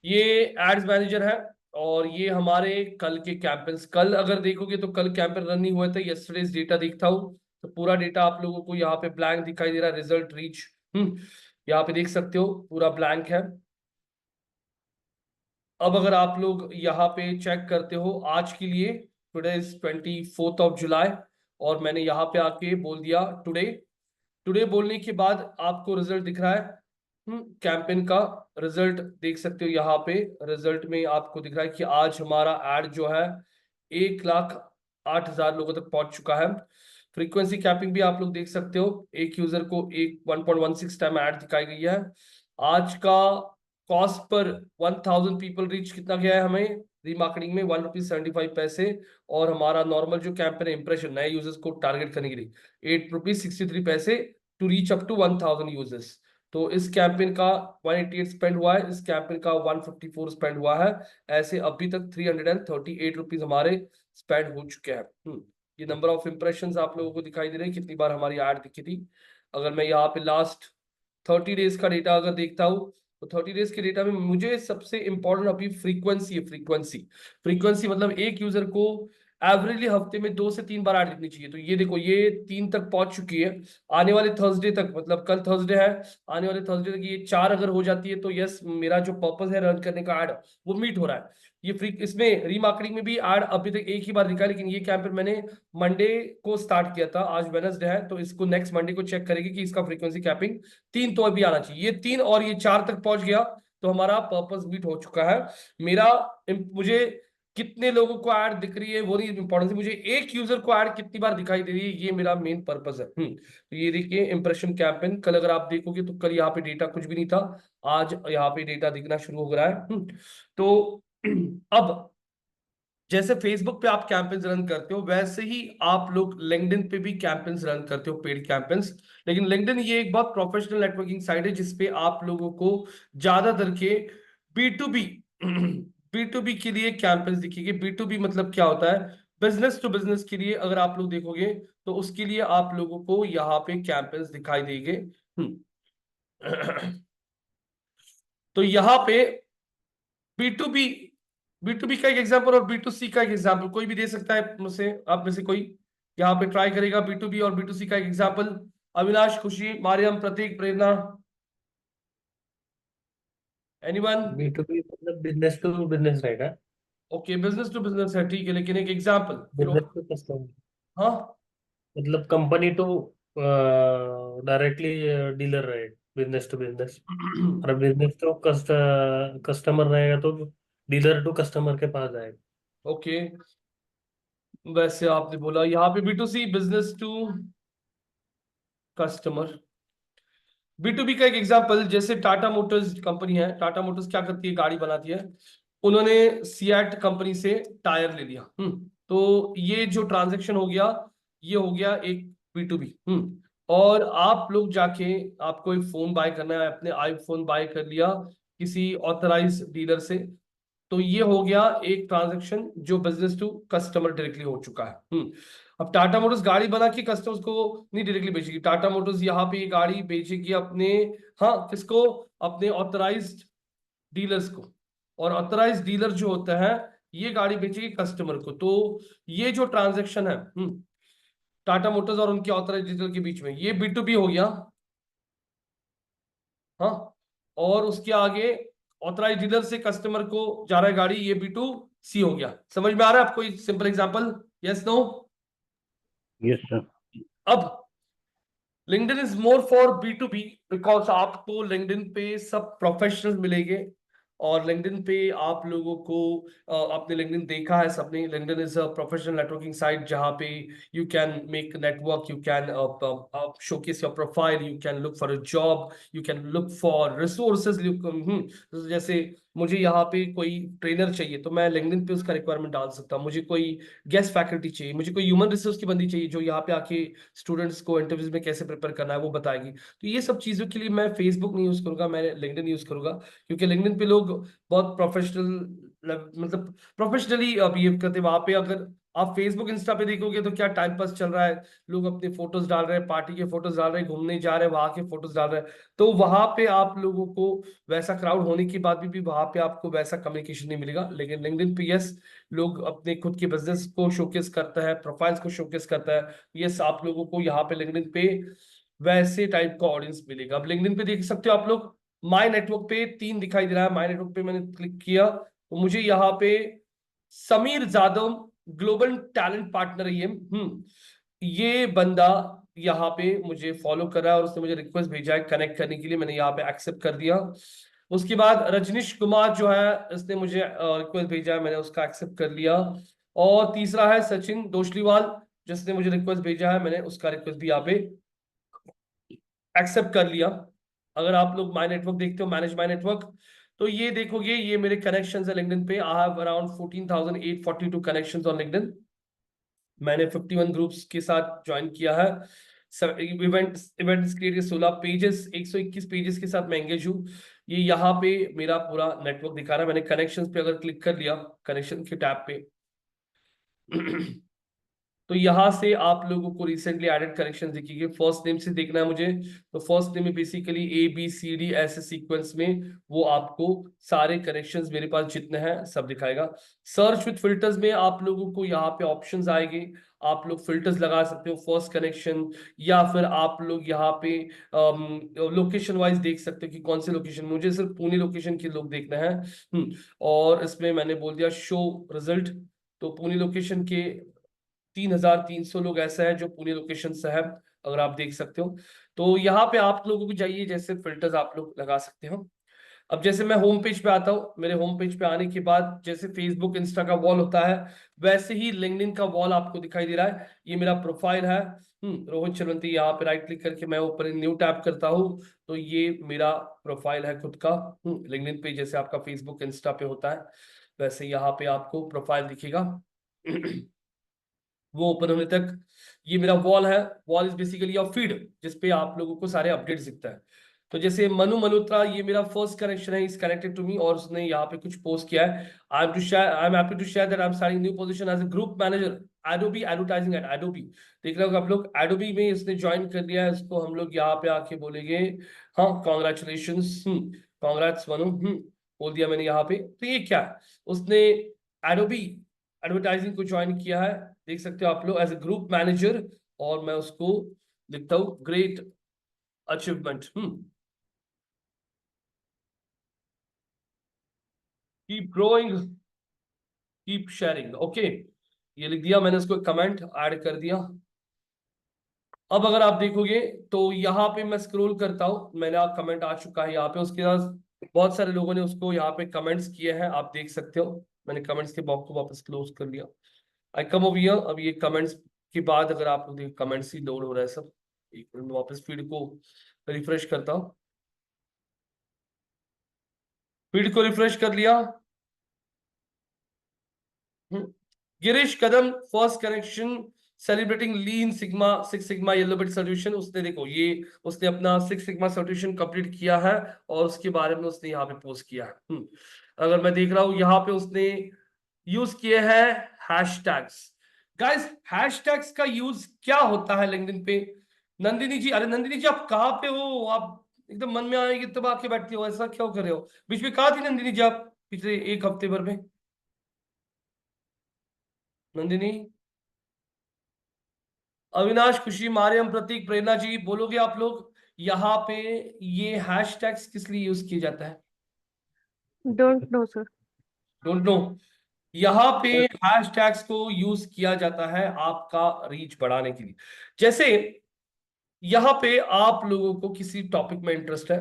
ये ads manager है। और ये हमारे कल के कैंपेन्स, कल अगर देखोगे तो कल कैंपेन रन नहीं हुआ था। यस्टरडेज डेटा दिखता हूँ तो पूरा डेटा आप लोगों को यहाँ पे ब्लैंक दिखाई दे रहा है। रिजल्ट रीच, यहाँ पे देख सकते हो पूरा ब्लैंक है। अब अगर आप लोग यहाँ पे चेक करते हो आज के लिए, टुडे इज 24 जुलाई, और मैंने यहाँ पे आके बोल दिया टुडे। टुडे बोलने के बाद आपको रिजल्ट दिख रहा है। कैंपेन का रिजल्ट देख सकते हो यहाँ पे। रिजल्ट में आपको दिख रहा है कि आज हमारा एड जो है 1,08,000 लोगों तक पहुंच चुका है। फ्रीक्वेंसी कैपिंग भी आप लोग देख सकते हो, एक यूजर को 1.16 टाइम एड दिखाई गई है। आज का कॉस्ट पर 1,000 पीपल रीच कितना गया है हमें रीमार्केटिंग में, ₹1.75। और हमारा नॉर्मल जो कैंपेन है इंप्रेशन नए यूजर्स को टारगेट करने के लिए ₹8.63 to reach up to 1,000 users. तो इस कैंपेन का 188 स्पेंड हुआ है, इस कैंपेन का 154 स्पेंड हुआ है। ऐसे अभी तक ₹338 हमारे स्पेंड हो चुके हैं। ये नंबर ऑफ इंप्रेशन आप लोगों को दिखाई दे रहे हैं, कितनी बार हमारी ऐड दिखी थी। अगर मैं यहाँ पे लास्ट 30 डेज का डेटा अगर देखता हूँ तो 30 डेज के डेटा में मुझे सबसे इंपॉर्टेंट अभी फ्रीक्वेंसी है। फ्रीक्वेंसी मतलब एक यूजर को एवरेजली हफ्ते में 2 से 3 बार ऐड दिखनी चाहिए। तो ये देखो ये 3 तक पहुंच चुकी है। आने वाले थर्सडे तक, मतलब कल थर्सडे है, आने वाले थर्सडे तक ये 4 अगर हो जाती है तो यस, मेरा जो पर्पस है रन करने का ऐड वो मीट हो रहा है। ये फ्री इसमें रीमार्केटिंग में भी ऐड अभी तक एक ही बार दिखा है, लेकिन ये कैंपेन मैंने मंडे को स्टार्ट किया था, आज वेडनेसडे है, तो इसको नेक्स्ट मंडे को चेक करेगी कि इसका फ्रीक्वेंसी कैपिंग 3 तो अभी आना चाहिए। ये 3 और ये 4 तक पहुंच गया तो हमारा पर्पस मीट हो चुका है। मेरा मुझे कितने लोगों को ऐड दिख रही है वो नहीं इंपॉर्टेंस है, मुझे एक यूजर को ऐड कितनी बार दिखाई दे रही है ये मेरा मेन पर्पस है। तो ये देखिए इंप्रेशन कैंपेन, कल अगर आप देखोगे तो कल यहाँ पे डेटा कुछ भी नहीं था, आज यहाँ पे डेटा दिखना शुरू हो रहा है। तो अब जैसे फेसबुक पे आप कैंपेन्स रन करते हो वैसे ही आप लोग लिंक्डइन पे भी कैंपेन्स रन करते हो, पेड कैंपेन्स। लेकिन लिंक्डइन ये एक बहुत प्रोफेशनल नेटवर्किंग साइट है जिसपे आप लोगों को ज्यादातर के B to B B to B के लिए कैंपेन्स दिखेंगे। बी टू बी मतलब क्या होता है, बिजनेस टू बिजनेस के लिए अगर आप लोग देखोगे तो उसके लिए आप लोगों को यहाँ पे कैंपेन्स दिखाई देंगे। तो यहाँ पे B to B, B to B का एक एग्जाम्पल और बी टू सी का एक एग्जाम्पल कोई भी दे सकता है मुझसे, आप में से कोई यहाँ पे ट्राई करेगा बी टू बी और बी टू सी का एक एग्जाम्पल। अविनाश, खुशी, मारियम, प्रतीक, प्रेरणा, एनीवन? बी टू बी मतलब बिजनेस टू बिजनेस रहेगा। ओके, बिजनेस टू बिजनेस है, ठीक है, लेकिन एक एग्जाम्पल फिर बिजनेस टू कस्टमर हाँ। मतलब कंपनी टू डायरेक्टली डीलर रहे, बिजनेस टू बिजनेस। और बिजनेस टू कस्टमर रहेगा तो डीलर टू कस्टमर के पास जाएगा। ओके, वैसे आपने बोला यहाँ पे B to C, business to customer. B to B का एक एग्जांपल जैसे टाटा मोटर्स कंपनी है, टाटा मोटर्स क्या करती है, गाड़ी बनाती है। उन्होंने सियाट कंपनी से टायर ले लिया। तो ये जो ट्रांजैक्शन हो गया ये हो गया एक बी टू बी। और आप लोग जाके आपको एक फोन बाय करना है, अपने आईफोन बाय कर लिया किसी ऑथराइज डीलर से, तो ये हो गया एक ट्रांजैक्शन जो बिजनेस टू कस्टमर डायरेक्टली हो चुका है। अब टाटा मोटर्स गाड़ी बना के कस्टमर्स को नहीं डायरेक्टली बेचेगी, टाटा मोटर्स यहाँ पे ये गाड़ी बेचेगी अपने, हाँ किसको, अपने ऑथराइज्ड डीलर्स को। और ऑथराइज्ड डीलर जो होता है ये गाड़ी बेचेगी कस्टमर को। तो ये जो ट्रांजैक्शन है टाटा मोटर्स और उनके ऑथराइज्ड डीलर के बीच में, ये बी टू बी हो गया। हाँ, और उसके आगे ऑथराइज डीलर से कस्टमर को जा रहा है गाड़ी, ये बी टू सी हो गया। समझ में आ रहा है आपको simple example? Yes, no? Yes sir. अब LinkedIn is more for B to B because आपको लिंक्डइन पे सब प्रोफेशनल्स मिलेंगे। और लिंक्डइन पे आप लोगों को आपने लिंक्डइन देखा है सबने, LinkedIn is a professional networking site जहाँ पे you can make network, you can showcase your profile, you can look for a job, you can look for resources. जैसे मुझे यहाँ पे कोई ट्रेनर चाहिए तो मैं लिंक्डइन पे उसका रिक्वायरमेंट डाल सकता हूँ। मुझे कोई गेस्ट फैकल्टी चाहिए, मुझे कोई ह्यूमन रिसोर्स की बंदी चाहिए जो यहाँ पे आके स्टूडेंट्स को इंटरव्यूज में कैसे प्रिपेयर करना है वो बताएगी। तो ये सब चीजों के लिए मैं फेसबुक नहीं यूज करूंगा, मैं लिंक्डइन यूज करूंगा। क्योंकि लिंक्डइन पे लोग बहुत प्रोफेशनल, मतलब प्रोफेशनली बिहेव करते हैं। वहां पे अगर आप फेसबुक इंस्टा पे देखोगे तो क्या टाइम पास चल रहा है, लोग अपने फोटोज डाल रहे हैं, पार्टी के फोटोज डाल रहे हैं, घूमने जा रहे हैं वहां के फोटोज डाल रहे हैं। तो वहां पे आप लोगों को वैसा क्राउड होने के बाद भी वहां पे आपको वैसा कम्युनिकेशन नहीं मिलेगा। लेकिन लिंक्डइन पे यस, लोग अपने खुद के बिजनेस को शोकेस करता है, प्रोफाइल्स को शोकेस करता है। यस, आप लोगों को यहाँ पे लिंक्डइन पे वैसे टाइप का ऑडियंस मिलेगा। अब लिंक्डइन पे देख सकते हो आप लोग, माई नेटवर्क पे 3 दिखाई दे रहा है। माई नेटवर्क पे मैंने क्लिक किया तो मुझे यहाँ पे Sameer Jadhav global talent partner, ये बंदा यहाँ पे मुझे फॉलो कर रहा है और उसने मुझे रिक्वेस्ट भेजा है कनेक्ट करने के लिए। मैंने यहाँ पे एक्सेप्ट कर दिया। उसके बाद रजनीश कुमार जो है, इसने मुझे रिक्वेस्ट भेजा है, मैंने उसका एक्सेप्ट कर लिया। और तीसरा है सचिन दोशलीवाल, जिसने मुझे रिक्वेस्ट भेजा है, मैंने उसका रिक्वेस्ट भी यहाँ पे एक्सेप्ट कर लिया। अगर आप लोग माय नेटवर्क देखते हो, मैनेज माय नेटवर्क, तो ये देखोगे ये मेरे कनेक्शंस है लिंक्डइन पे। I have around 14,842 connections on LinkedIn. मैंने 51 ग्रुप्स के साथ ज्वाइन किया है। इवेंट्स क्रिएट के 16 पेजेस, 121 पेजेस के साथ मैं एंगेज हूँ। ये यहाँ पे मेरा पूरा नेटवर्क दिखा रहा है। मैंने कनेक्शंस पे अगर क्लिक कर लिया, कनेक्शन के टैब पे तो यहां से आप लोगों को रिसेंटली एडेड कनेक्शन दिखेंगे। फर्स्ट नेम से देखना है मुझे, तो फर्स्ट नेम में बेसिकली ABCD ऐसे सीक्वेंस में वो आपको सारे कनेक्शंस मेरे पास जितने हैं सब दिखाएगा। सर्च विद फिल्टर्स में आप लोगों को यहाँ पे ऑप्शंस आएंगे, आप लोग फिल्टर्स लगा सकते हो फर्स्ट कनेक्शन, या फिर आप लोग यहाँ पे लोकेशन वाइज देख सकते हो कि कौन से लोकेशन। मुझे सिर्फ पुणे लोकेशन के लोग देखना है। और इसमें मैंने बोल दिया शो रिजल्ट, तो पुणे लोकेशन के 3,300 लोग ऐसा है जो पुणे लोकेशन से है, अगर आप देख सकते हो। तो यहाँ पे आप लोगों को जाइए, जैसे फिल्टर्स आप लोग लगा सकते हो। अब जैसे मैं होम पेज पे आता हूँ, मेरे होम पेज पे आने के बाद जैसे फेसबुक इंस्टा का वॉल होता है, वैसे ही लिंक्डइन का वॉल आपको दिखाई दे रहा है। ये मेरा प्रोफाइल है, रोहित चलवंती। यहाँ पे राइट क्लिक करके मैं ऊपर न्यू टैप करता हूँ तो ये मेरा प्रोफाइल है खुद का। लिंक्डइन पे जैसे आपका फेसबुक इंस्टा पे होता है, वैसे यहाँ पे आपको प्रोफाइल दिखेगा। वो ओपन होने तक ये मेरा वॉल है। Wall is basically your feed, जिसपे आप लोगों को सारे अपडेट्स दिखता है। तो जैसे मनु मल्होत्रा, ये मेरा फर्स्ट कनेक्शन है, इज कनेक्टेड टू मी, और उसने यहाँ पे कुछ पोस्ट किया है। I am happy to share that I am starting new position as a group manager Adobe advertising at Adobe. देख रहे हो आप लोग, एडोबी में इसने ज्वाइन कर लिया है। इसको हम लोग यहाँ पे आके बोलेंगे हाँ कॉन्ग्रेचुलेशन, कॉन्ग्रेट्स मनु, बोल दिया मैंने यहाँ पे। तो ये क्या है, उसने एडोबी एडवर्टाइजिंग को ज्वाइन किया है, देख सकते हो आप लोग, एज ए ग्रुप मैनेजर। और मैं उसको लिखता हूं great achievement, keep growing, keep sharing. Okay, ये लिख दिया मैंने, उसको कमेंट ऐड कर दिया। अब अगर आप देखोगे तो यहाँ पे मैं स्क्रॉल करता हूं, मैंने आप कमेंट आ चुका है यहाँ पे। उसके बाद बहुत सारे लोगों ने उसको यहाँ पे कमेंट्स किए हैं, आप देख सकते हो। मैंने कमेंट्स के बॉक्स को वापस क्लोज कर लिया। आई कम ओवर हियर। अब ये कमेंट्स के बाद अगर आप लोग कमेंट्स ही लोड हो रहा है सब, एक मिनट में वापस फीड को रिफ्रेश करता हूँ। फीड को रिफ्रेश कर लिया। Girish Kadam, first connection celebrating lean sigma, six sigma yellow belt solution. उसने देखो ये, उसने अपना सिक्स सिग्मा सॉल्यूशन कंप्लीट किया है और उसके बारे में उसने यहाँ पे पोस्ट किया है। अगर मैं देख रहा हूँ यहाँ पे उसने यूज किए हैं हैशटैग्स। गाइस, हैशटैग्स का यूज क्या होता है लिंक्डइन पे? नंदिनी जी, अरे नंदिनी जी आप कहाँ पे हो? आप एकदम मन में आएगी तब आके बैठती हो, ऐसा क्यों कर रहे हो? बीच में कहाँ थी नंदिनी जी आप पिछले एक हफ्ते भर में? नंदिनी, अविनाश, खुशी, मारियम, प्रतीक, प्रेरणा जी, बोलोगे आप लोग यहाँ पे ये हैशटैग्स किस लिए यूज किया जाता है? Don't know sir. Don't know. यहाँ पे हैशटैग्स को यूज किया जाता है आपका रीच बढ़ाने के लिए। जैसे यहाँ पे आप लोगों को किसी टॉपिक में इंटरेस्ट है,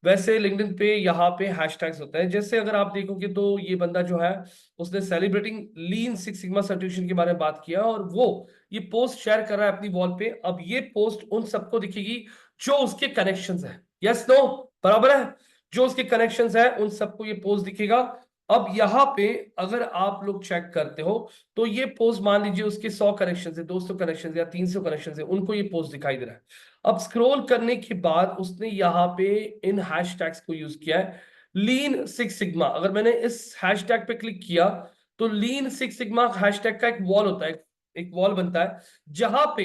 वैसे लिंक्डइन पे यहाँ पे हैशटैग्स होते हैं। जैसे अगर आप देखोगे तो ये बंदा जो है, उसने celebrating lean six sigma certification के बारे में बात किया और वो ये पोस्ट शेयर कर रहा है अपनी वॉल पे। अब ये पोस्ट उन सबको दिखेगी जो उसके कनेक्शंस है। यस नो, बराबर है? जो उसके कनेक्शंस है उन सबको ये पोस्ट दिखेगा। अब यहाँ पे अगर आप लोग चेक करते हो तो ये पोस्ट, मान लीजिए उसके 100 कनेक्शन है, 200 कनेक्शन या 300 कनेक्शन है, उनको ये पोस्ट दिखाई दे रहा है। अब स्क्रॉल करने के बाद उसने यहाँ पे इन हैशटैग्स को यूज किया है, लीन सिक्स सिग्मा। अगर मैंने इस हैशटैग पे क्लिक किया तो लीन सिक्स सिग्मा हैशटैग का एक वॉल होता है, एक वॉल बनता है जहां पे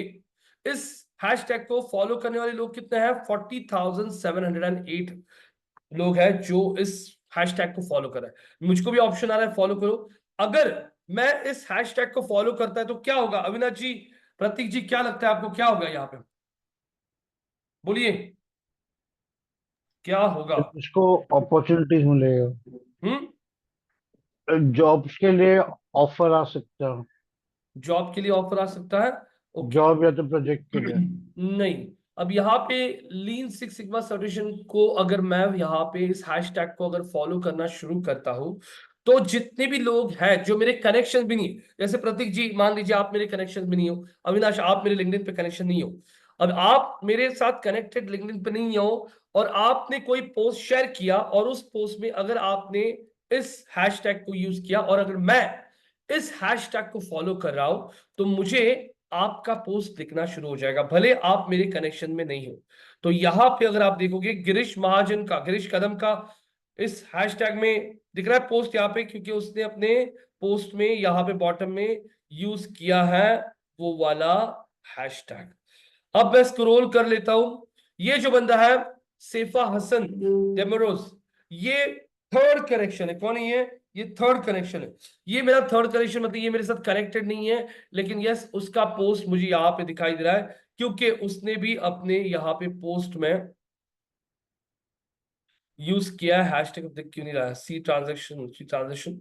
इस हैशटैग को फॉलो करने वाले लोग कितने हैं, 40,708 लोग हैं जो इस हैशटैग को फॉलो कर रहे हैं। मुझको भी ऑप्शन आ रहा है फॉलो करो। अगर मैं इस हैशटैग को फॉलो करता है तो क्या होगा? अविनाश जी, प्रतीक जी, क्या लगता है आपको क्या होगा यहाँ पे? बोलिए क्या होगा? इसको अपॉर्चुनिटीज मिलेगा, हम्म, जॉब्स के लिए ऑफर आ सकता है, जॉब के लिए ऑफर आ सकता है। ओके। जॉब या तो प्रोजेक्ट के लिए। नहीं, अब यहाँ पे लीन सिक्स सिग्मा सर्टिफिकेशन को अगर मैं यहाँ पे इस हैशटैग को अगर फॉलो करना शुरू करता हूँ तो जितने भी लोग हैं जो मेरे कनेक्शन भी नहीं, जैसे प्रतीक जी मान लीजिए आप मेरे कनेक्शन भी नहीं हो, अविनाश आप मेरे लिंक्डइन पे कनेक्शन नहीं हो, अब आप मेरे साथ कनेक्टेड लिंक्डइन पे नहीं हो और आपने कोई पोस्ट शेयर किया और उस पोस्ट में अगर आपने इस हैशटैग को यूज किया और अगर मैं इस हैशटैग को फॉलो कर रहा हूं तो मुझे आपका पोस्ट दिखना शुरू हो जाएगा भले आप मेरे कनेक्शन में नहीं हो। तो यहां पे अगर आप देखोगे गिरीश महाजन का, गिरीश कदम का इस हैशटैग में दिख रहा है पोस्ट यहाँ पे, क्योंकि उसने अपने पोस्ट में यहाँ पे बॉटम में यूज किया है वो वाला हैशटैग। अब मैं स्क्रॉल कर लेता हूं, ये जो बंदा है सैफा हसन डेमरोज, ये थर्ड कनेक्शन है। कौन है ये थर्ड कनेक्शन है। ये मेरा थर्ड कनेक्शन, मतलब ये मेरे साथ कनेक्टेड नहीं है, लेकिन यस उसका पोस्ट मुझे यहाँ पे दिखाई दे रहा है क्योंकि उसने भी अपने यहाँ पे पोस्ट में यूज किया है हैशटैग। देख क्यों नहीं रहा है, सी ट्रांजेक्शन।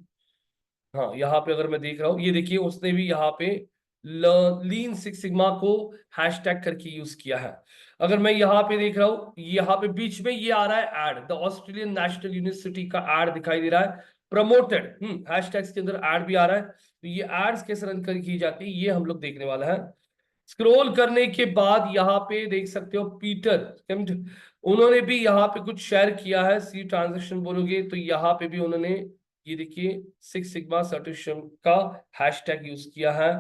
हाँ यहाँ पे अगर मैं देख रहा हूँ, ये देखिए उसने भी यहाँ पे लीन सिक्स सिग्मा को हैशटैग करके यूज किया है। अगर मैं यहाँ पे देख रहा हूँ, यहाँ पे बीच में ये आ रहा है ad, the Australian national university का एड दिखाई दे रहा है, प्रमोटेड हैशटैग्स के अंदर एड भी आ रहा है। तो ये एड्स कैसे रन कर की जाती है ये हम लोग देखने वाला है। स्क्रॉल करने के बाद यहाँ पे देख सकते हो पीटर उन्होंने भी यहाँ पे कुछ शेयर किया है, सी ट्रांजेक्शन बोलोगे तो यहाँ पे भी उन्होंने ये देखिए सिक्स सिग्मा सर्टिफिकेशन का हैशटैग यूज किया है।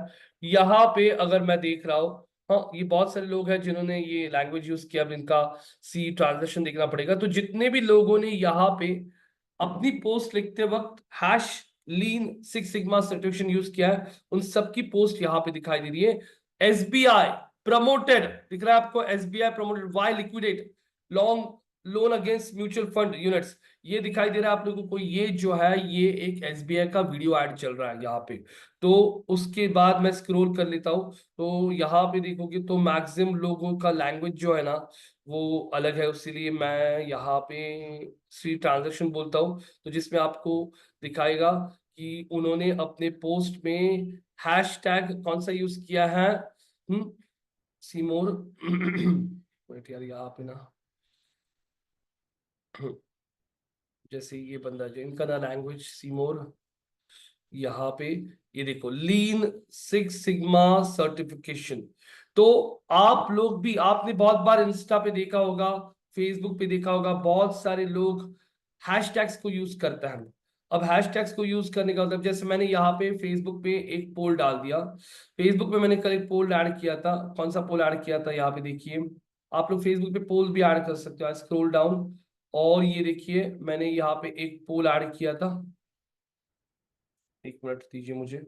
यहाँ पे अगर मैं देख रहा हूँ, हाँ ये बहुत सारे लोग हैं जिन्होंने ये लैंग्वेज यूज किया, अब इनका सी ट्रांजेक्शन देखना पड़ेगा। तो जितने भी लोगों ने यहाँ पे अपनी पोस्ट लिखते वक्त hash lean six sigma certification use किया है उन सबकी पोस्ट यहाँ पे दिखाई दे रही है। एसबीआई प्रमोटेड दिख रहा है आपको, SBI promoted why liquidate long loan against mutual fund units, ये दिखाई दे रहा है आप लोगों को। ये जो है ये एक एसबीआई का वीडियो एड चल रहा है यहाँ पे। तो उसके बाद मैं स्क्रॉल कर लेता हूँ तो यहाँ पे देखोगे तो मैक्सिमम लोगों का लैंग्वेज जो है ना वो अलग है, इसीलिए मैं यहाँ पे सी ट्रांजेक्शन बोलता हूँ। तो जिसमें आपको दिखाएगा कि उन्होंने अपने पोस्ट में हैशटैग कौन सा यूज किया है, सीमोर वेट यार यहाँ पे ना जैसे ये बंदा जो इनका ना लैंग्वेज सीमोर, यहाँ पे ये देखो लीन सिक्स सिग्मा सर्टिफिकेशन। तो आप लोग भी, आपने बहुत बार इंस्टा पे देखा होगा, फेसबुक पे देखा होगा, बहुत सारे लोग हैशटैग्स को यूज करते हैं। अब हैशटैग्स को यूज करने का मतलब जैसे मैंने यहाँ पे फेसबुक पे एक पोल डाल दिया, फेसबुक पे मैंने कल एक पोल ऐड किया था। कौन सा पोल ऐड किया था यहाँ पे देखिए, आप लोग फेसबुक पे पोल भी ऐड कर सकते हो, स्क्रॉल डाउन और ये देखिए मैंने यहाँ पे एक पोल ऐड किया था, एक मिनट दीजिए मुझे।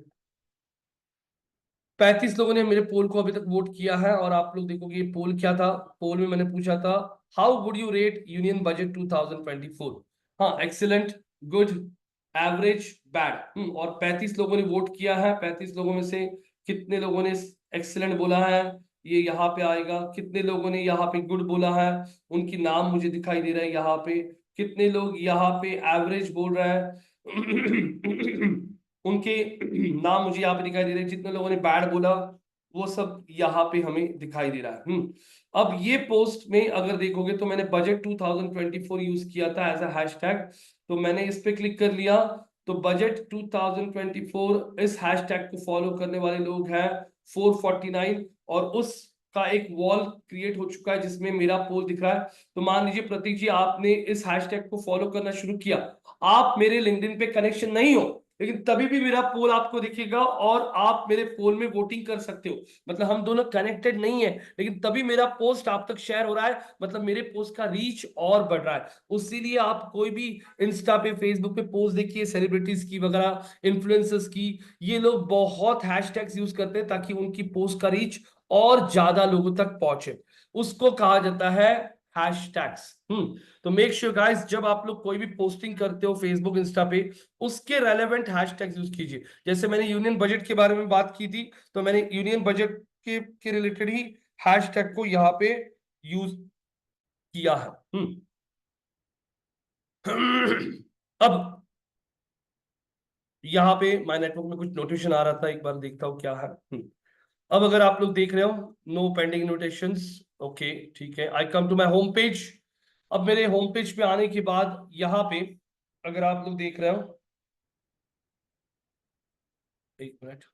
35 लोगों ने मेरे पोल को अभी तक वोट किया है और आप लोग देखोगे ये पोल क्या था। पोल में मैंने पूछा था how would you rate union budget 2024। हाँ, एक्सीलेंट, गुड, एवरेज, बैड। और 35 लोगों ने वोट किया है। 35 लोगों में से कितने लोगों ने एक्सीलेंट बोला है ये यहाँ पे आएगा, कितने लोगों ने यहाँ पे गुड बोला है उनकी नाम मुझे दिखाई दे रहा है यहाँ पे, कितने लोग यहाँ पे एवरेज बोल रहे हैं उनके नाम मुझे यहाँ पे दिखाई दे रहे हैं, जितने लोगों ने बैड बोला वो सब यहाँ पे हमें दिखाई दे रहा है। अब ये पोस्ट में अगर देखोगे तो मैंने बजट 2024 यूज किया था एज अ हैशटैग, तो मैंने इस पे क्लिक कर लिया तो बजट 2024 इस हैशटैग को फॉलो करने वाले लोग हैं 449 और उसका एक वॉल क्रिएट हो चुका है जिसमें मेरा पोल दिख रहा है। तो मान लीजिए प्रतीक जी आपने इस हैशटैग को फॉलो करना शुरू किया, आप मेरे लिंक्डइन पे कनेक्शन नहीं हो लेकिन तभी भी मेरा पोल आपको दिखेगा और आप मेरे पोल में वोटिंग कर सकते हो। मतलब हम दोनों कनेक्टेड नहीं है, लेकिन तभी मेरा पोस्ट आप तक शेयर हो रहा है, मतलब मेरे पोस्ट का रीच और बढ़ रहा है। उसीलिए आप कोई भी इंस्टा पे, फेसबुक पे पोस्ट देखिए सेलिब्रिटीज की वगैरह, इन्फ्लुएंसर्स की, ये लोग बहुत हैशटैग्स यूज करते हैं ताकि उनकी पोस्ट का रीच और ज्यादा लोगों तक पहुंचे। उसको कहा जाता है हैशटैग्स। तो मेक श्योर गाइस, जब आप लोग कोई भी पोस्टिंग करते हो फेसबुक, इंस्टा पे, उसके रेलेवेंट हैशटैग्स यूज कीजिए। जैसे मैंने यूनियन बजट के बारे में बात की थी, तो मैंने यूनियन बजट के रिलेटेड ही हैशटैग को यहाँ पे यूज किया है। अब यहाँ पे माय नेटवर्क में कुछ नोटिफिकेशन आ रहा था, एक बार देखता हूँ क्या है। अब अगर आप लोग देख रहे हो, नो पेंडिंग नोटिफिकेशंस, ओके ठीक है। I come to my home page. अब मेरे होम पेज पे आने के बाद यहाँ पे अगर आप लोग देख रहे हो, एक मिनट,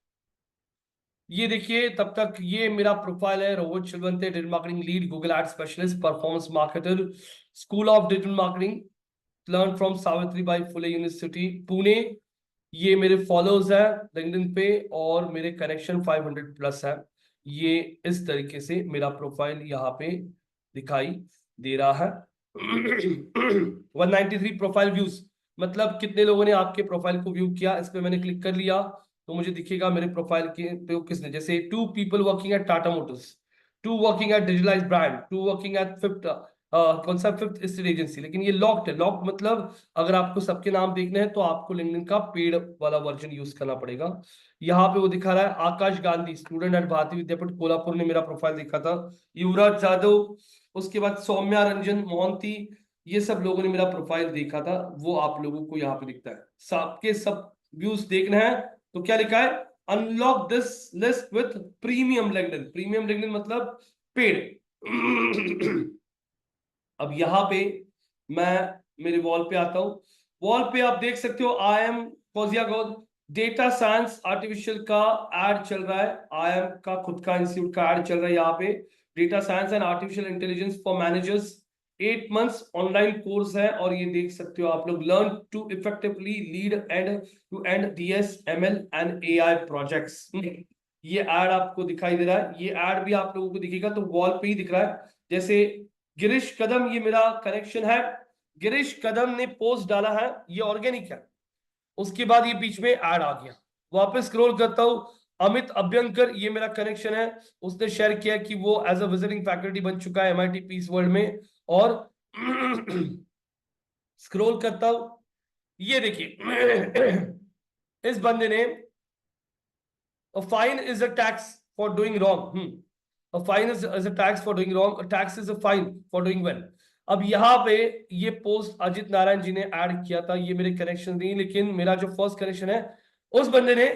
ये देखिए, तब तक ये मेरा प्रोफाइल है, Rohit Chilwante, digital marketing lead, Google ad specialist, performance marketer, school of digital marketing, learn from Savitribai Phule university Pune. ये मेरे फॉलोअर्स है लिंक्डइन पे, और मेरे कनेक्शन 500 प्लस है। ये इस तरीके से मेरा प्रोफाइल यहाँ पे दिखाई दे रहा है। 193 प्रोफाइल व्यूज, मतलब कितने लोगों ने आपके प्रोफाइल को व्यू किया। इस पे मैंने क्लिक कर लिया तो मुझे दिखेगा मेरे प्रोफाइल के पे किसने, जैसे 2 people working at Tata Motors, 2 working at digitalise brand, 2 working at fifth, कौन सा, फिफ्थ स्टेट एजेंसी। लेकिन ये लॉक्ड है। लॉक्ड मतलब अगर आपको सबके नाम देखने हैं तो आपको लिंक्डइन का पेड वाला वर्जन यूज करना पड़ेगा। यहाँ पे वो दिखा रहा है आकाश गांधी, स्टूडेंट एट भारतीय विद्यापीठ कोल्हापुर, ने मेरा प्रोफाइल देखा था। युवराज जादव, उसके बाद सौम्या रंजन मोहंती, ये सब लोगों ने मेरा प्रोफाइल देखा था, वो आप लोगों को यहाँ पे दिखता है। सबके सब व्यूज देखना है तो क्या लिखा है, unlock this list with premium LinkedIn. Premium LinkedIn मतलब पेड। अब यहाँ पे मैं मेरे वॉल पे आता हूँ। वॉल पे आप देख सकते हो I am Fauzia Gaud, data science artificial का एड चल रहा है। आई एम का खुद का इंस्टीट्यूट का एड चल रहा है यहाँ पे, data science and artificial intelligence for managers, 8 months online course है। और ये देख सकते हो आप लोग, learn to effectively lead end to end DS ML and AI projects. ये एड आपको दिखाई दे रहा है, ये एड भी आप लोगों को दिखेगा तो वॉल पे ही दिख रहा है। जैसे गिरीश कदम, ये मेरा कनेक्शन है, गिरीश कदम ने पोस्ट डाला है, ये ऑर्गेनिक है। उसके बाद ये बीच में ऐड आ गया, वापस स्क्रॉल करता हूं, अमित अभ्यंकर, ये मेरा कनेक्शन है, उसने शेयर किया कि वो एज अ विजिटिंग फैकल्टी बन चुका है एमआईटी पीस वर्ल्ड में। और स्क्रॉल करता हूं, ये देखिए इस बंदे ने, a fine is a tax for doing wrong, a fine is a tax for doing wrong, a tax is a fine for doing well। अब यहाँ पे ये पोस्ट अजित नारायण जी ने ऐड किया था, ये मेरे कनेक्शन नहीं, लेकिन मेरा जो फर्स्ट कनेक्शन है उस बंदे ने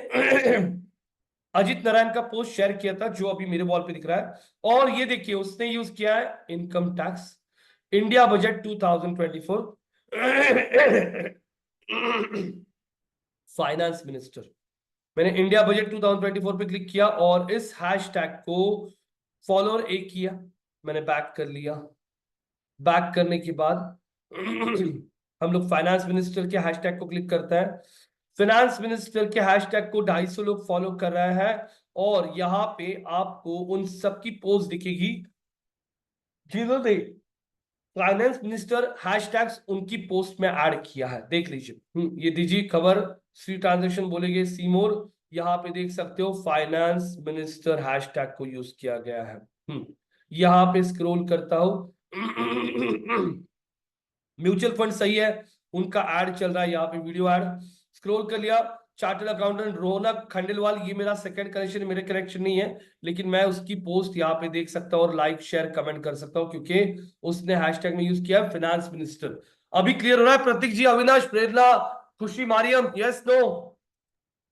अजित नारायण का पोस्ट शेयर किया था जो अभी मेरे वॉल पे दिख रहा है। और ये देखिए उसने यूज किया है income tax, India budget 2024, finance minister. मैंने इंडिया बजट 2024 पे क्लिक किया और इस हैशटैग को फॉलोअर एक किया, मैंने बैक कर लिया। बैक करने के बाद हम लोग फाइनेंस मिनिस्टर के हैशटैग को क्लिक करता है। फाइनेंस मिनिस्टर के हैशटैग को 250 लोग फॉलो कर रहे हैं, और यहाँ पे आपको उन सबकी पोस्ट दिखेगी जिन्होंने फाइनेंस मिनिस्टर हैशटैग्स उनकी पोस्ट में ऐड किया है। देख लीजिए, ये दीजिए खबर, सी ट्रांजेक्शन बोलेंगे, सी मोर, यहाँ पे देख सकते हो फाइनेंस मिनिस्टर हैशटैग को यूज किया गया है। यहाँ पे स्क्रॉल करता हूं, म्यूचुअल फंड सही है, उनका ऐड चल रहा है यहाँ पे, वीडियो ऐड, स्क्रॉल कर लिया। चार्टर्ड अकाउंटेंट रोनक खंडेलवाल, ये मेरा सेकंड कनेक्शन, मेरे कनेक्शन नहीं है, लेकिन मैं उसकी पोस्ट यहाँ पे देख सकता हूँ और लाइक शेयर कमेंट कर सकता हूँ क्योंकि उसने हैशटैग में यूज किया फाइनेंस मिनिस्टर। अभी क्लियर हो रहा है प्रतीक जी, Avinash, Prerna, Khushi, Mariam, yes no?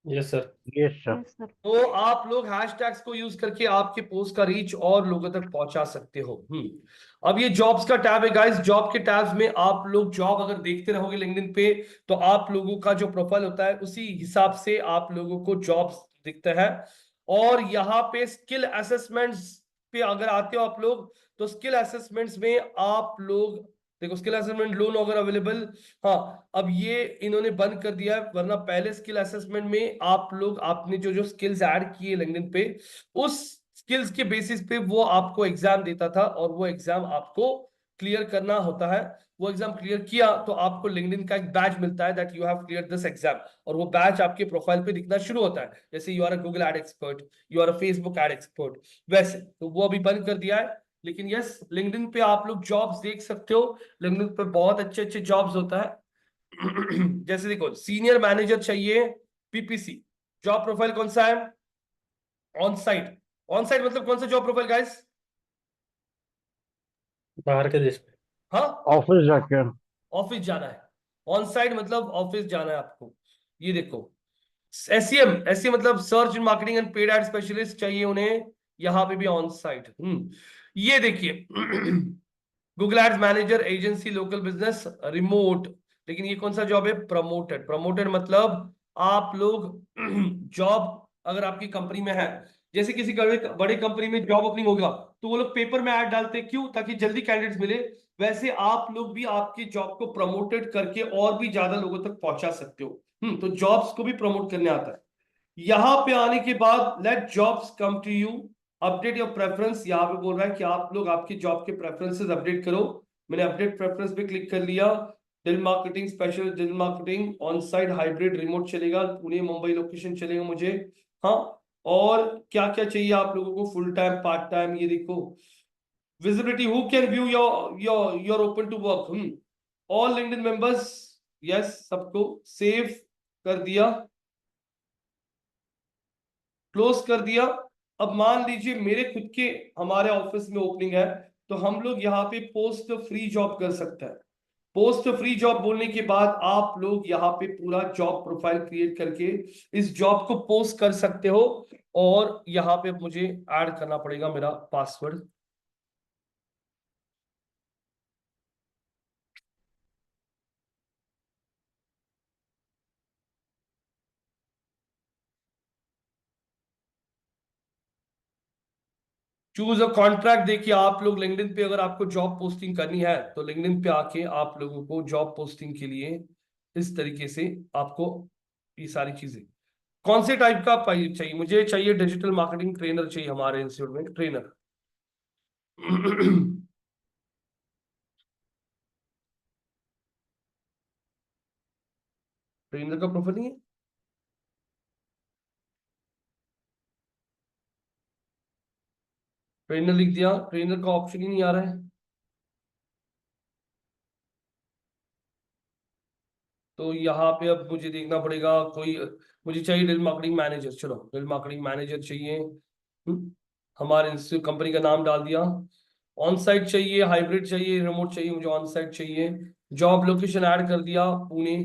Yes sir. Yes, sir. Yes, sir. तो आप लोग हैशटैग्स को यूज करके आपके पोस्ट का रीच और लोगों तक पहुंचा सकते हो। अब ये जॉब्स का टैब है गाइस, जॉब के टैब्स में आप लोग जॉब अगर देखते रहोगे लिंक्डइन पे तो आप लोगों का जो प्रोफाइल होता है उसी हिसाब से आप लोगों को जॉब्स दिखते हैं। और यहाँ पे स्किल असेसमेंट्स पे अगर आते हो आप लोग, तो स्किल असेसमेंट्स में आप लोग देखो स्किल असेसमेंट लोन अगर अवेलेबल, हाँ अब ये इन्होंने बंद कर दिया है, वरना पहले स्किल असेसमेंट में आप लोग आपने जो जो स्किल्स ऐड किए लिंक्डइन पे, उस स्किल्स के बेसिस पे वो आपको एग्जाम देता था और वो एग्जाम आपको क्लियर करना होता है। वो एग्जाम क्लियर किया तो आपको लिंक्डइन का एक बैच मिलता है that you have clear this exam, और वो बैच आपके प्रोफाइल पे दिखना शुरू होता है, जैसे you are a Google ad expert, you are a Facebook ad expert, वैसे। तो वो अभी बंद कर दिया है, लेकिन यस लिंक्डइन पे आप लोग जॉब्स देख सकते हो। लिंक्डइन पे बहुत अच्छे अच्छे जॉब्स होता है। जैसे देखो सीनियर मैनेजर चाहिए पीपीसी, जॉब प्रोफाइल कौन सा है? On site. ऑन साइट मतलब कौन सा जॉब प्रोफाइल गाइस? बाहर के देश में। हाँ, ऑफिस जाके। ऑफिस जाना है। ऑन साइट मतलब ऑफिस जाना है आपको। ये देखो एसईएम, एसईएम मतलब search in marketing and paid ad specialist चाहिए उन्हें, यहां पे भी ऑन साइट। ये देखिए Google ads manager agency local business remote, लेकिन ये कौन सा जॉब है? प्रमोटेड। प्रमोटेड मतलब आप लोग जॉब अगर आपकी कंपनी में है, जैसे किसी बड़े कंपनी में जॉब ओपनिंग होगा तो वो लोग पेपर में ऐड डालते हैं, क्यों? ताकि जल्दी कैंडिडेट्स मिले। वैसे आप लोग भी आपकी जॉब को प्रमोटेड करके और भी ज्यादा लोगों तक पहुंचा सकते हो। तो जॉब्स को भी प्रमोट करने आता है। यहां पे आने के बाद let jobs come to you, update your preference. यहां पे बोल रहा है कि आप लोग आपकी जॉब के प्रेफरेंसेस अपडेट करो। मैंने अपडेट प्रेफरेंस पे क्लिक कर लिया। Digital marketing special, digital marketing on site, hybrid, remote चलेगा, पुणे मुंबई लोकेशन चलेगा मुझे। हाँ, और क्या क्या चाहिए आप लोगों को? फुल टाइम, पार्ट टाइम, ये देखो visibility, who can view your open to work, all LinkedIn members, yes सबको सेव कर दिया, क्लोज कर दिया। अब मान लीजिए मेरे खुद के हमारे ऑफिस में ओपनिंग है, तो हम लोग यहाँ पे पोस्ट फ्री जॉब कर सकते हैं। पोस्ट फ्री जॉब बोलने के बाद आप लोग यहाँ पे पूरा जॉब प्रोफाइल क्रिएट करके इस जॉब को पोस्ट कर सकते हो, और यहाँ पे मुझे ऐड करना पड़ेगा मेरा पासवर्ड। चूज अ कॉन्ट्रैक्ट, देखिए आप लोग लिंक्डइन पे अगर आपको जॉब पोस्टिंग करनी है तो लिंक्डइन पे आके आप लोगों को जॉब पोस्टिंग के लिए इस तरीके से आपको ये सारी चीजें, कौन से टाइप का चाहिए? मुझे चाहिए डिजिटल मार्केटिंग ट्रेनर, चाहिए हमारे इंस्टीट्यूट में ट्रेनर। ट्रेनर का प्रोफाइल नहीं है, ट्रेनर लिख दिया, ट्रेनर का ऑप्शन ही नहीं आ रहा है। तो यहाँ पे अब मुझे देखना पड़ेगा कोई, मुझे चाहिए डिजिटल मार्केटिंग मैनेजर। चलो डिजिटल मार्केटिंग मैनेजर चाहिए। हमारे इंस्टीट्यूट कंपनी का नाम डाल दिया। ऑन साइट चाहिए, हाइब्रिड चाहिए, रिमोट चाहिए, मुझे ऑन साइट चाहिए। जॉब लोकेशन ऐड कर दिया Pune.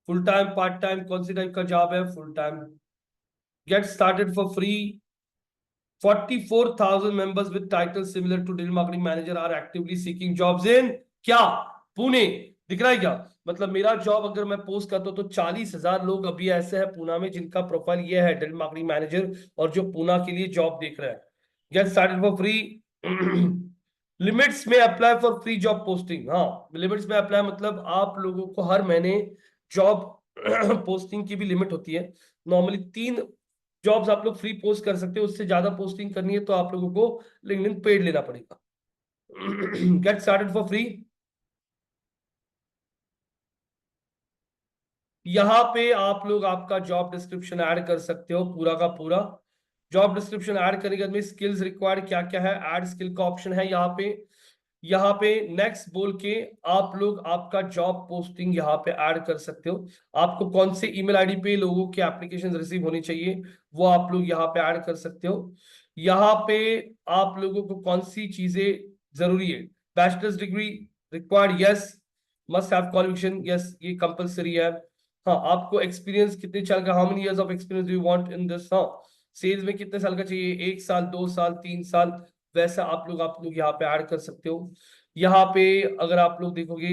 Full time, part time, कौन सी टाइप का जॉब है? Full time. Gate started for free, 44,000 members with titles similar to digital marketing manager are actively seeking jobs in क्या? पुणे। दिख रहा है क्या? मतलब मेरा जॉब अगर मैं पोस्ट करता हूं तो 40,000 लोग अभी ऐसे हैं पुणे में जिनका प्रोफाइल ये है डिजिटल मार्केटिंग मैनेजर, और जो पुणे के लिए जॉब देख रहा है। Get started for free. Limits में apply for free job posting. हाँ, लिमिट्स में अप्लाई मतलब आप लोगों को हर महीने जॉब पोस्टिंग की भी लिमिट होती है। नॉर्मली 3 जॉब्स आप लोग फ्री पोस्ट कर सकते हो, उससे ज्यादा पोस्टिंग करनी है तो आप लोगों को लिंक्डइन पेड लेना पड़ेगा। Gate started for free. यहां पे आप लोग आपका जॉब डिस्क्रिप्शन ऐड कर सकते हो, पूरा का पूरा। जॉब डिस्क्रिप्शन ऐड करने के बाद में स्किल्स रिक्वायर्ड क्या क्या है, ऐड स्किल का ऑप्शन है यहाँ पे। यहाँ पे नेक्स्ट बोल के आप लोग आपका जॉब पोस्टिंग यहाँ पे ऐड कर सकते हो। आपको कौन से ईमेल आईडी पे लोगों के एप्लीकेशन रिसीव होनी चाहिए वो आप लोग यहाँ पे ऐड कर सकते हो। यहाँ पे आप लोगों को कौन सी चीजें जरूरी है? Bachelors degree required, yes. Must have qualification, yes ये कंपलसरी है। हाँ, आपको एक्सपीरियंस कितने साल का, how many years of experience do you want in this? हाँ, सेल्स में कितने साल का चाहिए? 1 साल, 2 साल, 3 साल, वैसा आप लोग यहाँ पे ऐड कर सकते हो। यहाँ पे अगर आप लोग देखोगे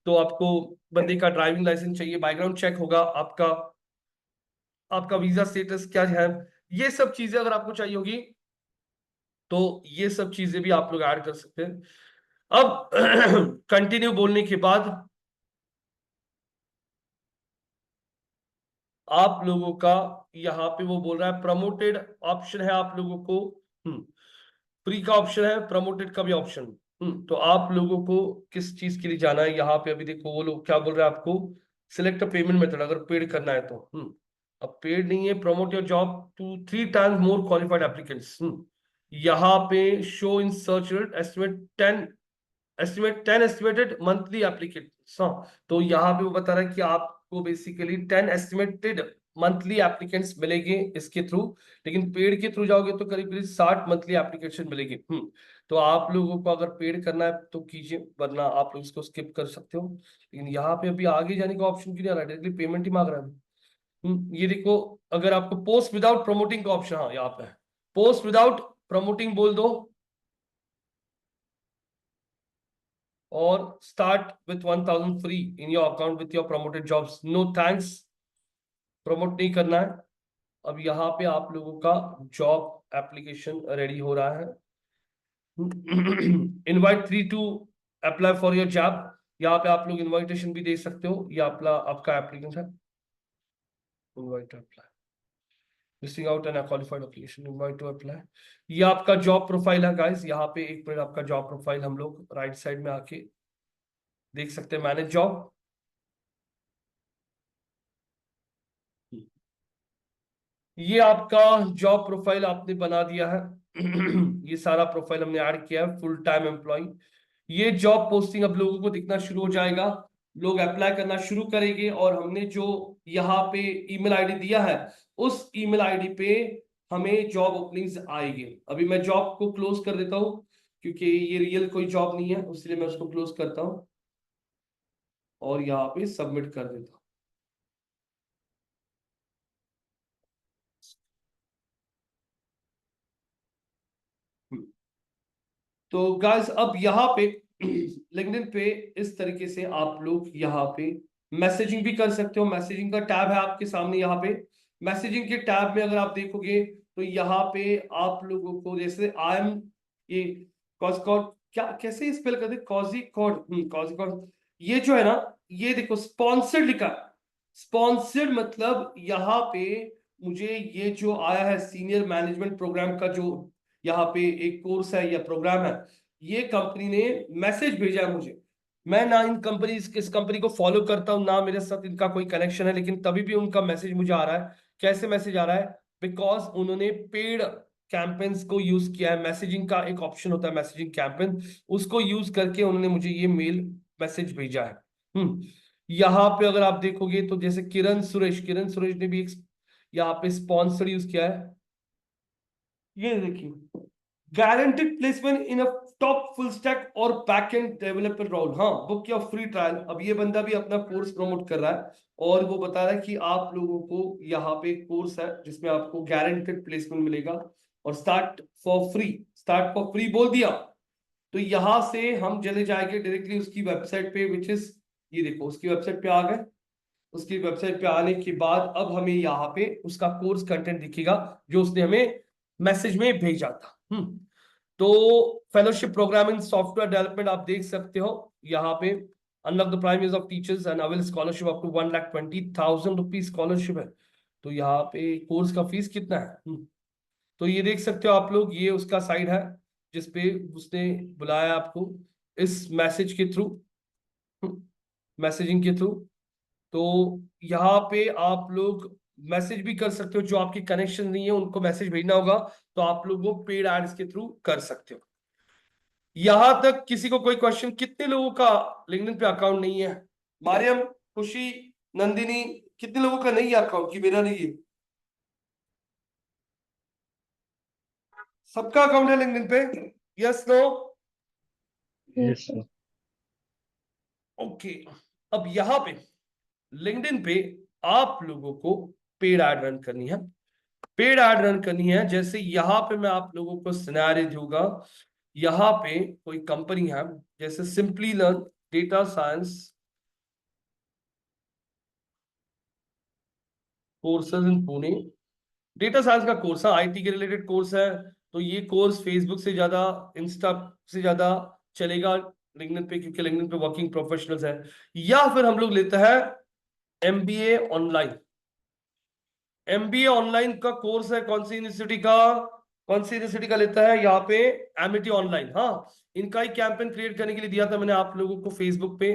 तो आपको बंदे का ड्राइविंग लाइसेंस चाहिए, बैकग्राउंड चेक होगा आपका, आपका वीजा स्टेटस क्या है, ये सब चीजें अगर आपको चाहिए होगी तो ये सब चीजें भी आप लोग ऐड कर सकते हैं। अब कंटिन्यू बोलने के बाद आप लोगों का यहाँ पे वो बोल रहा है प्रमोटेड ऑप्शन है आप लोगों को, फ्री का ऑप्शन है, प्रमोटेड का भी ऑप्शन। तो आप लोगों को किस चीज के लिए जाना है यहाँ पे? अभी देखो वो लोग क्या बोल रहे हैं आपको, सिलेक्ट अ पेमेंट मेथड, अगर पेड करना है तो। अब पेड नहीं है, promote your job to 3 times more qualified applicants. यहाँ पे show in search estimate 10 estimated monthly applicants. तो यहाँ पे वो बता रहा है कि आपको बेसिकली 10 एस्टिमेटेड मंथली एप्लीकेंट्स मिलेंगे इसके थ्रू, लेकिन पेड के थ्रू जाओगे तो करीब करीब 60 मंथली एप्लीकेशन मिलेंगे। तो आप लोगों को अगर पेड करना है तो कीजिए, वरना आप लोग इसको स्किप कर सकते हो। लेकिन यहाँ पे अभी आगे जाने का ऑप्शन क्यों नहीं आ रहा है, डायरेक्टली पेमेंट ही मांग रहा है। ये देखो, अगर आपको पोस्ट विदाउट प्रमोटिंग का ऑप्शन, हाँ यहाँ पे है, पोस्ट विदाउट प्रमोटिंग बोल दो और start with 1000 free in your account with your promoted jobs. No thanks, promote नहीं करना है। अब यहाँ पे आप लोगों का जॉब एप्लीकेशन रेडी हो रहा है। Invite 3 to apply for your job, यहाँ पे आप लोग इनविटेशन भी दे सकते हो, ये आपका एप्लीकेशन है। Invite apply, missing out an qualified application, invite to apply. ये आपका जॉब प्रोफाइल है गाइस। यहाँ पे एक मिनट, आपका जॉब प्रोफाइल हम लोग राइट साइड में आके देख सकते हैं, मैनेज जॉब। ये आपका जॉब प्रोफाइल आपने बना दिया है। ये सारा प्रोफाइल हमने ऐड किया है, फुल टाइम एम्प्लॉय। ये जॉब पोस्टिंग अब लोगों को दिखना शुरू हो जाएगा, लोग अप्लाई करना शुरू करेंगे, और हमने जो यहाँ पे ईमेल आईडी दिया है उस ईमेल आईडी पे हमें जॉब ओपनिंग्स आएगी। अभी मैं जॉब को क्लोज कर देता हूँ क्योंकि ये रियल कोई जॉब नहीं है, इसलिए मैं उसको क्लोज करता हूँ और यहाँ पे सबमिट कर देता हूँ। तो गाइस अब यहाँ पे लिंक्डइन पे इस तरीके से आप लोग यहाँ पे मैसेजिंग भी कर सकते हो। मैसेजिंग का टैब है आपके सामने, यहाँ पे मैसेजिंग के टैब में अगर आप देखोगे तो यहाँ पे आप लोगों को जैसे आई एम, ये कॉजकॉड, क्या कैसे स्पेल कर दे, कॉजिकॉड, ये जो है ना, ये देखो स्पॉन्सर्ड लिखा है। स्पॉन्सर्ड मतलब यहाँ पे मुझे ये जो आया है सीनियर मैनेजमेंट प्रोग्राम का, जो यहाँ पे एक कोर्स है या प्रोग्राम है, ये कंपनी ने मैसेज भेजा है मुझे। मैं ना इन कंपनी इस कंपनी को फॉलो करता हूँ, ना मेरे साथ इनका कोई कनेक्शन है, लेकिन तभी भी उनका मैसेज मुझे आ रहा है। कैसे मैसेज आ रहा है? बिकॉज उन्होंने पेड कैंपेन्स को यूज किया है। मैसेजिंग का एक ऑप्शन होता है मैसेजिंग कैंपेन, उसको यूज करके उन्होंने मुझे ये मेल मैसेज भेजा है। यहाँ पे अगर आप देखोगे तो जैसे किरण सुरेश ने भी एक यहाँ पे स्पॉन्सर यूज किया है। ये देखिए, गारंटेड प्लेसमेंट इन अ टॉप फुल स्टैक और बैकएंड डेवलपर रोल, हाँ बुक योर फ्री ट्रायल। अब ये बंदा भी अपना कोर्स प्रमोट कर रहा है और वो बता रहा है कि आप लोगों को यहाँ पे कोर्स है जिसमें आपको गारंटेड प्लेसमेंट मिलेगा और स्टार्ट फॉर फ्री बोल दिया। तो यहां से हम चले जाएंगे डायरेक्टली उसकी वेबसाइट पे, विच इज, ये देखो उसकी वेबसाइट पे आ गए। उसकी वेबसाइट पे आने के बाद अब हमें यहाँ पे उसका कोर्स कंटेंट दिखेगा जो उसने हमें मैसेज में भेजा था। तो fellowship program in software development आप देख सकते हो यहाँ पे, unlock the prime of teachers and avail scholarship up to 1,20,000 rupees scholarship है। तो यहाँ पे कोर्स का फीस कितना है? तो ये देख सकते हो आप लोग, ये उसका साइड है जिसपे उसने बुलाया आपको इस मैसेज के थ्रू, मैसेजिंग के थ्रू। तो यहाँ पे आप लोग मैसेज भी कर सकते हो, जो आपकी कनेक्शन नहीं है उनको मैसेज भेजना होगा तो आप लोग वो पेड एड्स के थ्रू कर सकते हो। यहां तक किसी को कोई क्वेश्चन? कितने लोगों का लिंक्डइन पे अकाउंट नहीं है? मारियम, खुशी, नंदिनी, कितने लोगों का नहीं है अकाउंट कि मेरा नहीं है? सबका अकाउंट है लिंक्डइन पे? Yes, no? Yes, sir. Okay. अब यहाँ पे लिंक्डइन पे आप लोगों को पेड ऐड रन करनी है। पेड ऐड रन करनी है, जैसे यहाँ पे मैं आप लोगों को सिनेरियो दूंगा। यहाँ पे कोई कंपनी है जैसे simply learn data science courses in Pune, data science का कोर्स है, आईटी के रिलेटेड कोर्स है। तो ये कोर्स फेसबुक से ज्यादा, इंस्टा से ज्यादा चलेगा लिंक्डइन पे, क्योंकि लिंक्डइन पे वर्किंग प्रोफेशनल्स है। या फिर हम लोग लेते हैं एमबीए ऑनलाइन। एमबीए ऑनलाइन का कोर्स है कौन सी यूनिवर्सिटी का, कौन सी यूनिवर्सिटी का लेता है यहाँ पे, एमिटी ऑनलाइन। हाँ, इनका ही कैंपेन क्रिएट करने के लिए दिया था मैंने आप लोगों को फेसबुक पे,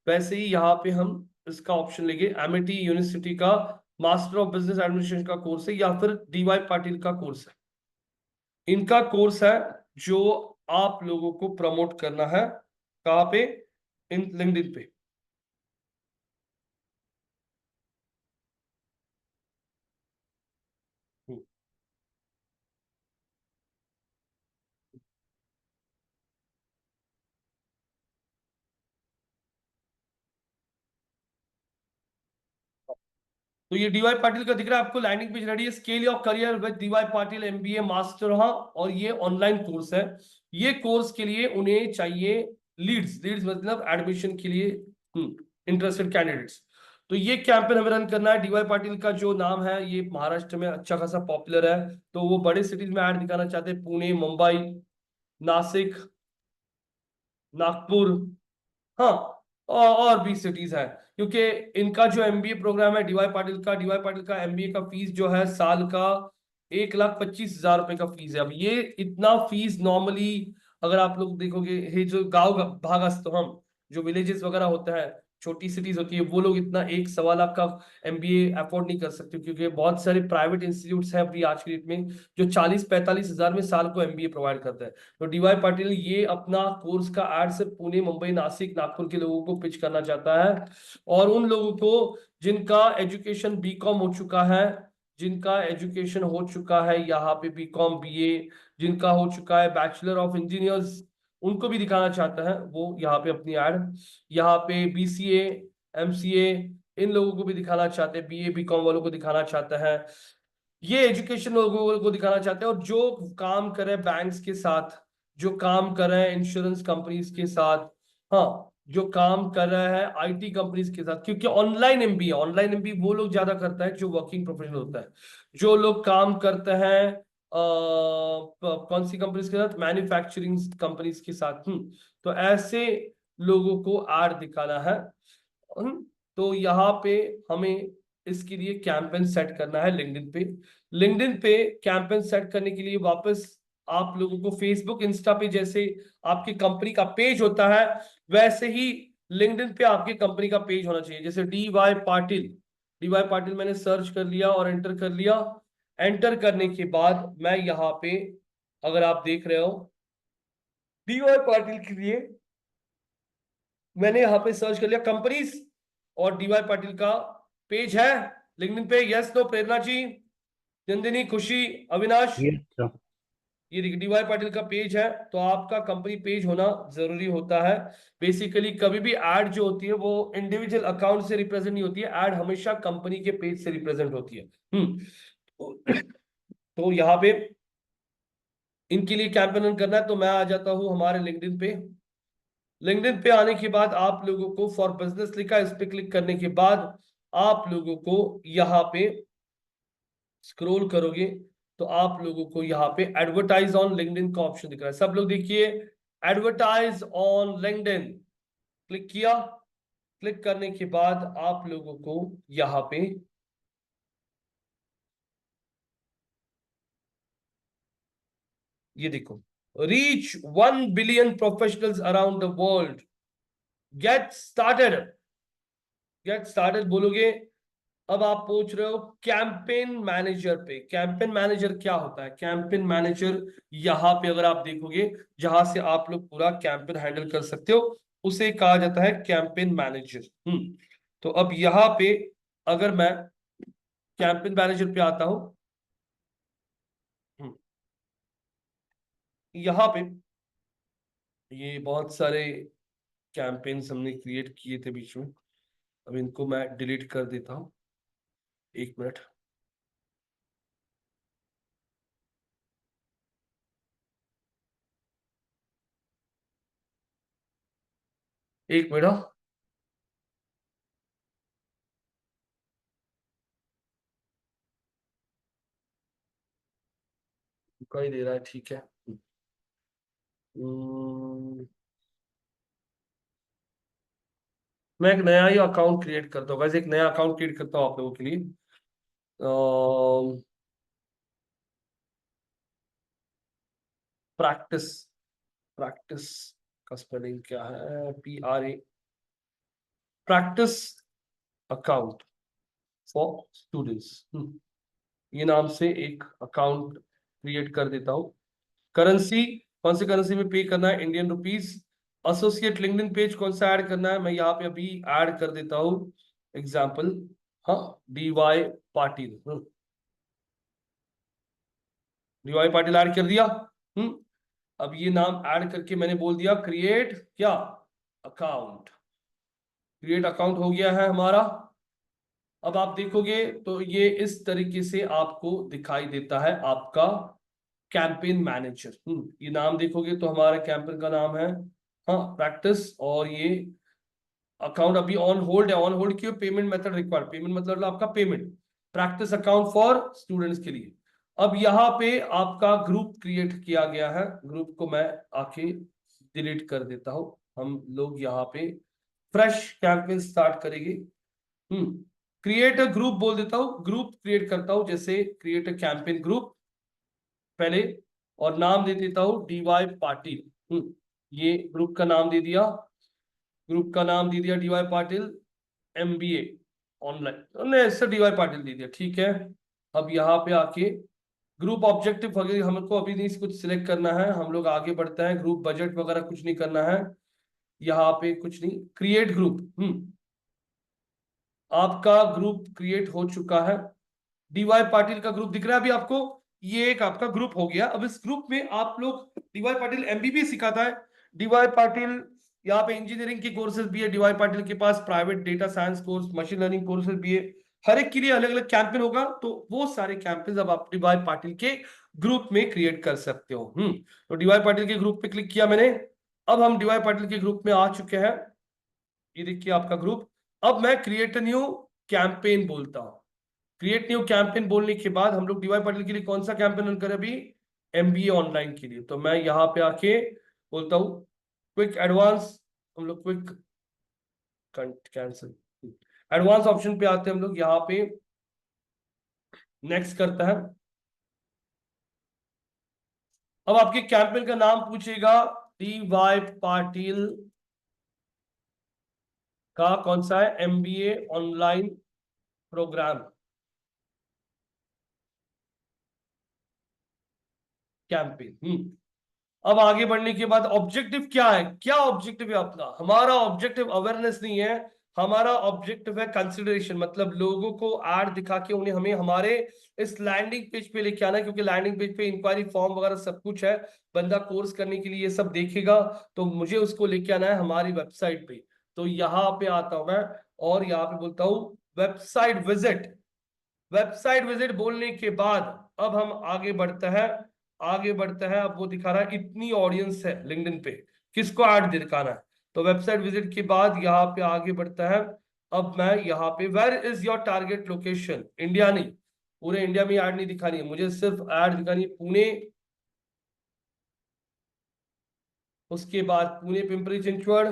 वैसे ही यहाँ पे हम इसका ऑप्शन लेंगे। एमिटी यूनिवर्सिटी का मास्टर ऑफ बिजनेस एडमिनिस्ट्रेशन का कोर्स है, या फिर डीवाई पाटिल का कोर्स है। इनका कोर्स है जो आप लोगों को प्रमोट करना है। कहाँ पे, इन लिंक्डइन पे। तो ये डीवाई पाटिल का दिख रहा है आपको, लैंडिंग पेज रेडी है, scale your career with D Y Patil MBA master. हाँ, और ये ऑनलाइन कोर्स है। ये कोर्स के लिए उन्हें चाहिए लीड्स, लीड्स मतलब एडमिशन के लिए इंटरेस्टेड कैंडिडेट्स। तो ये कैंपेन हमें रन करना है। डीवाई पाटिल का जो नाम है ये महाराष्ट्र में अच्छा खासा पॉपुलर है, तो वो बड़े सिटीज में ऐड दिखाना चाहते हैं, पुणे, मुंबई, नासिक, नागपुर, हाँ, और भी सिटीज है। क्योंकि इनका जो एमबीए प्रोग्राम है डीवाई पाटिल का एमबीए का फीस जो है साल का 1,25,000 रुपए का फीस है। अब ये इतना फीस नॉर्मली अगर आप लोग देखोगे, ये जो गांव भागस्थ, तो हम जो विलेजेस वगैरह होते हैं, छोटी सिटीज होती है, वो लोग इतना 1 सवा लाख का एमबीए अफोर्ड नहीं कर सकते, क्योंकि बहुत सारे प्राइवेट इंस्टीट्यूट्स हैं अभी आज की डेट में जो 40-45 हजार में साल को एमबीए प्रोवाइड करते हैं। तो डीवाई पाटिल ये अपना कोर्स का एड सिर्फ पुणे, मुंबई, नासिक, नागपुर के लोगों को पिच करना चाहता है, और उन लोगों को जिनका एजुकेशन बीकॉम हो चुका है, जिनका एजुकेशन हो चुका है यहाँ पे बीकॉम बीए, जिनका हो चुका है बैचलर ऑफ इंजीनियर्स, उनको भी दिखाना चाहता है वो यहाँ पे अपनी एड। यहाँ पे बीसीए, एमसीए, इन लोगों को भी दिखाना चाहते हैं, बीए बीकॉम वालों को दिखाना चाहता है, ये एजुकेशन लोगों को दिखाना चाहते हैं। और जो काम करे बैंक्स के साथ, जो काम कर रहे हैं इंश्योरेंस कंपनीज के साथ, हाँ, जो काम कर रहा है आईटी कंपनीज के साथ, क्योंकि ऑनलाइन एमबीए वो लोग ज्यादा करता है जो वर्किंग प्रोफेशनल होता है, जो लोग काम करते हैं कौन सी कंपनीज के साथ, मैन्युफैक्चरिंग कंपनीज के साथ। तो ऐसे लोगों को आर दिखाना है। तो यहाँ पे हमें इसके लिए कैंपेन सेट करना है लिंक्डइन पे। लिंक्डइन पे कैंपेन सेट करने के लिए वापस आप लोगों को फेसबुक इंस्टा पे जैसे आपकी कंपनी का पेज होता है, वैसे ही लिंक्डइन पे आपकी कंपनी का पेज होना चाहिए। जैसे डीवाई पाटिल मैंने सर्च कर लिया और एंटर कर लिया। एंटर करने के बाद मैं यहाँ पे, अगर आप देख रहे हो, डीवाई पाटिल के लिए मैंने यहाँ पे सर्च कर लिया कंपनीज, और डीवाई पाटिल का पेज है लिंक्डइन पे। यस नो, प्रेरणा जी, नंदिनी, खुशी, अविनाश, ये अच्छा। ये देखिए डीवाई पाटिल का पेज है। तो आपका कंपनी पेज होना जरूरी होता है। बेसिकली कभी भी एड जो होती है वो इंडिविजुअल अकाउंट से रिप्रेजेंट नहीं होती है, एड हमेशा कंपनी के पेज से रिप्रेजेंट होती है। तो यहाँ पे इनके लिए कैंपेन रन करना है, तो मैं आ जाता हूँ हमारे लिंक्डइन पे। लिंक्डइन पे आने के बाद आप लोगों को फॉर बिजनेस लिखा है, इस पे क्लिक करने के बाद आप लोगों को यहाँ पे स्क्रॉल करोगे तो आप लोगों को यहाँ पे एडवर्टाइज ऑन लिंक्डइन का ऑप्शन दिख रहा है। सब लोग देखिए, एडवर्टाइज ऑन लिंक्डइन क्लिक किया। क्लिक करने के बाद आप लोगों को यहाँ पे ये देखो, reach 1 billion professionals around the world, get started. Get started बोलोगे, अब आप पूछ रहे हो कैंपेन मैनेजर पे। कैंपेन मैनेजर क्या होता है? कैंपेन मैनेजर यहाँ पे अगर आप देखोगे, जहां से आप लोग पूरा कैंपेन हैंडल कर सकते हो, उसे कहा जाता है कैंपेन मैनेजर। तो अब यहाँ पे अगर मैं कैंपेन मैनेजर पे आता हूं, यहाँ पे ये बहुत सारे कैंपेन्स हमने क्रिएट किए थे बीच में, अब इनको मैं डिलीट कर देता हूं। 1 मिनट। एक मिनट, हाँ। दिखाई दे रहा है, ठीक है। हम्म, मैं एक नया ही अकाउंट क्रिएट करता हूँ, वैसे एक नया अकाउंट क्रिएट करता हूँ आप लोगों के लिए। प्रैक्टिस, प्रैक्टिस का स्पेलिंग क्या है? PRA, practice account for students, ये नाम से एक अकाउंट क्रिएट कर देता हूँ। करेंसी, कौन सी करेंसी में पे करना है? Indian rupees. Associate LinkedIn page कौन सा ऐड करना है? मैं यहाँ पे अभी ऐड कर देता हूँ एग्जाम्पल, हाँ, DY Patil. DY Patil add कर दिया। अब ये नाम ऐड करके मैंने बोल दिया क्रिएट क्या, अकाउंट। क्रिएट अकाउंट हो गया है हमारा। अब आप देखोगे तो ये इस तरीके से आपको दिखाई देता है आपका कैंपेन मैनेजर। ये नाम देखोगे तो हमारा कैंपेन का नाम है, हाँ, प्रैक्टिस। और ये अकाउंट अभी ऑन होल्ड है, ऑन होल्ड क्यों? पेमेंट मेथड रिक्वायर्ड, पेमेंट मतलब आपका payment, practice account for students के लिए। अब यहाँ पे आपका ग्रुप क्रिएट किया गया है, ग्रुप को मैं आके डिलीट कर देता हूं। हम लोग यहाँ पे फ्रेश कैंपेन स्टार्ट करेंगे। क्रिएट अ ग्रुप बोल देता हूं, ग्रुप क्रिएट करता हूं, जैसे क्रिएट अ कैंपेन ग्रुप पहले, और नाम दे देता हूं DY पाटिल। ये ग्रुप का नाम दे दिया, ग्रुप का नाम दे दिया DY पाटिल MBA ऑनलाइन, ऐसे DY पाटिल दे दिया, ठीक है। अब यहाँ पे आके ग्रुप ऑब्जेक्टिव वगैरह हमको अभी नहीं कुछ सिलेक्ट करना है, हम लोग आगे बढ़ते हैं। ग्रुप बजट वगैरह कुछ नहीं करना है यहाँ पे, कुछ नहीं। क्रिएट ग्रुप, आपका ग्रुप क्रिएट हो चुका है। DY पाटिल का ग्रुप दिख रहा है अभी आपको, ये एक आपका ग्रुप हो गया। अब इस ग्रुप में आप लोग, DY पाटिल MBB सिखाता है, DY पाटिल यहाँ पे इंजीनियरिंग के कोर्सेज भी है, DY पाटिल के पास private data science course, machine learning courses भी है। हर एक के लिए अलग अलग कैंपेन होगा, तो वो सारे कैंपेन अब आप DY पाटिल के ग्रुप में क्रिएट कर सकते हो। तो DY पाटिल के ग्रुप पे क्लिक किया मैंने। अब हम DY पाटिल के ग्रुप में आ चुके हैं, ये देखिए आपका ग्रुप। अब मैं क्रिएट न्यू कैंपेन बोलता हूं। क्रिएट न्यू कैंपेन बोलने के बाद हम लोग DY पाटिल के लिए कौन सा कैंपेन रन करें अभी? MBA ऑनलाइन के लिए। तो मैं यहाँ पे आके बोलता हूँ क्विक एडवांस, हम लोग क्विक कैंसिल, एडवांस ऑप्शन पे आते हैं हम लोग, यहाँ पे नेक्स्ट करता है। अब आपके कैंपेन का नाम पूछेगा DY पाटिल का कौन सा है? MBA online program campaign. अब आगे बढ़ने के बाद ऑब्जेक्टिव क्या है? क्या ऑब्जेक्टिव है अपना? हमारा ऑब्जेक्टिव अवेयरनेस नहीं है, हमारा ऑब्जेक्टिव है कंसिडरेशन, मतलब लोगों को ऐड दिखा के उन्हें हमें हमारे इस लैंडिंग पेज पे लेके आना है, क्योंकि लैंडिंग पेज पे इंक्वायरी फॉर्म वगैरह सब कुछ है। बंदा कोर्स करने के लिए ये सब देखेगा, तो मुझे उसको लेके आना है हमारी वेबसाइट पे। तो यहाँ पे आता हूं मैं और यहाँ पे बोलता हूँ वेबसाइट विजिट। वेबसाइट विजिट बोलने के बाद अब हम आगे बढ़ते हैं, आगे बढ़ता है। अब वो दिखा रहा है इतनी ऑडियंस है लिंक्डइन पे, किसको ऐड दिखाना है? तो वेबसाइट विजिट के बाद यहाँ पे आगे बढ़ता है। अब मैं यहाँ पे where is your target location, India नहीं, पूरे इंडिया में ऐड नहीं दिखानी है मुझे, सिर्फ ऐड दिखानी है पुणे। उसके बाद पुणे, पिंपरी चिंचवड़,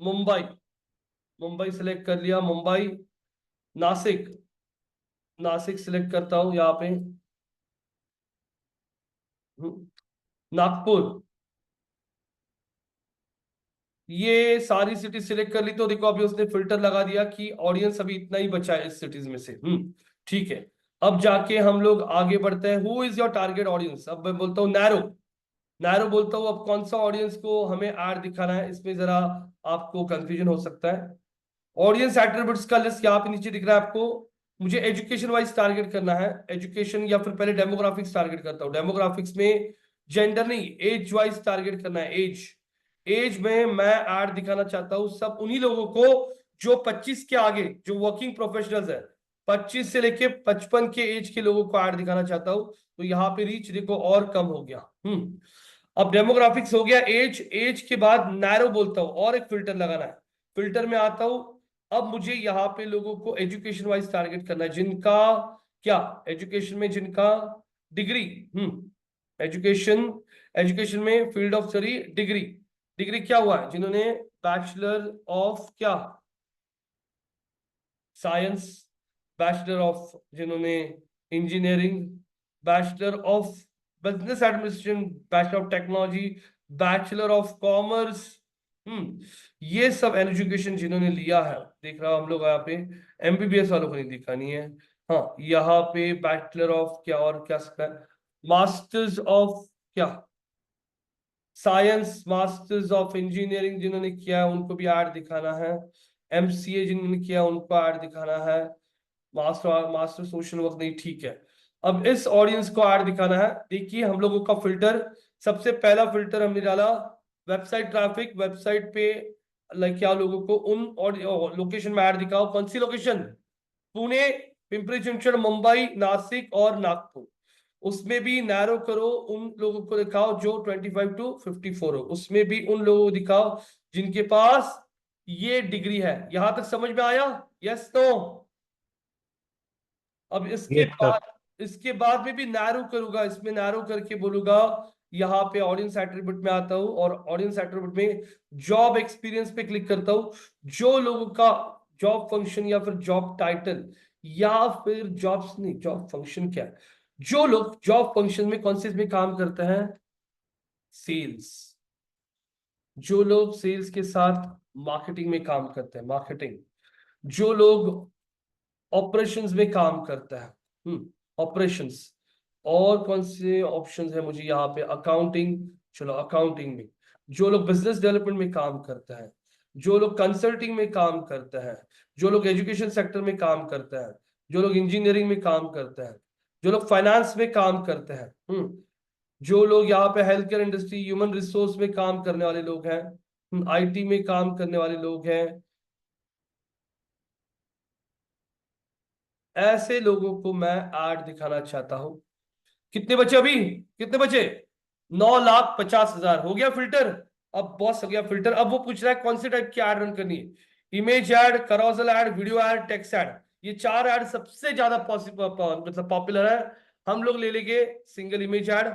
मुंबई, मुंबई सिलेक्ट कर लिया, मुंबई, नासिक, नासिक सिलेक्ट करता हूं यहाँ पे, नागपुर। ये सारी सिटी सिलेक्ट कर ली, तो देखो अभी उसने फिल्टर लगा दिया कि ऑडियंस अभी इतना ही बचा है इस सिटीज में से। ठीक है। अब जाके हम लोग आगे बढ़ते हैं, who is your target audience. अब मैं बोलता हूँ नैरो, नैरो बोलता हूँ। अब कौन सा ऑडियंस को हमें ऐड दिखाना है, इसमें जरा आपको कंफ्यूजन हो सकता है। ऑडियंस एट्रीब्यूट्स का लिस्ट यहाँ पे नीचे दिख रहा है आपको। मुझे एजुकेशन वाइज टारगेट करना है, एजुकेशन, या फिर पहले डेमोग्राफिक्स टारगेट करता हूँ। डेमोग्राफिक्स में जेंडर नहीं, एज वाइज टारगेट करना है। एज, एज में मैं ऐड दिखाना चाहता हूँ सब उन्हीं लोगों को जो 25 के आगे, जो वर्किंग प्रोफेशनल्स है, 25 से लेके 55 के एज के लोगों को ऐड दिखाना चाहता हूँ। तो यहाँ पे रीच देखो और कम हो गया। अब डेमोग्राफिक्स हो गया, एज, एज के बाद नैरो बोलता हूँ और एक फिल्टर लगाना है। फिल्टर में आता हूं, अब मुझे यहाँ पे लोगों को एजुकेशन वाइज टारगेट करना है, जिनका क्या, एजुकेशन में जिनका डिग्री, एजुकेशन, एजुकेशन में field of study degree, degree क्या हुआ है, जिन्होंने बैचलर ऑफ क्या, साइंस, बैचलर ऑफ जिन्होंने engineering, bachelor of business administration, bachelor of technology, bachelor of commerce. ये सब एजुकेशन जिन्होंने लिया है, देख रहा हूं हम लोग यहाँ पे, एमबीबीएस वालों को नहीं दिखा नहीं है। हाँ, यहाँ पे बैचलर ऑफ क्या और क्या सकता है, मास्टर्स ऑफ क्या, साइंस, मास्टर्स ऑफ इंजीनियरिंग जिन्होंने किया है उनको भी ऐड दिखाना है, एमसीए जिन्होंने किया उनको ऐड दिखाना है, मास्टर सोशल वर्क नहीं, ठीक है। अब इस ऑडियंस को ऐड दिखाना है। देखिए हम लोगों का फिल्टर, सबसे पहला फिल्टर हमने डाला वेबसाइट ट्रैफिक, वेबसाइट पे लाइक क्या लोगों को उन लोकेशन में ऐड दिखाओ। कौन सी लोकेशन, पुणे, पिंपरी चिंचवड, मुंबई, नासिक और नागपुर। उसमें भी नैरो करो, उन लोगों को दिखाओ जो 25 to 54 हो, उसमें भी उन लोगों को दिखाओ जिनके पास ये डिग्री है। यहां तक समझ में आया, यस नो? अब Yes, sir. इसके बाद में भी नैरो करूंगा, इसमें नैरो करके बोलूंगा यहाँ पे ऑडियंस एट्रीब्यूट में आता हूँ और ऑडियंस एट्रीब्यूट में जॉब एक्सपीरियंस पे क्लिक करता हूँ। जो लोगों का जॉब फंक्शन या फिर जॉब टाइटल या फिर जॉब्स नहीं, जॉब फंक्शन क्या है, जो लोग जॉब फंक्शन में कौन से में काम करते हैं, सेल्स, जो लोग सेल्स के साथ मार्केटिंग में काम करते हैं, मार्केटिंग, जो लोग ऑपरेशंस में काम करता है, ऑपरेशंस, और कौन से ऑप्शंस है मुझे यहाँ पे, अकाउंटिंग, चलो अकाउंटिंग में, जो लोग बिजनेस डेवलपमेंट में काम करता है, जो लोग कंसल्टिंग में काम करता है, जो लोग एजुकेशन सेक्टर में काम करता है, जो लोग इंजीनियरिंग में काम करता है, जो लोग फाइनेंस में काम करते हैं, जो लोग यहाँ पे health care industry, human resource में काम करने वाले लोग हैं, आईटी में काम करने वाले लोग हैं, ऐसे लोगों को मैं ऐड दिखाना चाहता हूं। कितने बचे अभी, कितने बचे, 9,50,000 हो गया फिल्टर। अब बॉस हो गया फिल्टर। अब वो पूछ रहा है कौन से टाइप की एड रन करनी है, image ad, carousel ad, video ad, text ad. ये चार एड सबसे ज्यादा मतलब पॉपुलर है। हम लोग ले लेंगे single image ad.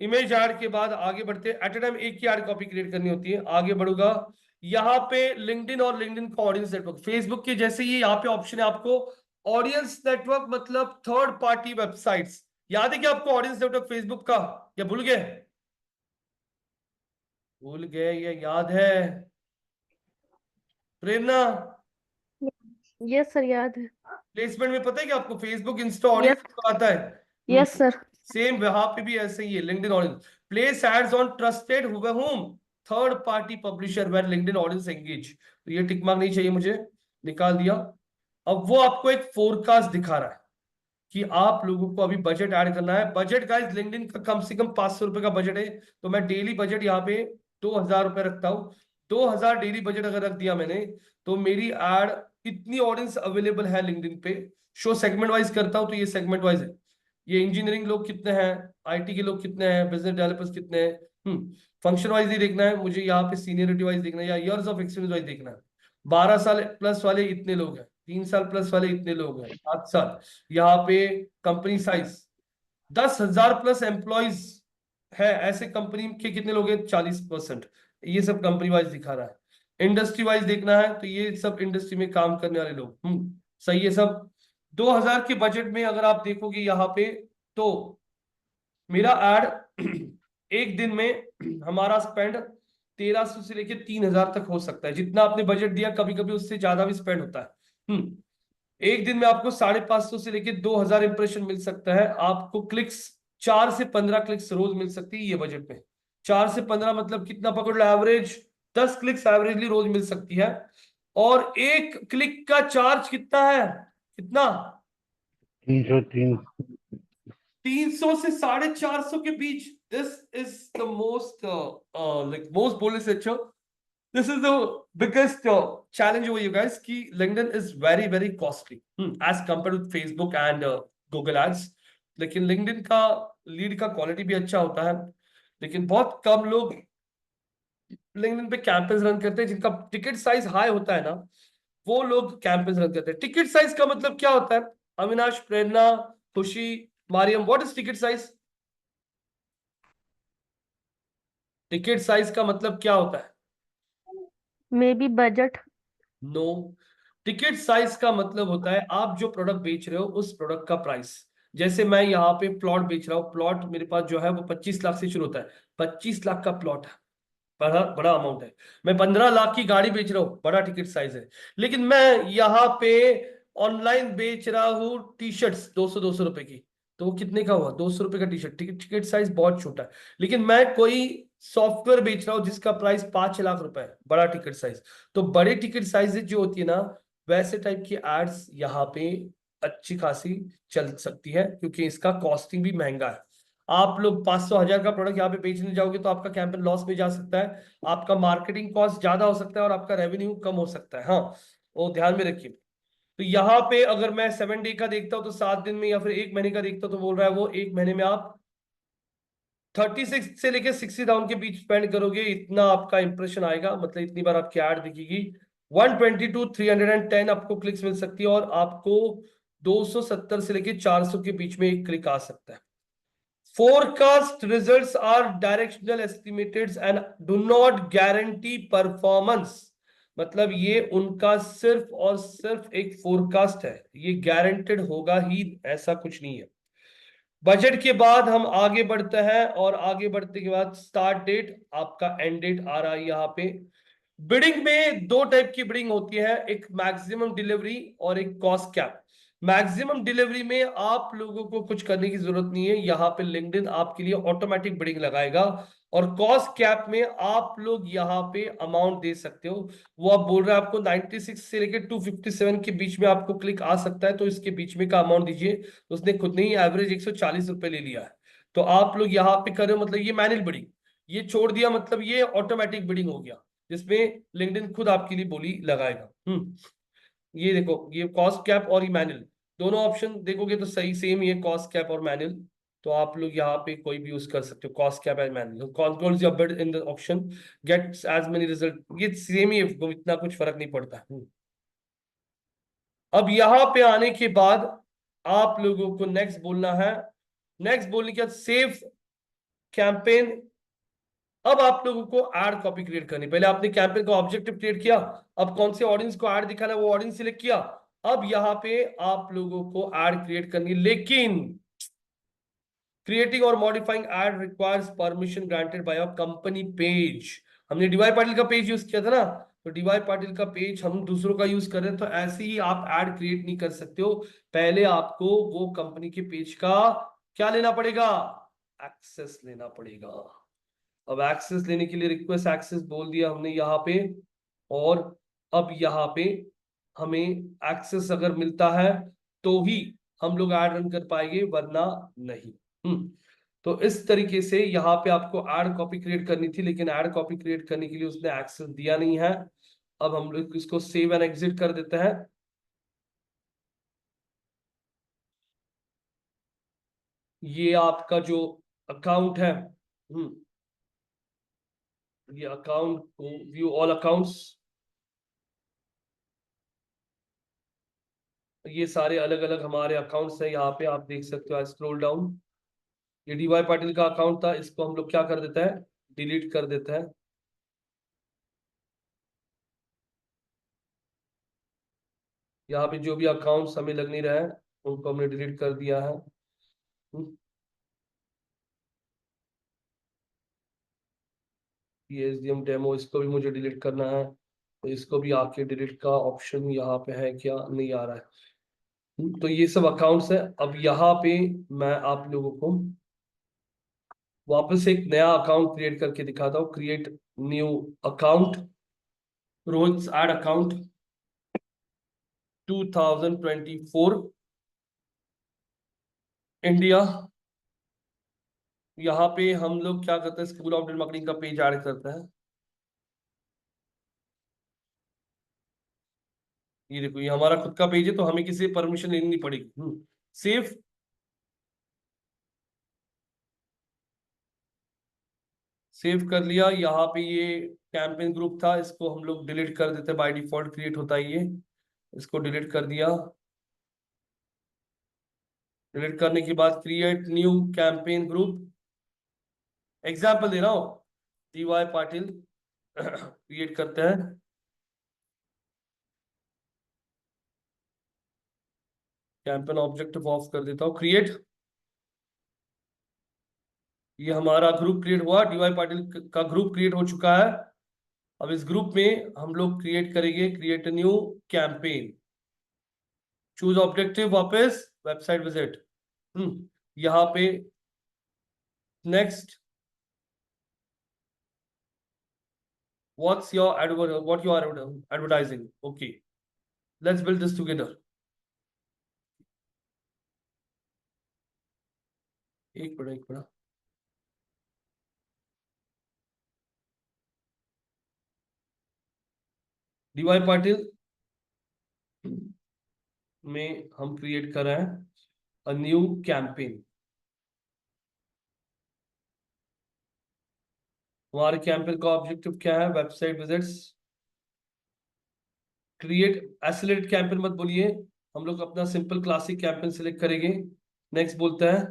Image ad के बाद आगे बढ़ते, एट ए टाइम एक ही ऐड कॉपी क्रिएट करनी होती है। आगे बढ़ूंगा, यहाँ पे लिंक्डइन और लिंक्डइन का ऑडियंस नेटवर्क, फेसबुक के जैसे ही यहाँ पे ऑप्शन है आपको ऑडियंस नेटवर्क, मतलब थर्ड पार्टी वेबसाइट्स। याद है क्या आपको ऑडियंस नेटवर्क फेसबुक का, या भूल गए? भूल गए या याद है? प्रेरणा, यस सर, याद है। प्लेसमेंट में पता है कि आपको फेसबुक इंस्टा ऑडियंस यस आता है। Yes sir. सेम वहां पे भी ऐसे ही है, LinkedIn audience, place ads on trusted home third party publisher where LinkedIn audience engage. तो ये टिक मार्क नहीं चाहिए मुझे, निकाल दिया। अब वो आपको एक फोरकास्ट दिखा रहा है कि आप लोगों को अभी बजट ऐड करना है। बजट गाइस लिंक्डइन का कम से कम 500 रुपए का बजट है, तो मैं डेली बजट यहाँ पे 2,000 रुपए रखता हूँ। 2,000 डेली बजट अगर रख दिया मैंने, तो मेरी एड, इतनी ऑडियंस अवेलेबल है लिंक्डइन पे। शो सेगमेंट वाइज करता हूँ तो ये सेगमेंट वाइज है, ये इंजीनियरिंग लोग कितने हैं, आईटी के लोग कितने हैं, बिजनेस डेवलपर्स कितने हैं, फंक्शन वाइज नहीं देखना है मुझे, यहाँ पे सीनियरिटी वाइज देखना है या ईयर्स ऑफ एक्सपीरियंस वाइज देखना है। 12 साल प्लस वाले इतने लोग हैं, 3 साल प्लस वाले इतने लोग हैं, 7 साल। यहाँ पे कंपनी साइज 10,000 प्लस एम्प्लॉइज है, ऐसे कंपनी के कितने लोग हैं, 40%। ये सब कंपनी वाइज दिखा रहा है। इंडस्ट्री वाइज देखना है तो ये सब इंडस्ट्री में काम करने वाले लोग, सही है सब। 2,000 के बजट में अगर आप देखोगे यहाँ पे, तो मेरा एड एक दिन में हमारा स्पेंड 1,300 से लेके 3,000 तक हो सकता है। जितना आपने बजट दिया कभी कभी उससे ज्यादा भी स्पेंड होता है। एक दिन में आपको 550 से लेके 2,000 इंप्रेशन मिल सकता है। आपको क्लिक्स 4 से 15 क्लिक्स रोज मिल सकती है ये बजट में। 4 से 15 मतलब कितना पकड़ लो, एवरेज 10 क्लिक्स एवरेजली रोज मिल सकती है। और एक क्लिक का चार्ज कितना है, कितना, 303. 300 से 450 के बीच। This is the most like most boldest sector, this is the biggest challenge over you guys कि LinkedIn is very very costly as compare with Facebook and Google ads. लेकिन लिंक्डइन का लीड का क्वालिटी भी अच्छा होता है, लेकिन बहुत कम लोग लिंक्डइन पे कैंपेन्स रन करते हैं जिनका टिकट साइज हाई होता है ना, वो लोग कैंपेन्स रन करते हैं। टिकट साइज का मतलब क्या होता है, Avinash, Prerna, Khushi, Mariam, what is ticket size? Ticket size का मतलब क्या होता है? May be budget. No. Ticket size का मतलब होता है आप जो प्रोडक्ट बेच रहे हो उस प्रोडक्ट का प्राइस। जैसे मैं यहाँ पे प्लॉट बेच रहा हूँ, प्लॉट मेरे पास जो है वो 25 लाख से शुरू होता है। 25 लाख का प्लॉट है, बड़ा बड़ा अमाउंट है। मैं 15 लाख की गाड़ी बेच रहा हूँ, बड़ा टिकट साइज है। लेकिन मैं यहाँ पे ऑनलाइन बेच रहा हूँ टी शर्ट्स 200 रुपए की, तो वो कितने का हुआ? 200 रुपए का T shirt, ticket ticket size बहुत छोटा है। लेकिन मैं कोई सॉफ्टवेयर बेच रहा हूँ जिसका प्राइस 5 लाख रुपए है, बड़ा टिकट साइज। तो बड़े टिकट साइजेस जो होती है ना, वैसे टाइप की एड्स यहाँ पे अच्छी खासी चल सकती है, क्योंकि इसका कॉस्टिंग भी महंगा है। आप लोग 500 1000 का प्रोडक्ट यहाँ पे बेचने जाओगे तो आपका कैंपेन लॉस में जा सकता है, आपका मार्केटिंग कॉस्ट ज्यादा हो सकता है और आपका रेवेन्यू कम हो सकता है। हाँ, वो ध्यान में रखिए। तो यहाँ पे अगर मैं 7 डे का देखता हूँ तो 7 दिन में, या फिर 1 महीने का देखता हूँ तो बोल रहा है वो 1 महीने में आप 36 से लेके 60 डाउन के बीच स्पेंड करोगे, इतना आपका इंप्रेशन आएगा, मतलब इतनी बार आपकी एड दिखेगी। 120 to 310 आपको क्लिक्स मिल सकती है, और आपको 270 से लेके 400 के बीच में एक क्लिक आ सकता है। Forecast results are directional estimates and do not guarantee performance। मतलब ये उनका सिर्फ और सिर्फ एक फोरकास्ट है, ये गारंटेड होगा ही ऐसा कुछ नहीं है। बजट के बाद हम आगे बढ़ते हैं, और आगे बढ़ने के बाद स्टार्ट डेट, आपका एंड डेट आ रहा है यहाँ पे। बिडिंग में दो टाइप की बिडिंग होती है, एक मैक्सिमम डिलीवरी और एक कॉस्ट कैप। मैक्सिमम डिलीवरी में आप लोगों को कुछ करने की जरूरत नहीं है, यहाँ पे लिंक्डइन आपके लिए ऑटोमेटिक बिडिंग लगाएगा। और कॉस्ट कैप में आप लोग यहाँ पे अमाउंट दे सकते हो। वो आप बोल रहे हैं आपको 96 से लेकर 257 के बीच में आपको क्लिक आ सकता है, तो इसके बीच में का अमाउंट दीजिए। उसने खुद ने ही एवरेज 140 रुपए ले लिया है। तो आप लोग यहाँ पे कर रहे हो, मतलब ये मैनुअल बिडिंग, ये छोड़ दिया, मतलब ये ऑटोमेटिक बिडिंग हो गया, जिसमें लिंक्डइन खुद आपके लिए बोली लगाएगा। ये देखो, ये कॉस्ट कैप और ये मैनुअल, दोनों ऑप्शन देखोगे तो सही सेम ही है, कॉस्ट कैप और मैनुअल। तो आप लोग यहाँ पे कोई भी यूज कर सकते हो, cost cap and manual. Controls your bid in the option, gets as many result, ये सेम ही है, इतना कुछ फर्क नहीं पड़ता। अब यहाँ पे आने के बाद आप लोगों को नेक्स्ट बोलना है। नेक्स्ट बोलने के बाद सेव कैंपेन। अब आप लोगों को एड कॉपी क्रिएट करनी, पहले आपने कैंपेन का ऑब्जेक्टिव क्रिएट किया, अब कौन से ऑडियंस को एड दिखाना है वो ऑडियंस सिलेक्ट किया। अब यहाँ पे आप लोगों को एड क्रिएट करनी, लेकिन क्रिएटिंग और modifying ad requires permission granted by a company page. हमने डीवाई पाटिल का पेज यूज किया था ना, तो डीवाई पाटिल का पेज हम दूसरों का यूज कर रहे हैं, तो ऐसे ही आप एड क्रिएट नहीं कर सकते हो। पहले आपको वो कंपनी के पेज का क्या लेना पड़ेगा? एक्सेस लेना पड़ेगा। अब एक्सेस लेने के लिए रिक्वेस्ट एक्सेस बोल दिया हमने यहाँ पे, और अब यहाँ पे हमें एक्सेस अगर मिलता है तो ही हम लोग ऐड रन कर पाएंगे, वरना नहीं। तो इस तरीके से यहाँ पे आपको ऐड कॉपी क्रिएट करनी थी, लेकिन ऐड कॉपी क्रिएट करने के लिए उसने एक्सेस दिया नहीं है। अब हम लोग इसको सेव एंड एग्जिट कर देते हैं। ये आपका जो अकाउंट है, ये अकाउंट को व्यू ऑल अकाउंट्स, ये सारे अलग अलग हमारे अकाउंट्स हैं, यहाँ पे आप देख सकते हो। स्क्रॉल डाउन, ये डीवाई पाटिल का अकाउंट था, इसको हम लोग क्या कर देते हैं? डिलीट कर देते हैं। यहाँ पे जो भी अकाउंट्स हमें लग नहीं रहा है उनको हमने डिलीट कर दिया है। पीएचडीएम डेमो, इसको भी मुझे डिलीट करना है, तो इसको भी आके डिलीट का ऑप्शन यहाँ पे है क्या? नहीं आ रहा है। तो ये सब अकाउंट्स है। अब यहाँ पे मैं आप लोगों को वापस एक नया अकाउंट क्रिएट करके दिखाता हूँ। Create new account, Rohit ad account 2024 India. यहाँ पे हम लोग क्या करते हैं? स्कूल ऑफ मार्केटिंग का पेज ऐड करते हैं। ये देखो, ये हमारा खुद का पेज है, तो हमें किसी परमिशन लेनी नहीं पड़ेगी। सेव, सेव कर लिया। यहाँ पे ये कैंपेन ग्रुप था, इसको हम लोग डिलीट कर देते, बाय डिफॉल्ट क्रिएट होता है ये, इसको डिलीट कर दिया। डिलीट करने के बाद create new campaign group, example दे रहा हूं, डीवाई पाटिल क्रिएट करते हैं। कैंपेन ऑब्जेक्टिव ऑफ कर देता हूँ, क्रिएट। ये हमारा ग्रुप क्रिएट हुआ, डीवाई पाटिल का ग्रुप क्रिएट हो चुका है। अब इस ग्रुप में हम लोग क्रिएट करेंगे, create new campaign, choose objective, वापस वेबसाइट विजिट, यहाँ पे next, what you are advertising, okay, let's build this together। एक मिनट डीवाई पाटिल में हम क्रिएट कर रहे हैं अ न्यू कैंपेन। हमारे कैंपेन का ऑब्जेक्टिव क्या है, website visits, create accelerate campaign मत बोलिए, हम लोग अपना सिंपल क्लासिक कैंपेन सिलेक्ट करेंगे। नेक्स्ट बोलता है,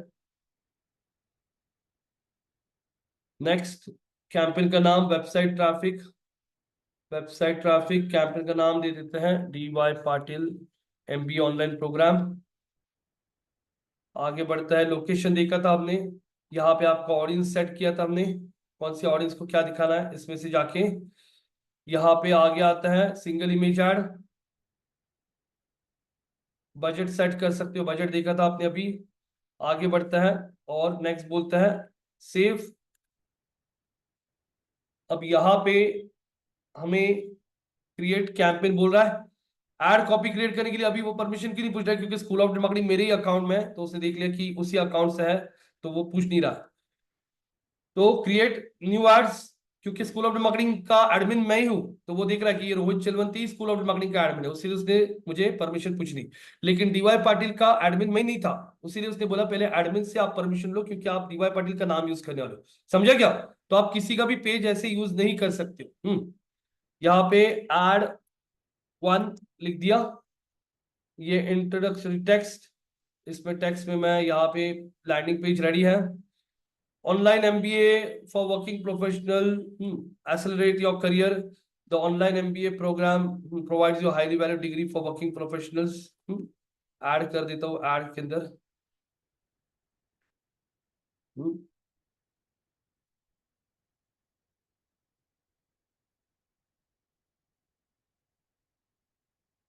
नेक्स्ट कैंपेन का नाम website traffic, website traffic campaign का नाम दे देते हैं D Y Patil MBA online program. आगे बढ़ता है, लोकेशन देखा था हमने, यहाँ पे आपका ऑडियंस सेट किया था हमने, कौन सी ऑडियंस को क्या दिखाना है, इसमें से जाके यहाँ पे आगे आता है single image add, budget set कर सकते हो, बजट देखा था आपने अभी। आगे बढ़ता है और नेक्स्ट बोलता है सेव। अब यहाँ पे हमें क्रिएट कैंपेन बोल रहा है। एड कॉपी क्रिएट करने के लिए अभी वो परमिशन क्यों नहीं पूछ रहा है, क्योंकि स्कूल ऑफ मार्केटिंग मेरे ही अकाउंट में है, तो उसने देख लिया कि उसी अकाउंट से है, तो वो पूछ नहीं रहा। तो क्रिएट न्यू एड्स, क्योंकि स्कूल ऑफ मार्केटिंग का एडमिन मैं ही हूं, तो वो देख रहा है कि ये रोहित चलवंती स्कूल ऑफ मार्केटिंग का एडमिन है, उसीलिए उसने मुझे परमिशन पूछनी। लेकिन डीवाई पाटिल का एडमिन मैं नहीं था, उसीलिए उसने बोला पहले एडमिन से आप परमिशन लो, क्योंकि आप डीवाई पाटिल का नाम यूज करने वाले हो। समझा क्या? तो आप किसी का भी पेज ऐसे यूज नहीं कर सकते हो। यहाँ पे एड वन लिख दिया, ये इंट्रोडक्टरी टेक्स्ट, इसमें टेक्स्ट में मैं यहाँ पे लैंडिंग पेज रेडी है। Online MBA for working professional, accelerate your career, the online MBA program provides you highly value degree for working professionals. Add कर देता हूँ, ऐड के अंदर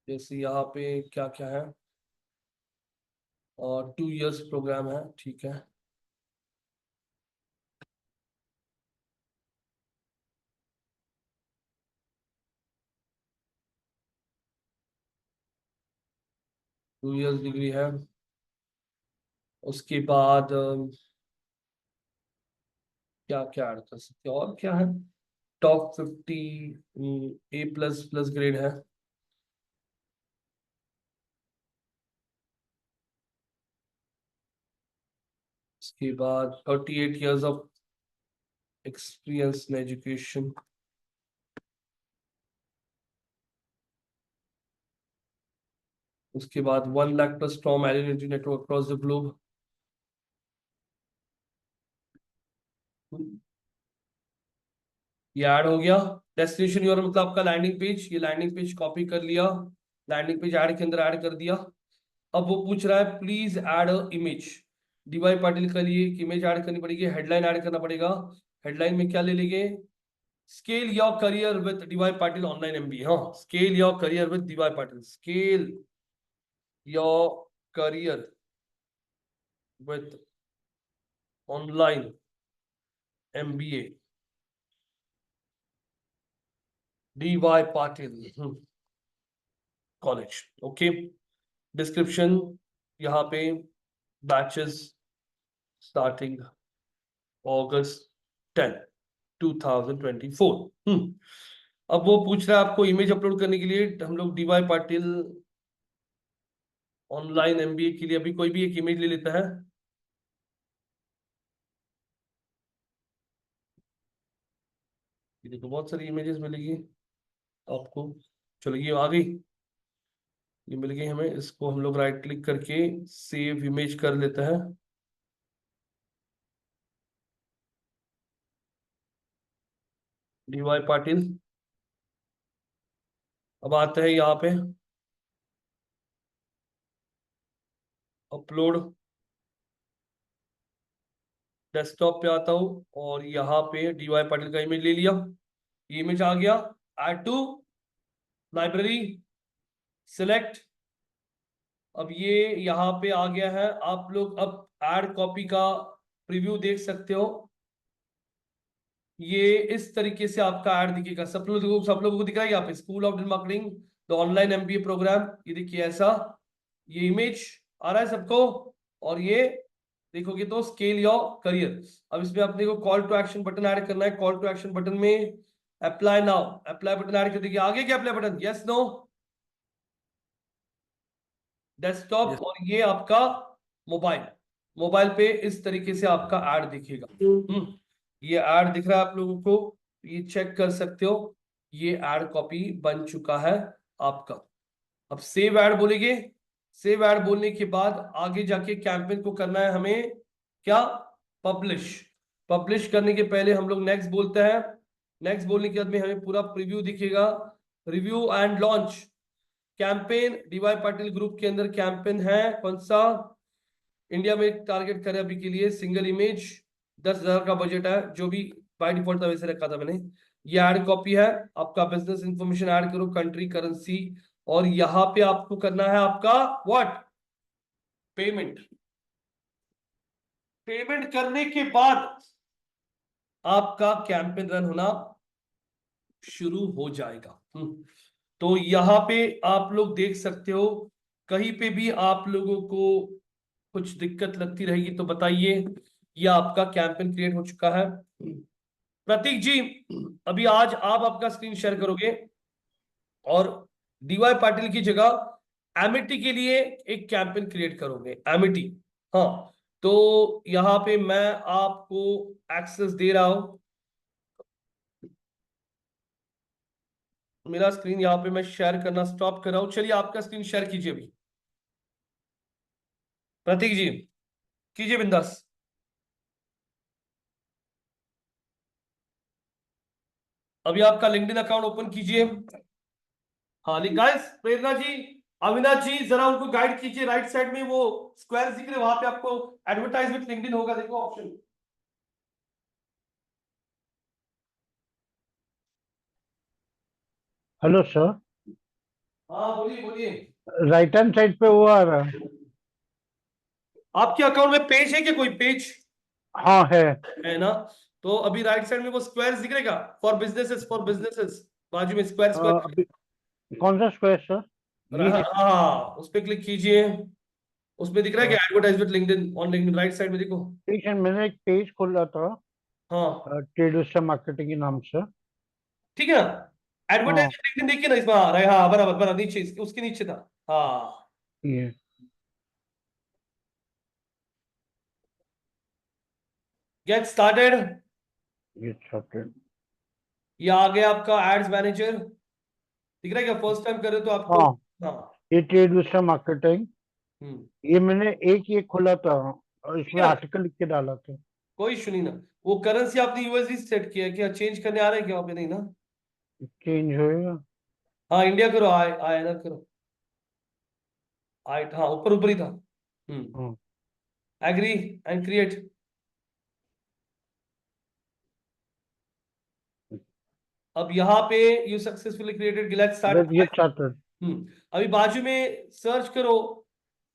जैसे यहाँ पे क्या क्या है, और 2 इयर्स प्रोग्राम है, ठीक है। टू इयर्स डिग्री है। उसके बाद क्या क्या ऐड कर सकते हैं, और क्या है, top 50 A plus plus grade है। उसके बाद 38 years of experience in education. उसके बाद 1 लाख प्लस फ्रॉम एलिनिटी नेटवर्क अक्रॉस द ग्लोब। ये ऐड हो गया। डेस्टिनेशन यूआरएल मतलब आपका लैंडिंग पेज, ये लैंडिंग पेज कॉपी कर लिया, लैंडिंग पेज ऐड के अंदर ऐड कर दिया। अब वो पूछ रहा है please add a image, D Y Patil के लिए एक इमेज ऐड करनी पड़ेगी, हेडलाइन ऐड करना पड़ेगा। हेडलाइन में क्या ले लेंगे, scale your career with D Y Patil online MBA. हाँ, scale your career with D Y Patil, scale your career with online MBA DY Patil college, okay. Description यहाँ पे, बैचेस स्टार्टिंग August 10, 2024। अब वो पूछ रहा है आपको इमेज अपलोड करने के लिए, हम लोग डीवाई पाटिल ऑनलाइन एमबीए के लिए अभी कोई भी एक इमेज ले लेता है। ये देखो बहुत सारी इमेजेस मिलेगी आपको, चलो ये आ गई, ये मिल गई हमें। इसको हम लोग राइट क्लिक करके सेव इमेज कर लेते हैं। डीवाई पाटिल, अब आते हैं यहाँ पे, अपलोड, डेस्कटॉप पे आता हूँ और यहाँ पे डीवाई पाटिल का इमेज ले लिया, ये इमेज आ गया, ऐड टू लाइब्रेरी, सिलेक्ट। अब ये यहाँ पे आ गया है, आप लोग अब ऐड कॉपी का प्रीव्यू देख सकते हो। ये इस तरीके से आपका ऐड दिखेगा, सब लोगों को दिख रहा है यहाँ पे, school of digital marketing the online MBA program, ये देखिए ऐसा, ये इमेज आ रहा है सबको। और ये देखोगे तो स्केल योर करियर। अब इसमें अपने को call to action button add करना है, कॉल टू एक्शन बटन में apply now, apply button add कर दीजिए। आगे क्या apply button, yes no, desktop, और ये आपका मोबाइल, मोबाइल पे इस तरीके से आपका ऐड दिखेगा। ये ऐड दिख रहा है आप लोगों को, ये चेक कर सकते हो, ये ऐड कॉपी बन चुका है आपका। अब सेव ऐड बोलेंगे, सेव ऐड बोलने के बाद आगे जाके कैंपेन को करना है हमें क्या, पब्लिश। पब्लिश करने के पहले हम लोग नेक्स्ट बोलते हैं, नेक्स्ट बोलने के बाद में हमें पूरा प्रीव्यू दिखेगा, review and launch campaign. D Y Patil group के अंदर कैंपेन है कौन सा, इंडिया में टारगेट करें अभी के लिए, सिंगल इमेज, 10,000 का बजट है, जो भी बाय डिफॉल्ट था वैसे रखा था मैंने। ये ऐड कॉपी है, आपका बिजनेस इंफॉर्मेशन ऐड करो, कंट्री, करेंसी, और यहां पे आपको करना है आपका व्हाट, पेमेंट। पेमेंट करने के बाद आपका कैंपेन रन होना शुरू हो जाएगा। तो यहां पे आप लोग देख सकते हो, कहीं पे भी आप लोगों को कुछ दिक्कत लगती रहेगी तो बताइए। ये आपका कैंपेन क्रिएट हो चुका है। प्रतीक जी, अभी आज आप आपका स्क्रीन शेयर करोगे और डीवाई पाटिल की जगह एमिटी के लिए एक कैंपेन क्रिएट करोगे, एमिटी। हाँ, तो यहां पे मैं आपको एक्सेस दे रहा हूं, मेरा स्क्रीन यहां पे मैं शेयर करना स्टॉप कर रहा हूं। चलिए आपका स्क्रीन शेयर कीजिए अभी, प्रतीक जी कीजिए बिंदास। अभी आपका लिंक्डइन अकाउंट ओपन कीजिए। हाँ गाइस, प्रेरणा जी, अविनाश जी, जरा उनको गाइड कीजिए, राइट साइड में वो स्क्वायर दिख रहे, वहां पे आपको एडवर्टाइज विथ लिंक्डइन होगा, देखो ऑप्शन। हेलो सर, हाँ बोलिए बोलिए। राइट हैंड साइड पे वो आ रहा है। आपके अकाउंट में पेज है क्या, कोई पेज हाँ है ना? तो अभी राइट साइड में वो स्क्वायर दिख रहेगा, फॉर बिजनेसेस, फॉर बिजनेसेस, बाजू में स्क्वायर स्क्वायर। अभी कौन सा स्क्वायर सर? ये हाँ हाँ, उस पर क्लिक कीजिए, उसमें दिख रहा है कि advertise with LinkedIn, on LinkedIn, right side में देखो। ठीक है, मैंने एक पेज खोला था हाँ ट्रेड विस्टा मार्केटिंग के नाम से। ठीक है ना, एडवर्टाइज हाँ, विथ लिंक्डइन देखिए ना, इसमें आ रहा है, हाँ बराबर बराबर, नीचे उसके नीचे था। हाँ, ये गेट स्टार्टेड, ये छात्र। ये आ गया आपका एड्स मैनेजर, दिख रहा है क्या, फर्स्ट टाइम कर रहे हो तो आपको। हाँ, हाँ। ये ट्रेड विस्टा मार्केटिंग, हम्म, ये मैंने एक ये खोला था और ठीक इसमें है ना, आर्टिकल लिख के डाला था। कोई इशू नहीं ना। वो करेंसी आपने यूएसडी सेट किया है क्या, चेंज करने आ रहे हैं क्या वहाँ पे, नहीं ना? चेंज होएगा। हाँ इंडिया करो, आए आए ना करो, आए, हाँ ऊपर ऊपर ही था। हाँ, एग्री एंड क्रिएट। अब यहाँ पे यू सक्सेसफुली क्रिएटेड गिलेट बस स्टार्ट। ये छात्र। अभी बाजू में सर्च करो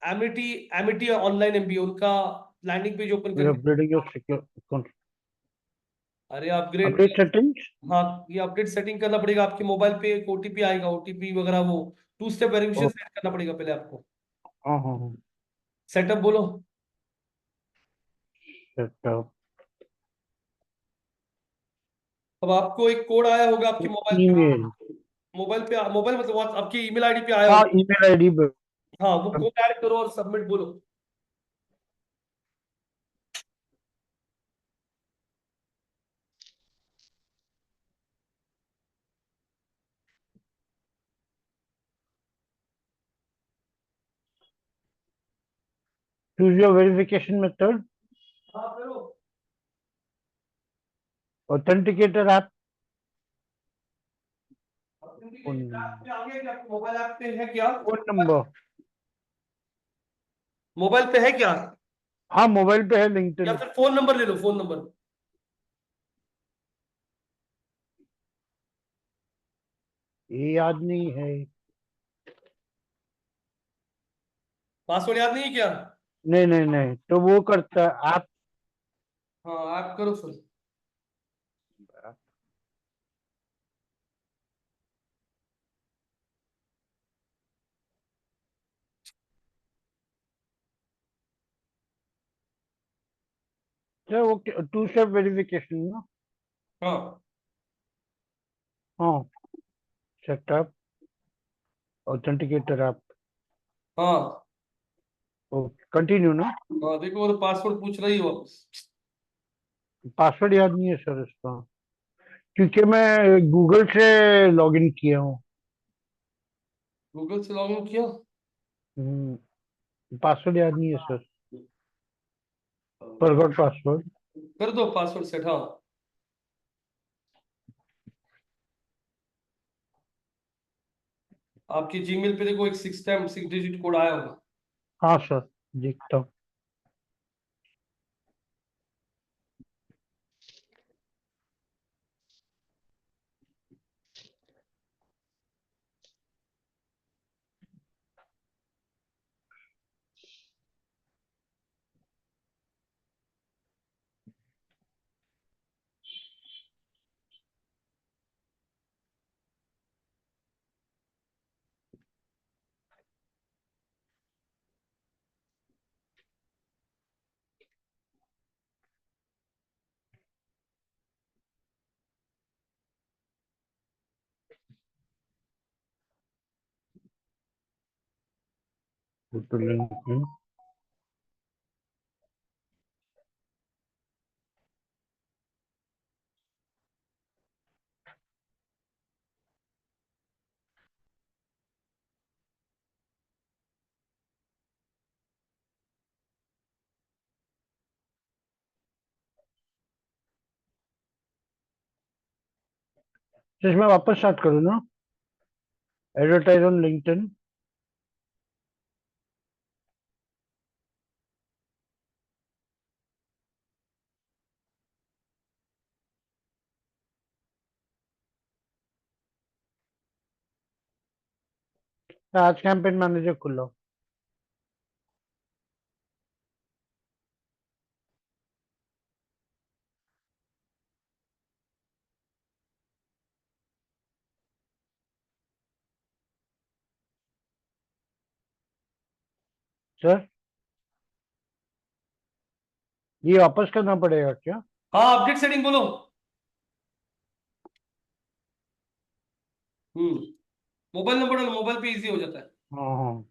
एमिटी, एमिटी ऑनलाइन एमबीए, उनका लैंडिंग पेज ओपन करके। अपडेटिंग योर सिक्योर, अरे अपग्रेड, अपडेट सेटिंग्स। हाँ ये अपडेट सेटिंग करना पड़ेगा, आपके मोबाइल पे एक ओटीपी आएगा, ओटीपी वगैरह वो टू स्टेप वेरिफिकेशन सेट करना पड़ेगा पहले आपको। हाँ हाँ हाँ, सेटअप बोलो। सेटअप, अब आपको एक कोड आया होगा आपके मोबाइल पे, ईमेल। मोबाइल मतलब आपकी ईमेल आईडी पे आया हाँ, होगा। Email ID. हाँ वो कोड ऐड करो और सबमिट बोलो। चूज योर वेरिफिकेशन मेथड, हाँ करो। Authenticator app. Authenticated ऐप पे आ गया क्या, आपके मोबाइल ऐप पे है क्या? Phone number. मोबाइल पे है क्या? हाँ मोबाइल पे है या लिंक्डइन। फिर फोन नंबर ले लो, फोन नंबर। ये याद नहीं है। पासवर्ड याद नहीं है क्या? नहीं नहीं नहीं, तो वो करता है आप। हाँ, आप करो फिर। सर वो टू स्टेप वेरिफिकेशन ना। हाँ हाँ, सेटअप ऑथेंटिकेटर आप। हाँ ओके, कंटिन्यू ना। हाँ, देखो वो पासवर्ड पूछ रही हो वापस। पासवर्ड याद नहीं है सर इसका, क्योंकि मैं गूगल से लॉगिन किया हूँ। गूगल से लॉगिन किया? पासवर्ड याद नहीं है सर, फॉरगॉट पासवर्ड। कर दो पासवर्ड सेट। हाँ, आपकी जीमेल पे देखो एक 6 डिजिट कोड आया होगा। हाँ सर, देखता हूँ। वो तो लिंक तो इसमें वापस स्टार्ट करूँ ना, एडवर्टाइज ऑन लिंक्डइन। आज कैंपेन मैनेजर खुला। सर ये वापस करना पड़ेगा क्या? हाँ, अपडेट सेटिंग बोलो। मोबाइल नंबर डालो, मोबाइल पे इजी हो जाता है। हाँ हाँ।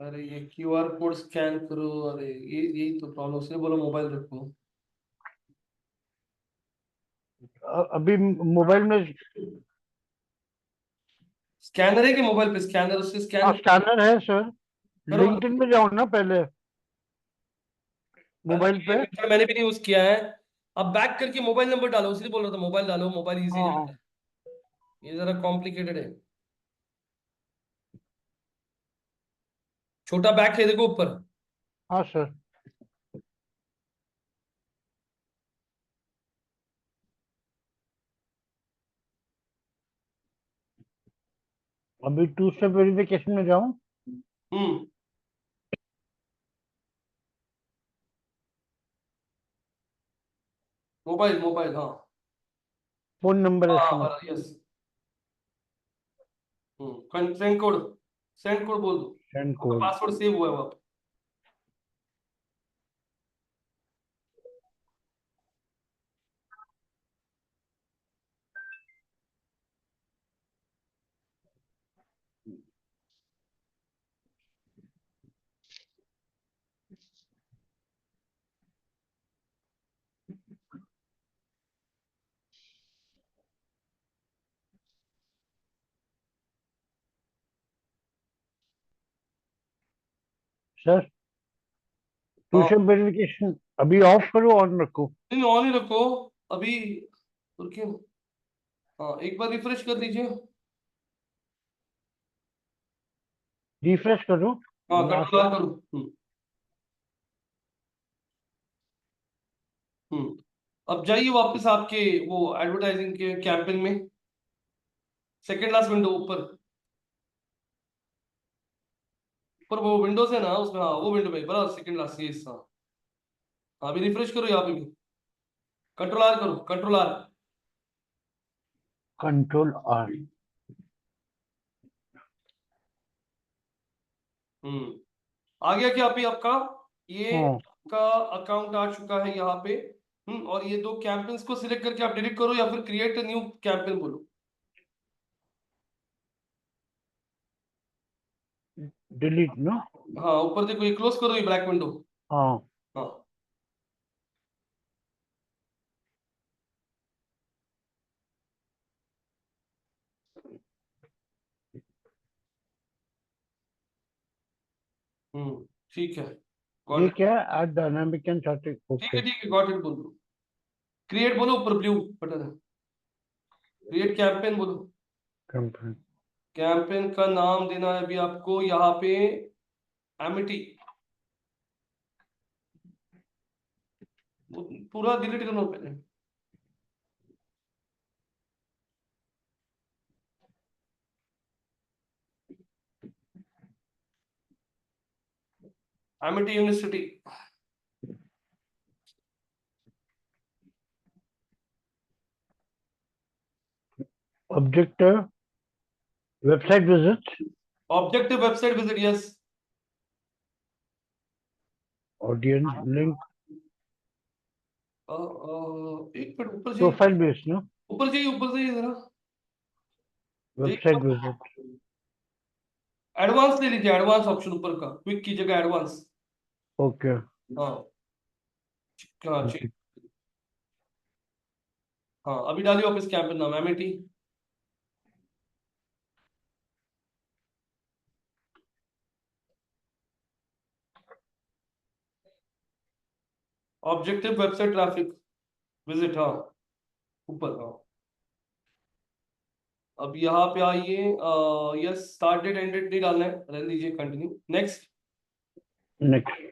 अरे ये क्यूआर कोड स्कैन करो, अरे ये यही तो प्रॉब्लम, उसने बोला मोबाइल रखो। अभी मोबाइल में। स्कैनर है कि मोबाइल पे स्कैनर, उससे हाँ स्कैन स्कैनर है सर। करो। लिंक्डइन में जाओ ना पहले, अरे मोबाइल ये पे। मेथड मैंने भी नहीं यूज किया है। अब बैक करके मोबाइल नंबर डालो, इसलिए बोल रहा था मोबाइल डालो, मोबाइल इजी हाँ रहता हाँ। है। ये जरा कॉम्प्लिकेटेड है। छोटा बैक है देखो ऊपर। हाँ सर, अभी टू स्टेप वेरिफिकेशन में जाऊं। हम्म मोबाइल मोबाइल, हाँ फोन नंबर हाँ, SMS. Yes. Send code, send code बोल दो। सेंड आपका कोड। पासवर्ड सेव हुआ है वहां पे। सर हाँ ट्यूशन वेरिफिकेशन अभी ऑफ करो ऑन रखो? नहीं ऑन ही रखो अभी, रुकिए। हाँ एक बार रिफ्रेश कर दीजिए। रिफ्रेश करो हाँ लास्ट। कंट्रोल करो। अब जाइए वापस आपके वो एडवर्टाइजिंग के कैंपेन में, सेकेंड लास्ट विंडो ऊपर ऊपर वो विंडोज है ना उसमें, हाँ वो विंडो में बराबर सेकेंड लास्ट ये हाँ। हाँ, अभी रिफ्रेश करो यहाँ पे भी, कंट्रोल आर करो, कंट्रोल आर। Control R. आ गया क्या अभी आपका ये हाँ आपका अकाउंट आ चुका है यहाँ पे। और ये दो कैंपेन्स को सिलेक्ट करके आप डिलीट करो या फिर क्रिएट न्यू कैंपेन बोलो। डिलीट ना? हाँ ऊपर देखो ये क्लोज करो ये ब्लैक विंडो। हाँ हाँ ठीक है, ये गॉट इट। क्या है? Add dynamic and static. Okay. ठीक है गॉट इट बोल दो। क्रिएट बोलो ऊपर ब्लू बटन है, क्रिएट कैंपेन बोलो। कैंपेन। कैंपेन का नाम देना है अभी आपको यहाँ पे एमिटी, पूरा डिलीट करना पहले। Amity university. Objective website visit. Objective website visit yes. Audience link. एक मिनट ऊपर जाइए, प्रोफाइल बेस ना? ऊपर जाइए जरा, वेबसाइट विजिट। एडवांस ले लीजिए, एडवांस ऑप्शन ऊपर का, क्विक की जगह एडवांस। ओके। हाँ हाँ ओके। हाँ अभी डालिए वापस कैंपेन नाम Amity. Objective website traffic visit, हाँ ऊपर हाँ। अब यहाँ पे आइए, yes start date and date नहीं डालना है, रहने दीजिए, continue next. Next.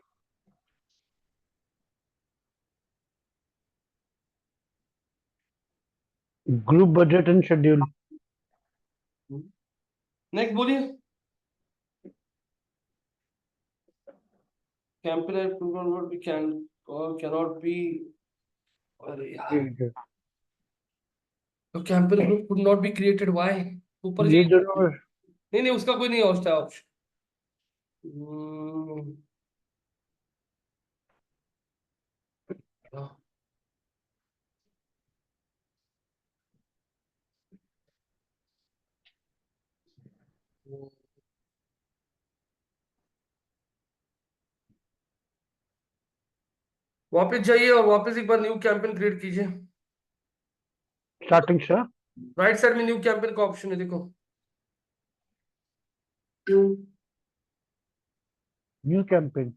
Group budget and schedule. Next बोलिए। कैंपेन कैनॉट बी, अरे यार तो campaign group could not be created why, ऊपर ये जाइए। दोनों। नहीं नहीं उसका कोई नहीं होता ऑप्शन। वापस जाइए और वापस एक बार न्यू कैंपेन क्रिएट कीजिए। स्टार्टिंग से। राइट साइड में न्यू कैंपेन का ऑप्शन है देखो। New campaign.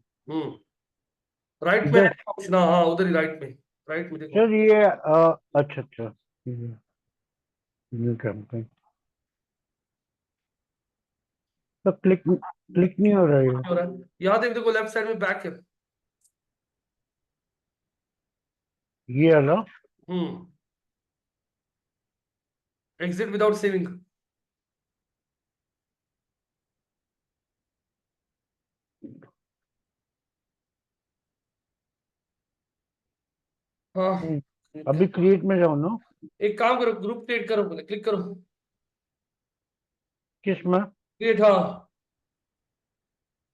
राइट में इधर। ऑप्शन, हाँ हाँ उधर ही राइट में देखो। सर ये अच्छा अच्छा। New campaign. तो क्लिक क्लिक नहीं हो रहा है। हो रहा है यहाँ देखो लेफ्ट साइड में बैक है। ये वाला। Exit without saving. हाँ अभी क्रिएट में जाओ ना। एक काम करो, ग्रुप क्रिएट करो, क्लिक करो किस में? क्रिएट, हाँ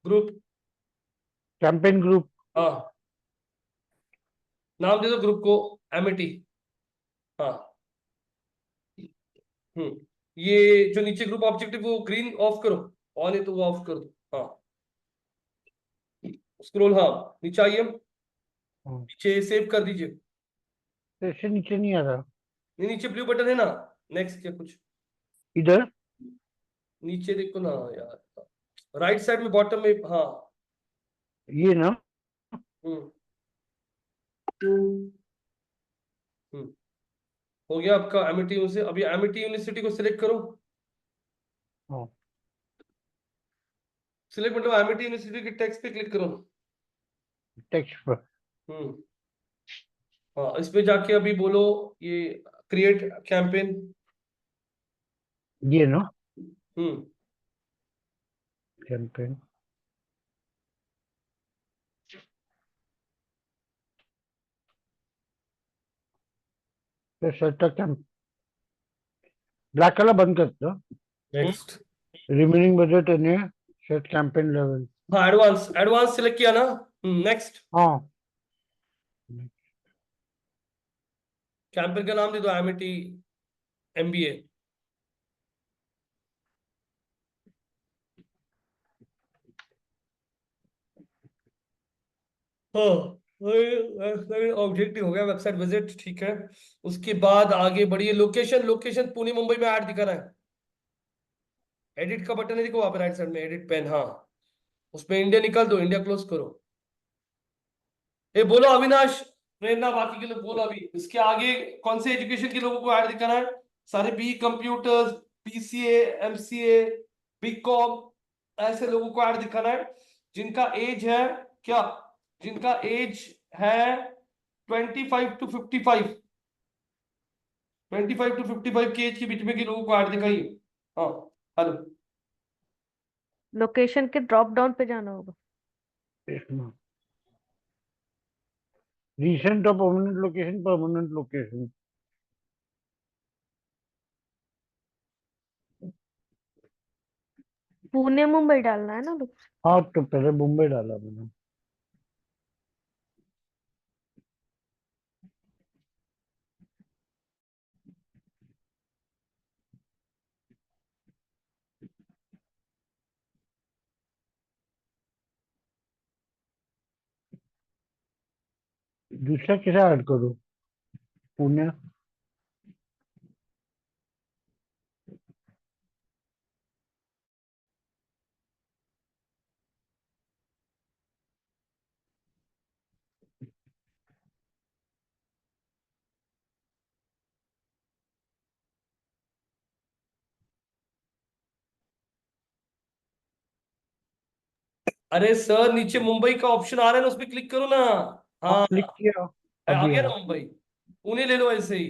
ग्रुप, कैंपेन ग्रुप। हाँ नाम दे दो ग्रुप को एमिटी। हाँ ये जो नीचे ग्रुप ऑब्जेक्टिव वो ग्रीन ऑफ करो, ऑन है तो वो ऑफ कर दो। हाँ स्क्रॉल, हाँ नीचे आइए, नीचे सेव कर दीजिए। ऐसे नीचे नहीं आ रहा। नहीं नीचे ब्लू बटन है ना, नेक्स्ट या कुछ इधर। नीचे देखो ना यार, राइट साइड में बॉटम में, हाँ ये ना हम्म हम्म हो गया आपका एमिटी यूनिवर्सिटी। अभी एमिटी यूनिवर्सिटी को सिलेक्ट करो। हाँ सिलेक्ट मतलब एमिटी यूनिवर्सिटी के टेक्स्ट पे क्लिक करो। टेक्स्ट पर हम्म हाँ, इस पे जाके अभी बोलो ये क्रिएट कैंपेन। ये ना hmm campaign set camp black colour बंद कर दो next. Remaining budget and set campaign level हाँ, एडवांस एडवांस सिलेक्ट किया ना। नेक्स्ट। हाँ कैंपेन का नाम दे दो एमिटी एमबीए। हाँ, ऑब्जेक्टिव हो गया वेबसाइट विजिट, ठीक है। उसके बाद आगे बढ़िए। लोकेशन, लोकेशन पुणे मुंबई में ऐड दिखा रहा है। एडिट का बटन है, देखो वहां पे राइट साइड में एडिट पेन, हाँ, उसमें इंडिया निकाल दो, इंडिया क्लोज करो। ये बोलो अविनाश, प्रेरणा, बाकी के लोग बोलो अभी इसके आगे कौन से एजुकेशन के लोगों को ऐड दिखाना है। सारे B computers, BCA, MCA, BCom, ऐसे लोगों को ऐड दिखाना है जिनका एज है क्या, जिनका एज है 25 to 55, 25 to 55 के एज के बीच में के लोगों को ऐड दिखाइए। हाँ, हेलो। लोकेशन के ड्रॉप डाउन पे जाना होगा। रिसेंट और परमानेंट लोकेशन पुणे मुंबई डालना है ना लोग। हाँ तो पहले मुंबई डाला मैंने दूसरा कैसे ऐड करूँ पुणे अरे सर, नीचे मुंबई का ऑप्शन आ रहा है ना, उस पर क्लिक करो ना। हाँ हाँ, क्लिक किया आ अभी गया हाँ ना मुंबई। पुणे ले लो ऐसे ही।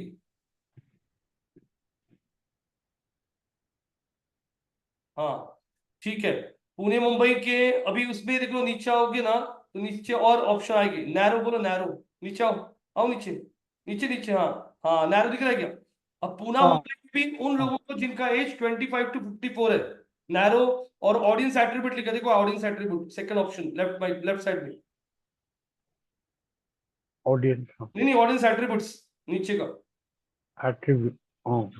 हाँ, ठीक है। पुणे मुंबई के अभी उसमें देखो, नीचे आओगे ना तो नीचे और ऑप्शन आएगी। नैरो बोलो, नैरो। नीचे आओ, आओ नीचे, नीचे नीचे, हाँ। हाँ, नैरो दिख रहा है क्या। अब पुणे हाँ मुंबई में भी उन हाँ लोगों को जिनका एज 25 to 54 है, नैरो। और ऑडियंस एट्रीब्यूट लिखा, देखो audience attribute second option, left side में। ऑडियंस हाँ नहीं नहीं, ऑडियंस एट्रीब्यूट्स नीचे का। एट्रीब्यूट हाँ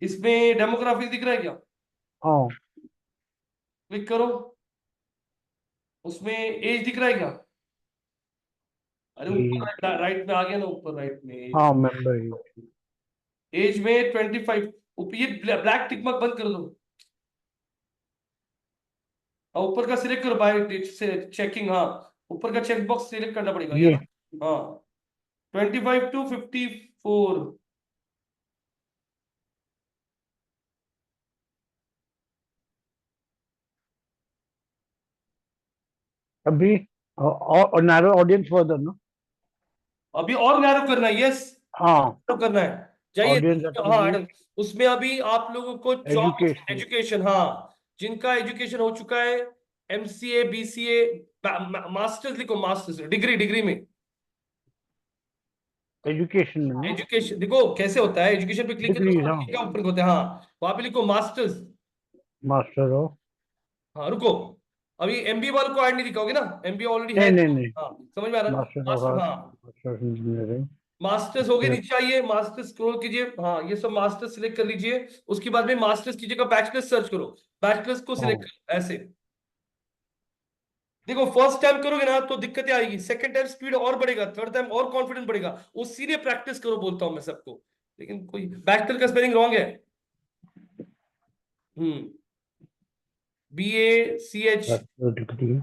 इसमें डेमोग्राफिक दिख रहा है क्या। हाँ क्लिक करो, उसमें एज दिख रहा है क्या। अरे ये ऊपर राइट में आ गया ना, ऊपर राइट में हाँ मेंबर एज में 25। ये ब्लैक टिक मार्क बंद कर दो और ऊपर का सिलेक्ट करो बाय से चेकिंग। हाँ, ऊपर का चेक बॉक्स सिलेक्ट करना पड़ेगा ये ये ना। हाँ, 25 to 54। अभी और नैरो ऑडियंस फर्दर ना अभी और नैरो करना है, यस, हाँ करना है। जाइए। ऑडियंस हाँ, एट्रीब्यूट उसमें अभी आप लोगों को जॉब, एजुकेशन एजुकेशन, हाँ, जिनका एजुकेशन हो चुका है एमसीए, बीसीए, मास्टर्स लिखो, मास्टर्स डिग्री, डिग्री में। एजुकेशन में ना एजुकेशन देखो कैसे होता है, एजुकेशन पे क्लिक डिग्री करो, हाँ क्या ऊपर होता है, हाँ, वहां पे लिखो मास्टर्स। मास्टर हो हाँ, रुको, अभी एमबीए वाले को ऐड नहीं दिखाओगे ना, एमबीए ऑलरेडी है। नहीं नहीं नहीं हाँ, समझ में आ रहा है। मास्टर ऑफ मास्टर, आर्ट्स हाँ, मास्टर इंजीनियरिंग मास्टर्स हो गए, नीचे आइए, मास्टर्स स्क्रॉल कीजिए, हाँ, ये सब मास्टर्स सिलेक्ट कर लीजिए। उसके बाद में मास्टर्स कीजिएगा, बैचलर्स सर्च करो, बैचलर्स को सिलेक्ट हाँ करो ऐसे। देखो फर्स्ट टाइम करोगे ना तो दिक्कतें आएगी, सेकंड टाइम स्पीड और बढ़ेगा, थर्ड टाइम और कॉन्फिडेंस बढ़ेगा। वो सीधे प्रैक्टिस करो बोलता हूं मैं सबको। लेकिन कोई बैचलर का स्पेलिंग रॉन्ग है। हम्म BACH। बैचलर डिग्री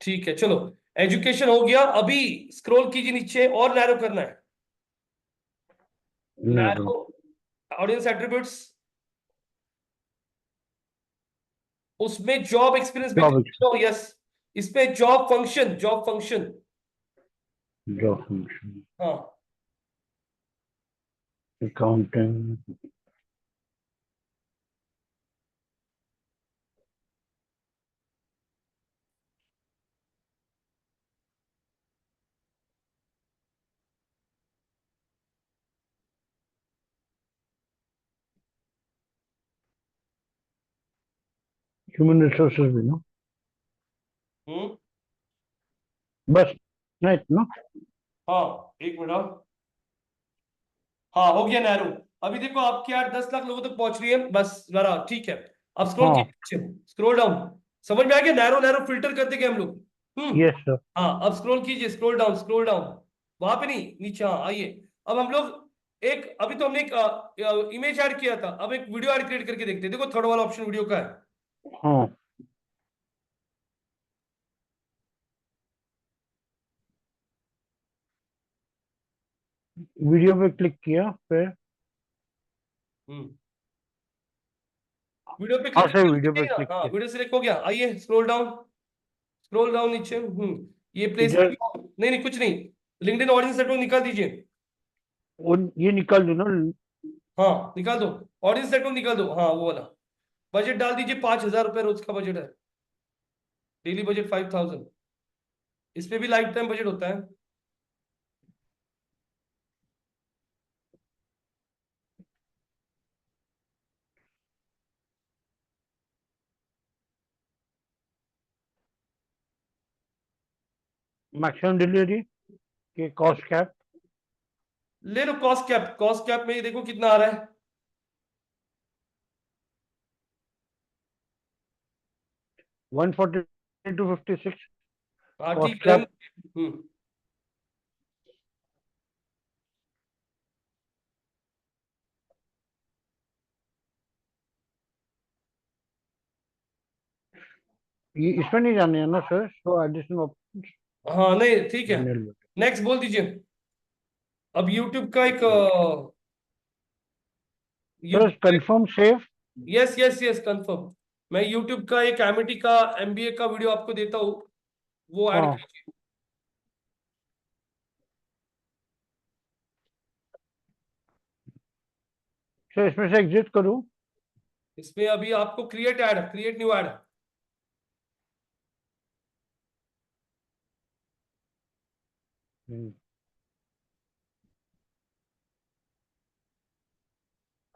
ठीक है, चलो एजुकेशन हो गया। अभी स्क्रॉल कीजिए नीचे और नैरो करना है। नैरो। नैरो ऑडियंस एट्रीब्यूट्स, उसमें जॉब एक्सपीरियंस जॉब भी यस, इसमें job function, job function. Job function हाँ अकाउंटिंग। ह्यूमन रिसोर्सेज भी ना, हम्म बस ना इतना। हाँ एक मिनट। हाँ हो गया नैरो। अभी देखो आपकी यार 10 लाख लोगों तक पहुंच रही है बस जरा, ठीक है। अब स्क्रॉल हाँ कीजिए, स्क्रॉल डाउन। समझ में आ गया, नैरो नैरो फिल्टर करते गए हम लोग। Yes sir. हाँ अब स्क्रॉल कीजिए, स्क्रॉल डाउन, स्क्रॉल डाउन। वहां पे नहीं, नीचे, हाँ आइए। अब हम लोग एक, अभी तो हमने एक इमेज ऐड किया था, अब एक वीडियो ऐड क्रिएट करके देखते हैं। देखो थर्ड वाला ऑप्शन वीडियो का है। हाँ वीडियो पे क्लिक किया फिर। हम्म वीडियो पे हाँ क्लिक सर वीडियो पे करके, क्लिक हाँ किया। वीडियो सिलेक्ट हो गया। आइए स्क्रॉल डाउन, स्क्रॉल डाउन नीचे। ये प्लेस, इधर नहीं नहीं कुछ नहीं, लिंक्डइन ऑडियंस नेटवर्क निकाल दीजिए। वो ये निकाल दो ना। हाँ निकाल दो, ऑडियंस नेटवर्क निकाल दो, हाँ वो वाला। बजट डाल दीजिए, 5,000 रुपये रोज का बजट है। Daily budget 5,000। इस पे भी लाइफ टाइम बजट होता है। मैक्सिमम डिलीवरी के कॉस्ट कैप ले low cost cap, cost cap में ये देखो कितना आ रहा है। 14256 हाँ कॉस्ट ठीक है कैप। ये इसमें नहीं जाने हैं ना सर, सो एडिशनल हाँ नहीं ठीक है, जनरल। नेक्स्ट बोल दीजिए। अब यूट्यूब का एक sir YouTube, confirm save. Yes yes yes confirm. मैं यूट्यूब का एक एमिटी का एमबीए का वीडियो आपको देता हूँ, वो ऐड हाँ कीजिए। सर इसमें से एग्जिट करूँ। इसमें अभी आपको create add, create new add.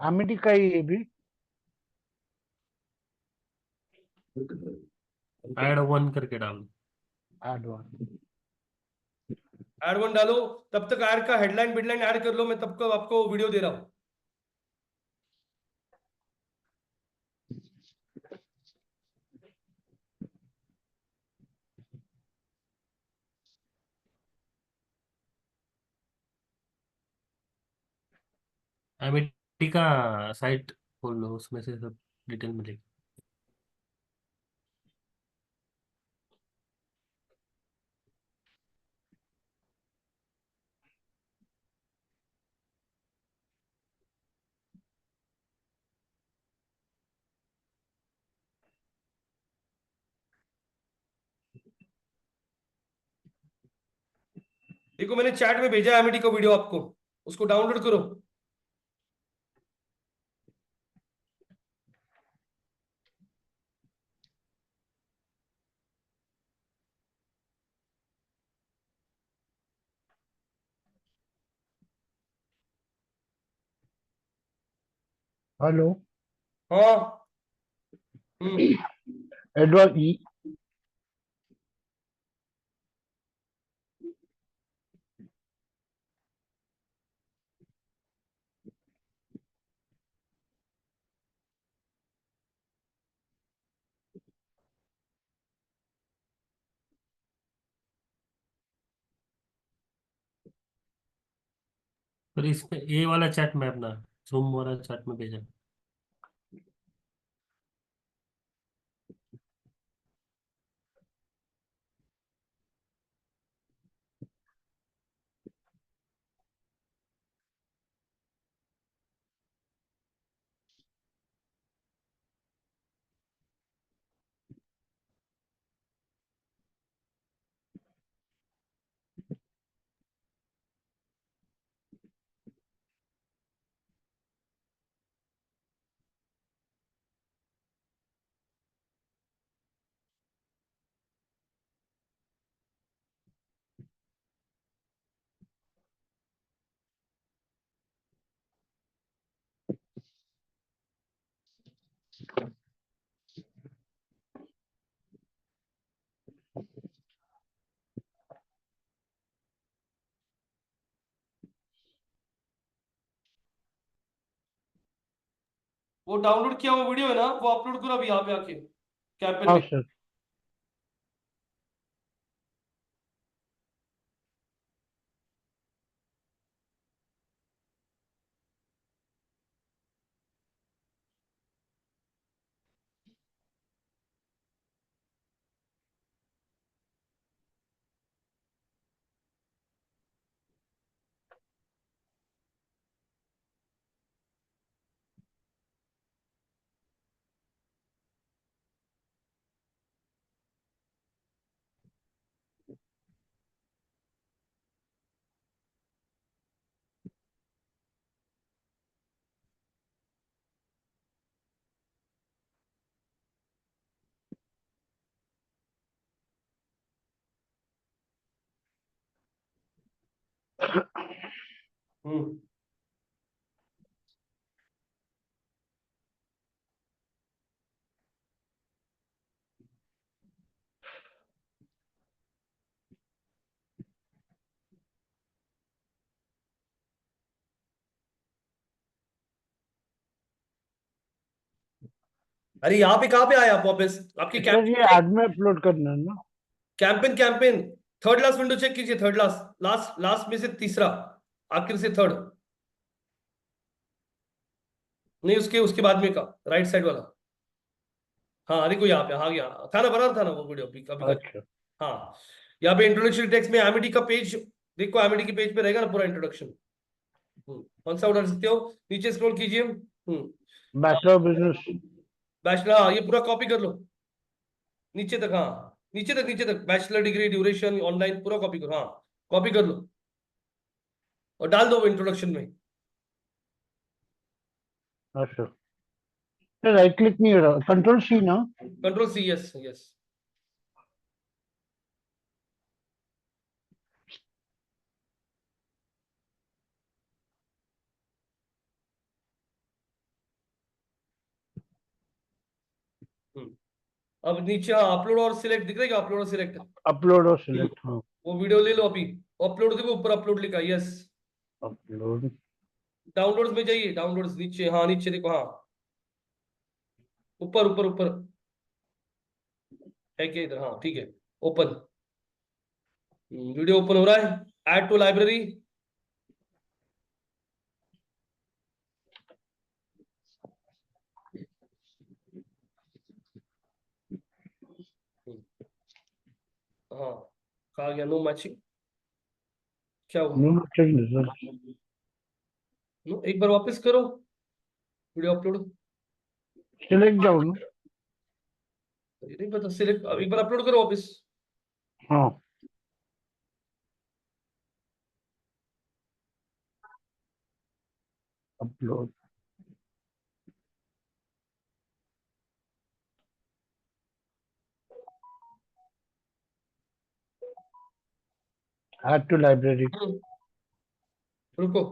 Amity का ही ये भी। ऐड वन करके डाल। Add one. ऐड वन डालो, तब तक ऐड का हेडलाइन बिडलाइन ऐड कर लो, मैं तब तक आपको वीडियो दे रहा हूँ। एमिटी का साइट खोल लो, उसमें से सब डिटेल मिलेगी। देखो मैंने चैट में भेजा है एमिटी का वीडियो आपको, उसको डाउनलोड करो। हेलो। हाँ एडवर्ड पर इसमें ये वाला चैट में अपना जूम वाला चैट में भेजा। वो डाउनलोड किया हुआ वीडियो है ना, वो अपलोड करो अभी यहाँ पे आके कैंपेन हाँ में। सर। हम्म। अरे यहाँ पे कहाँ पे आया आप वापस, आपकी सर ये कैंपेन? एड में अपलोड करना है ना? Campaign campaign third last window check कीजिए, थर्ड लास्ट, लास्ट लास्ट में से तीसरा, आखिर से थर्ड, नहीं उसके उसके बाद में का राइट साइड वाला। हाँ देखो यहाँ पे, हाँ गया था ना, बना था ना वो वीडियो अभी अभी का। अच्छा। हाँ, यहाँ पे इंट्रोडक्शन टेक्स्ट में एमिटी का पेज देखो, एमिटी के पेज पे रहेगा ना पूरा इंट्रोडक्शन। कौन सा उठा सकते हो, नीचे स्क्रॉल कीजिए। Bachelor of business. बैचलर, हाँ ये पूरा कॉपी कर लो नीचे तक, हाँ नीचे तक बैचलर डिग्री ड्यूरेशन ऑनलाइन पूरा कॉपी करो, हाँ कॉपी कर लो और डाल दो इंट्रोडक्शन में। अच्छा सर, राइट क्लिक नहीं हो रहा, कंट्रोल सी ना? Control C, yes yes. अब नीचे अपलोड और सिलेक्ट दिख रहा है, अपलोड और सिलेक्ट, अपलोड और सिलेक्ट, हाँ। वो वीडियो ले लो अभी, अपलोड देखो ऊपर अपलोड लिखा है, यस। अपलोड। डाउनलोड्स में जाइए, डाउनलोड्स नीचे, हाँ नीचे देखो, हाँ ऊपर ऊपर ऊपर है क्या इधर, हाँ ठीक है, ओपन, वीडियो ओपन हो रहा है, ऐड टू लाइब्रेरी। हाँ कहा गया, नो मैचिंग, क्या हुआ? No matching result. नो, एक बार वापस करो वीडियो अपलोड, सिलेक्ट जाओ ना? ये नहीं पता, सिलेक्ट एक बार अपलोड करो वापस। हाँ। अपलोड। Add to library. रुको,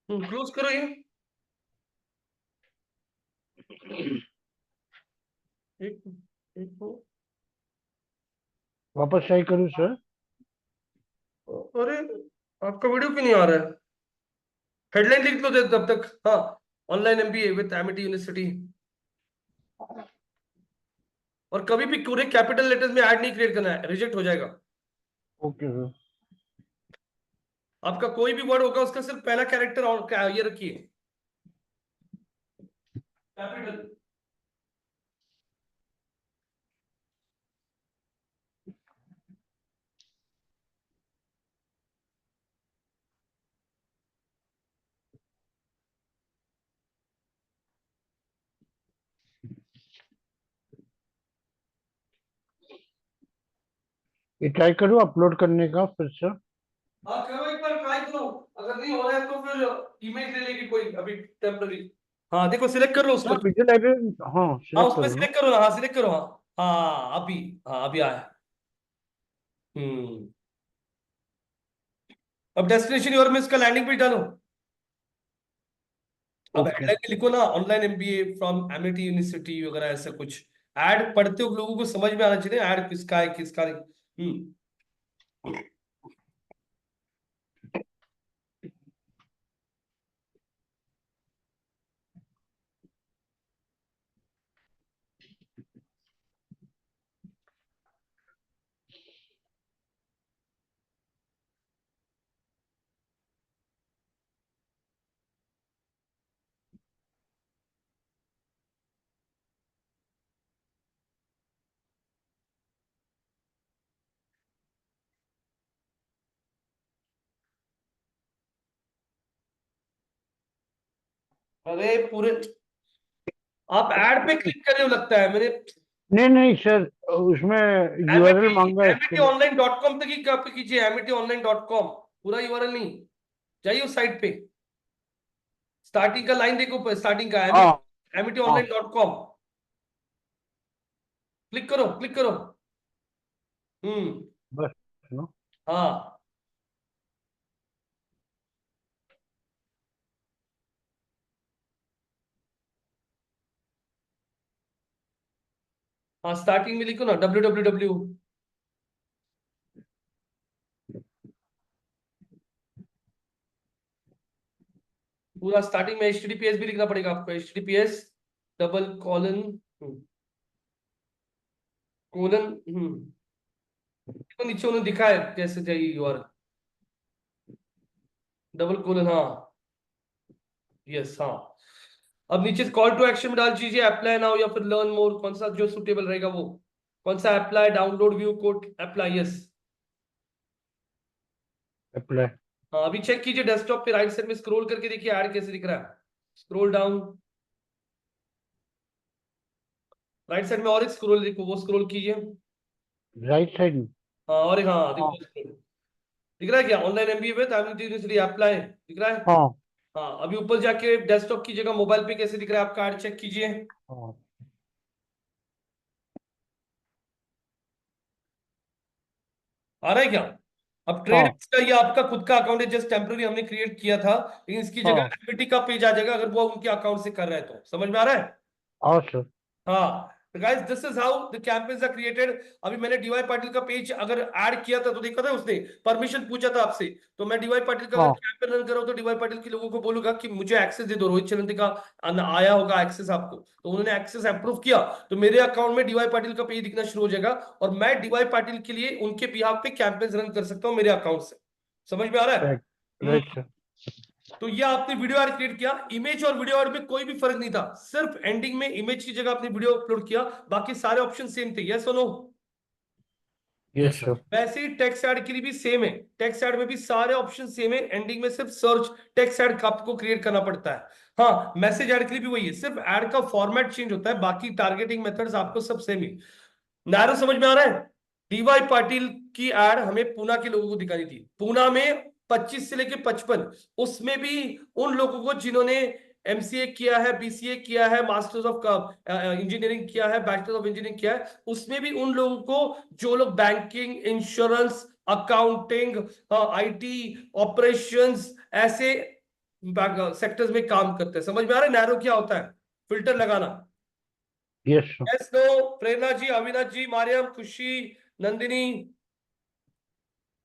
क्लोज करो ये, एक एक वापस ट्राई करूँ सर? अरे आपका वीडियो क्यों नहीं आ रहा है? हेडलाइन लिख लो दे तब तक, हाँ, online MBA with Amity university. और कभी भी पूरे कैपिटल लेटर्स में ऐड नहीं क्रिएट करना है, रिजेक्ट हो जाएगा। Okay sir. आपका कोई भी वर्ड होगा उसका सिर्फ पहला कैरेक्टर और ये रखिए कैपिटल। ये ट्राई करूँ अपलोड करने का फिर से? हाँ करो, एक बार ट्राई करो, अगर नहीं हो रहा है तो फिर इमेज ले लेगी कोई अभी टेम्पररी। हाँ देखो, सिलेक्ट कर लो उसको, हाँ वीडियो लाइब्रेरी, हाँ हाँ सिलेक्ट उसमें करो ना? सिलेक्ट करो ना, हाँ सिलेक्ट करो, हाँ हाँ अभी, हाँ अभी आया। हम्म, अब डेस्टिनेशन योर में इसका लैंडिंग पेज डालो। अब ओके। हेडलाइन में लिखो ना, online MBA from Amity university वगैरह ऐसा कुछ। ऐड पढ़ते हो लोगों को समझ में आना चाहिए, ऐड किसका है किसका नहीं। अरे पूरे आप ऐड पे क्लिक कर रहे हो लगता है मेरे। नहीं नहीं सर, उसमें यूआरएल मांगा है इसके लिए। emetonline.com तक ही कॉपी कीजिए, emetonline.com, पूरा यूआरएल नहीं। जाइए उस साइट पे, स्टार्टिंग का लाइन देखो, स्टार्टिंग का हाँ हाँ, emetonline.com, क्लिक करो क्लिक करो। हम्म। बस सुनो। हाँ हाँ, स्टार्टिंग में लिखो ना www। पूरा स्टार्टिंग में https भी लिखना पड़ेगा आपको, https डबल कॉलन कोलन। देखो नीचे उन्होंने दिखा है कैसे चाहिए यूआरएल, डबल कोलन, हाँ यस हाँ। अब नीचे कॉल टू एक्शन में डाल दीजिए अप्लाई नाउ या फिर लर्न मोर, कौन सा जो सुटेबल रहेगा वो, कौन सा apply, download view code, apply, yes. Apply. हाँ अभी चेक कीजिए डेस्कटॉप पे राइट साइड में स्क्रॉल करके देखिए ऐड कैसे दिख रहा है, स्क्रॉल डाउन, राइट साइड में और एक स्क्रॉल देखो, वो स्क्रॉल कीजिए। राइट साइड में। हाँ और एक, हाँ हाँ देखो scroll। दिख रहा है क्या, ऑनलाइन एमबीए में तमिल यूनिवर्सिटी अप्लाई दिख रहा है। हाँ हाँ अभी ऊपर जाके डेस्कटॉप की जगह मोबाइल पे कैसे दिख रहा है आपका ऐड, चेक कीजिए। हाँ। आ रहा है क्या। अब ट्रेड हाँ का ये आपका खुद का अकाउंट है, जस्ट टेम्पररी हमने क्रिएट किया था, लेकिन इसकी जगह हाँ एनबीटी का पेज आ जाएगा अगर वो उनके अकाउंट से कर रहे हैं तो, समझ में आ रहा है। हाँ सर। हाँ guys, this is how the campaigns are created. अभी मैंने डीवाई पाटिल का पेज अगर ऐड किया था तो देखा था, उसने परमिशन पूछा था आपसे, तो मैं डीवाई पाटिल का अगर हाँ कैंपेन रन कर रहा हूं तो डीवाई पाटिल के लोगों को बोलूंगा कि मुझे एक्सेस दे दो, रोहित चलंती का आया होगा एक्सेस आपको, तो उन्होंने एक्सेस अप्रूव किया तो मेरे अकाउंट में डीवाई पाटिल का पेज दिखना शुरू हो जाएगा, और मैं डीवाई पाटिल के लिए उनके बिहाफ पे कैंपेन्स रन कर सकता हूँ मेरे अकाउंट से। समझ में आ रहा है। Right right sir. तो ये आपने वीडियो ऐड क्रिएट किया, इमेज और वीडियो ऐड में कोई भी फर्क नहीं था, सिर्फ एंडिंग में इमेज की जगह आपने वीडियो अपलोड किया, बाकी सारे ऑप्शन सेम थे, यस और नो। Yes sir. वैसे ही टेक्स्ट ऐड के लिए भी सेम है, टेक्स्ट ऐड में भी सारे ऑप्शन सेम है, एंडिंग में सिर्फ सर्च टेक्स्ट ऐड का आपको क्रिएट करना पड़ता है। हाँ मैसेज ऐड के लिए भी वही है, सिर्फ ऐड का फॉर्मेट चेंज होता है, बाकी टारगेटिंग मेथड्स आपको सब सेम ही। नारो समझ में आ रहा है। डीवाई पाटिल की एड हमें पूना के लोगों को दिखानी थी, पूना में 25 से लेके 55, उसमें भी उन लोगों को जिन्होंने एमसीए किया है, बीसीए किया है, मास्टर्स ऑफ इंजीनियरिंग किया है, बैचलर ऑफ इंजीनियरिंग किया है, उसमें भी उन लोगों को जो लोग banking, insurance, accounting, IT operations, ऐसे सेक्टर्स में काम करते हैं। समझ में आ रहा है नैरो क्या होता है, फिल्टर लगाना। Yes sir. Yes no, Prerna ji, Avinash ji, Mariam, Khushi, Nandini.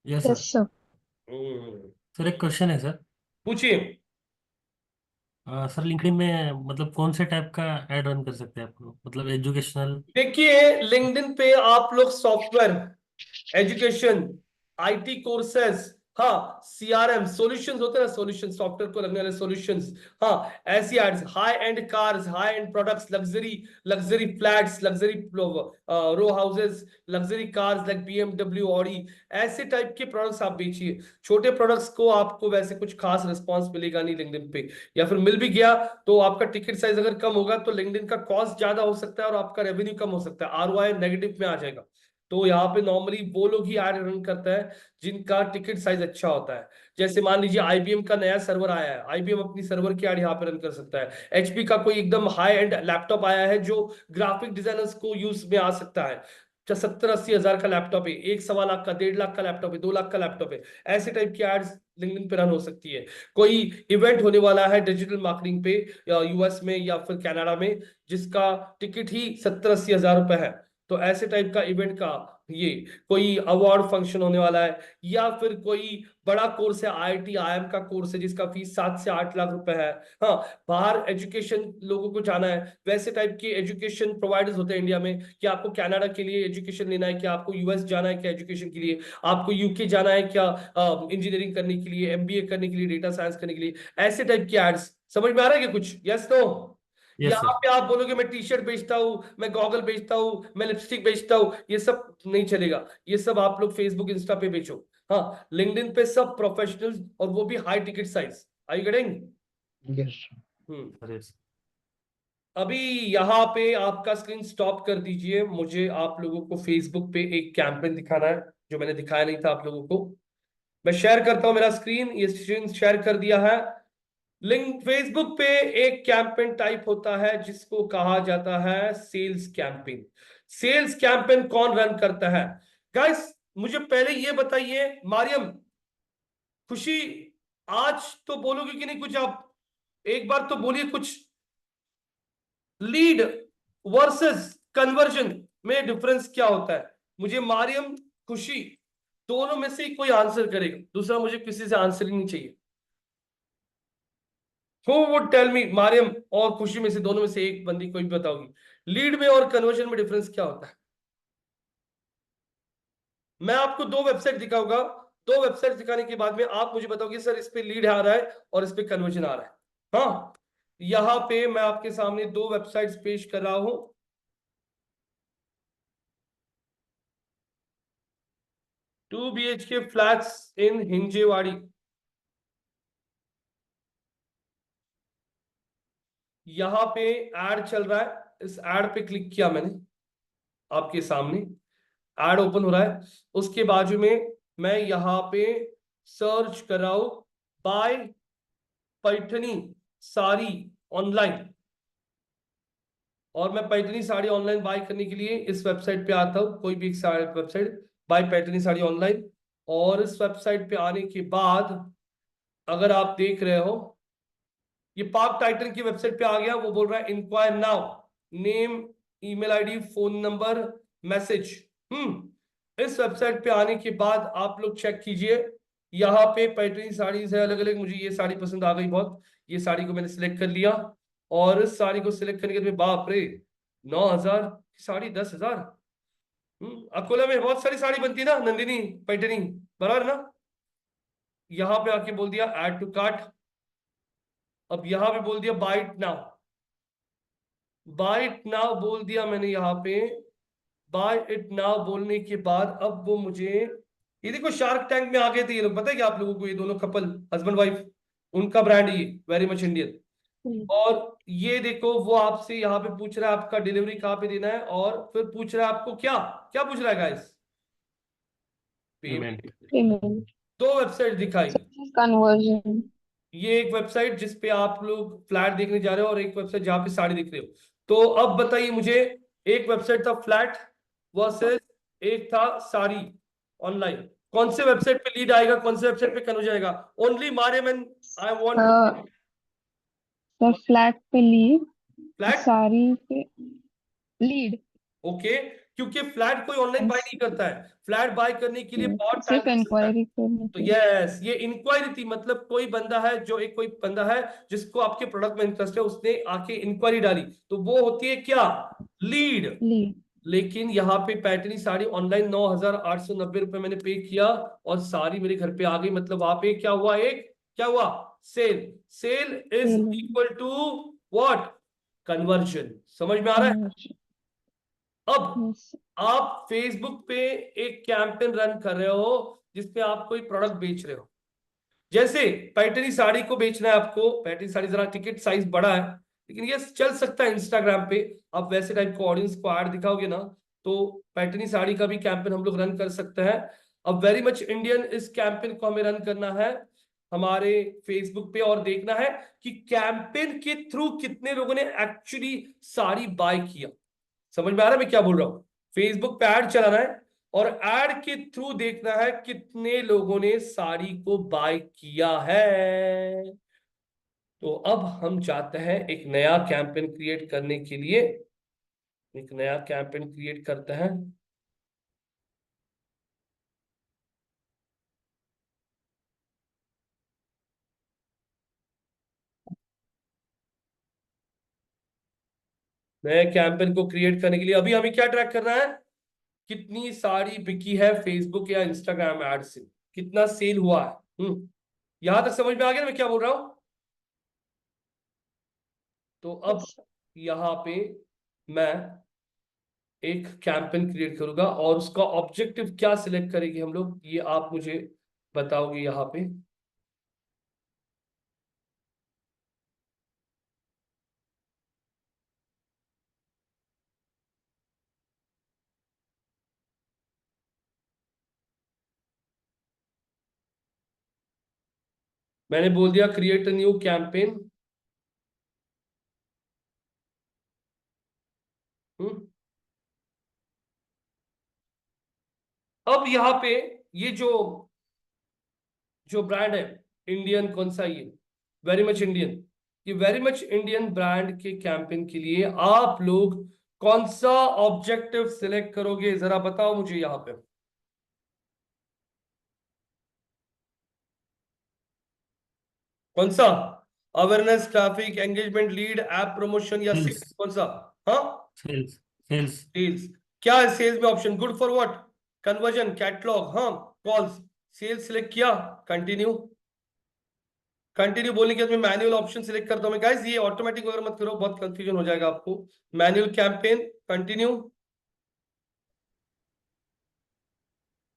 Yes yes sir. Sir. Hmm, sir एक क्वेश्चन है सर। पूछिए। सर लिंक्डइन में मतलब कौन से टाइप का ऐड रन कर सकते हैं आप लोग, मतलब एजुकेशनल? देखिए लिंक्डइन पे आप लोग सॉफ्टवेयर, एजुकेशन, आईटी कोर्सेज, हाँ सीआरएम सॉल्यूशंस होते हैं ना, सॉल्यूशन सॉफ्टवेयर को लगने वाले सॉल्यूशंस, हाँ ऐसी ads, high end cars, high end products, luxury luxury flats, luxury row houses, luxury cars like BMW, Audi, ऐसे टाइप के प्रोडक्ट्स आप बेचिए। छोटे प्रोडक्ट्स को आपको वैसे कुछ खास रिस्पॉन्स मिलेगा नहीं लिंक्डइन पे, या फिर मिल भी गया तो आपका टिकट साइज अगर कम होगा तो लिंक्डइन का कॉस्ट ज्यादा हो सकता है और आपका रेवेन्यू कम हो सकता है, आरओआई नेगेटिव में आ जाएगा। तो यहाँ पे नॉर्मली वो लोग ही ऐड रन करता है जिनका टिकट साइज अच्छा होता है। जैसे मान लीजिए आईबीएम का नया सर्वर आया है, आईबीएम अपनी सर्वर की ऐड यहाँ पे रन कर सकता है। एचपी का कोई एकदम हाई एंड लैपटॉप आया है जो ग्राफिक डिजाइनर्स को यूज में आ सकता है, 70-80 हजार का लैपटॉप है, 1-1.25 लाख का, 1.5 लाख का लैपटॉप है, 2 लाख का लैपटॉप है, ऐसे टाइप की एड्स लिंक्डइन पे रन हो सकती है। कोई इवेंट होने वाला है डिजिटल मार्केटिंग पे या यूएस में या फिर कनाडा में, जिसका टिकट ही 70-80 हजार रुपए है, तो ऐसे टाइप का इवेंट का ये कोई अवार्ड फंक्शन होने वाला है, या फिर कोई बड़ा कोर्स है, IIT IIM का कोर्स है जिसका फीस 7 से 8 लाख रुपए है। हाँ, बाहर एजुकेशन लोगों को जाना है, वैसे टाइप के एजुकेशन प्रोवाइडर्स होते हैं इंडिया में, कि आपको कनाडा के लिए एजुकेशन लेना है, कि आपको US जाना है क्या एजुकेशन के लिए, आपको UK जाना है क्या इंजीनियरिंग करने के लिए, MBA करने के लिए, डेटा साइंस करने के लिए, ऐसे टाइप की एड्स। समझ में आ रहा है क्या कुछ? Yes no? यस यहाँ सर। पे आप बोलोगे मैं टी-शर्ट बेचता हूँ, मैं गॉगल बेचता हूँ, मैं लिपस्टिक बेचता हूँ, ये सब नहीं चलेगा। ये सब आप लोग फेसबुक इंस्टा पे बेचो। हाँ, लिंक्डइन पे सब प्रोफेशनल्स, और वो भी high ticket size. I getting? Yes. Yes. अभी यहाँ पे आपका स्क्रीन स्टॉप कर दीजिए, मुझे आप लोगों को फेसबुक पे एक कैंपेन दिखाना है जो मैंने दिखाया नहीं था आप लोगों को। मैं शेयर करता हूं मेरा स्क्रीन, ये स्क्रीन शेयर कर दिया है। लिंक फेसबुक पे एक कैंपेन टाइप होता है जिसको कहा जाता है सेल्स कैंपेन। सेल्स कैंपेन कौन रन करता है गाइस? मुझे पहले ये बताइए, मारियम, खुशी, आज तो बोलोगे कि नहीं कुछ? आप एक बार तो बोलिए कुछ। लीड वर्सेस कन्वर्जन में डिफरेंस क्या होता है? मुझे मारियम, खुशी, दोनों में से कोई आंसर करेगा, दूसरा मुझे किसी से आंसर ही नहीं चाहिए। Who would tell me? मारियम और खुशी में से, दोनों में से एक बंदी कोई भी बताओगी, लीड में और कन्वर्जन में डिफरेंस क्या होता है? मैं आपको दो वेबसाइट दिखाऊंगा, दो वेबसाइट दिखाने के बाद में आप मुझे बताओगे सर इस पे लीड आ रहा है और इस पे कन्वर्जन आ रहा है। हाँ, यहां पे मैं आपके सामने दो वेबसाइट्स पेश कर रहा हूं। Two BHK flats in Hinjewadi. यहां पे एड चल रहा है, इस एड पे क्लिक किया मैंने, आपके सामने एड ओपन हो रहा है। उसके बाजू में मैं यहां पे सर्च कर रहा हूं, बाय पैठनी साड़ी ऑनलाइन, और मैं पैठनी साड़ी ऑनलाइन बाय करने के लिए इस वेबसाइट पे आता हूं, कोई भी एक website, buy Paithani sari online. और इस वेबसाइट पे आने के बाद अगर आप देख रहे हो, ये पाक टाइटन की वेबसाइट पे आ गया, वो बोल रहा है enquire now, name, email ID, phone number, message. इस वेबसाइट पे आने के बाद आप लोग चेक कीजिए, यहाँ पे पैटर्न साड़ीज है अलग अलग। मुझे ये साड़ी पसंद आ गई बहुत, ये साड़ी को मैंने सिलेक्ट कर लिया, और इस साड़ी को सिलेक्ट करने के बाद बाप रे 9,000 साड़ी 10,000। अकोला में बहुत सारी साड़ी बनती है ना नंदिनी, पैटर्नी, बराबर ना? यहाँ पे आके बोल दिया ऐड टू कार्ट। अब यहाँ पे बोल दिया buy it now, buy it now बोल दिया मैंने यहाँ पे। बाय इट नाउ बोलने के बाद अब वो मुझे, ये देखो शार्क टैंक में आ गए थे ये लोग, पता है क्या आप लोगों को? ये दोनों कपल, हस्बैंड वाइफ, उनका ब्रांड ये वेरी मच इंडियन। और ये देखो वो आपसे यहाँ पे पूछ रहा है आपका डिलीवरी कहाँ पे देना है, और फिर पूछ रहा है आपको क्या क्या पूछ रहा है गाइस? पेमेंट। पेमेंट, दो वेबसाइट दिखाई, कन्वर्जन। ये एक वेबसाइट जिसपे आप लोग फ्लैट देखने जा रहे हो, और एक वेबसाइट जहां पे साड़ी देख रहे हो। तो अब बताइए मुझे, एक वेबसाइट था फ्लैट वर्सेस एक था साड़ी ऑनलाइन, कौन से वेबसाइट पे लीड आएगा, कौन से वेबसाइट पे कन्वर्जन आएगा? ओनली मारे man, I want sir flat पे लीड, फ्लैट। साड़ी पे लीड, ओके, क्योंकि फ्लैट कोई ऑनलाइन बाय नहीं करता है, फ्लैट बाय करने के लिए बहुत टाइम सिर्फ लग सकता है। इंक्वायरी करने तो के। यस, ये इंक्वायरी थी, मतलब कोई बंदा है जो, एक कोई बंदा है जिसको आपके प्रोडक्ट में इंटरेस्ट है, उसने आके इंक्वायरी डाली, तो वो होती है क्या? लीड। लीड, लेकिन यहाँ पे पैटर्नी साड़ी ऑनलाइन 9,890 रुपए मैंने पे किया, और साड़ी मेरे घर पे आ गई। मतलब वहां पे क्या हुआ? एक क्या हुआ? Sale. Sale is sale, equal to what? Conversion. समझ में आ रहा है? अब यस। आप फेसबुक पे एक कैंपेन रन कर रहे हो जिसपे आप कोई प्रोडक्ट बेच रहे हो, जैसे पैठनी साड़ी को बेचना है आपको। पैठनी साड़ी जरा टिकट साइज बड़ा है, लेकिन ये चल सकता है इंस्टाग्राम पे। आप वैसे टाइप को ऑडियंस को ऐड दिखाओगे ना, तो पैठनी साड़ी का भी कैंपेन हम लोग रन कर सकते हैं। अब वेरी मच इंडियन इस कैंपेन को हमें रन करना है हमारे फेसबुक पे, और देखना है कि कैंपेन के थ्रू कितने लोगों ने एक्चुअली साड़ी बाय किया। समझ में आ रहा है मैं क्या बोल रहा हूं? फेसबुक पे ऐड चलाना है, और ऐड के थ्रू देखना है कितने लोगों ने साड़ी को बाय किया है। तो अब हम चाहते हैं एक नया कैंपेन क्रिएट करने के लिए, एक नया कैंपेन क्रिएट करते हैं। नए कैंपेन को क्रिएट करने के लिए अभी हमें क्या ट्रैक करना है, कितनी साड़ी बिकी है फेसबुक या इंस्टाग्राम एड से, कितना सेल हुआ है। यहां तक समझ में आ गया ना मैं क्या बोल रहा हूं। तो अब Yes, sir. यहाँ पे मैं एक कैंपेन क्रिएट करूंगा और उसका ऑब्जेक्टिव क्या सिलेक्ट करेंगे हम लोग, ये आप मुझे बताओगे यहाँ पे। मैंने बोल दिया क्रिएट अ न्यू कैंपेन। अब यहाँ पे ये जो ब्रांड है इंडियन, कौन सा ये, वेरी मच इंडियन, ये वेरी मच इंडियन ब्रांड के कैंपेन के लिए आप लोग कौन सा ऑब्जेक्टिव सिलेक्ट करोगे, जरा बताओ मुझे यहाँ पे। कौन सा, awareness, traffic, engagement, lead, app promotion या सेल्स। सेल्स, कौन सा। हाँ, सेल्स। सेल्स। सेल्स। क्या है सेल्स में option, good for what, conversion, catalogue, हाँ, कॉल्स। सेल्स सिलेक्ट किया, कंटिन्यू। कंटिन्यू बोलने के बाद मैं मैनुअल ऑप्शन सिलेक्ट करता हूं मैं, गाइस ये ऑटोमेटिक वगैरह मत करो, बहुत कंफ्यूजन हो जाएगा आपको। Manual campaign, continue.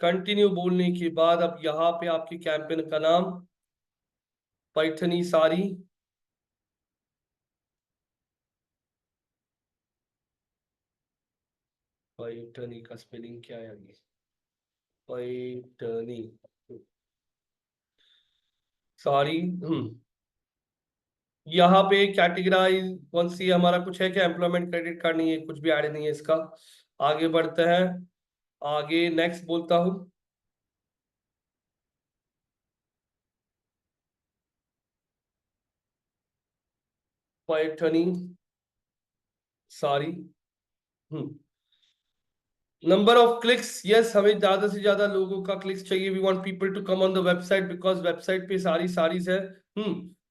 कंटिन्यू बोलने के बाद अब यहाँ पे आपके कैंपेन का नाम पैठनी साड़ी। पैठनी का स्पेलिंग क्या है ये, पैठनी साड़ी। यहाँ पे कैटेगराइज कौन सी है, हमारा कुछ है क्या, एम्प्लॉयमेंट, क्रेडिट कार्ड, नहीं है, कुछ भी ऐड नहीं है इसका। आगे बढ़ते हैं, आगे नेक्स्ट बोलता हूं। Paithani sari. Number of clicks, yes, हमें ज्यादा से ज्यादा लोगों का क्लिक्स चाहिए, we want people to come on the website because website पे सारी साड़ीज है।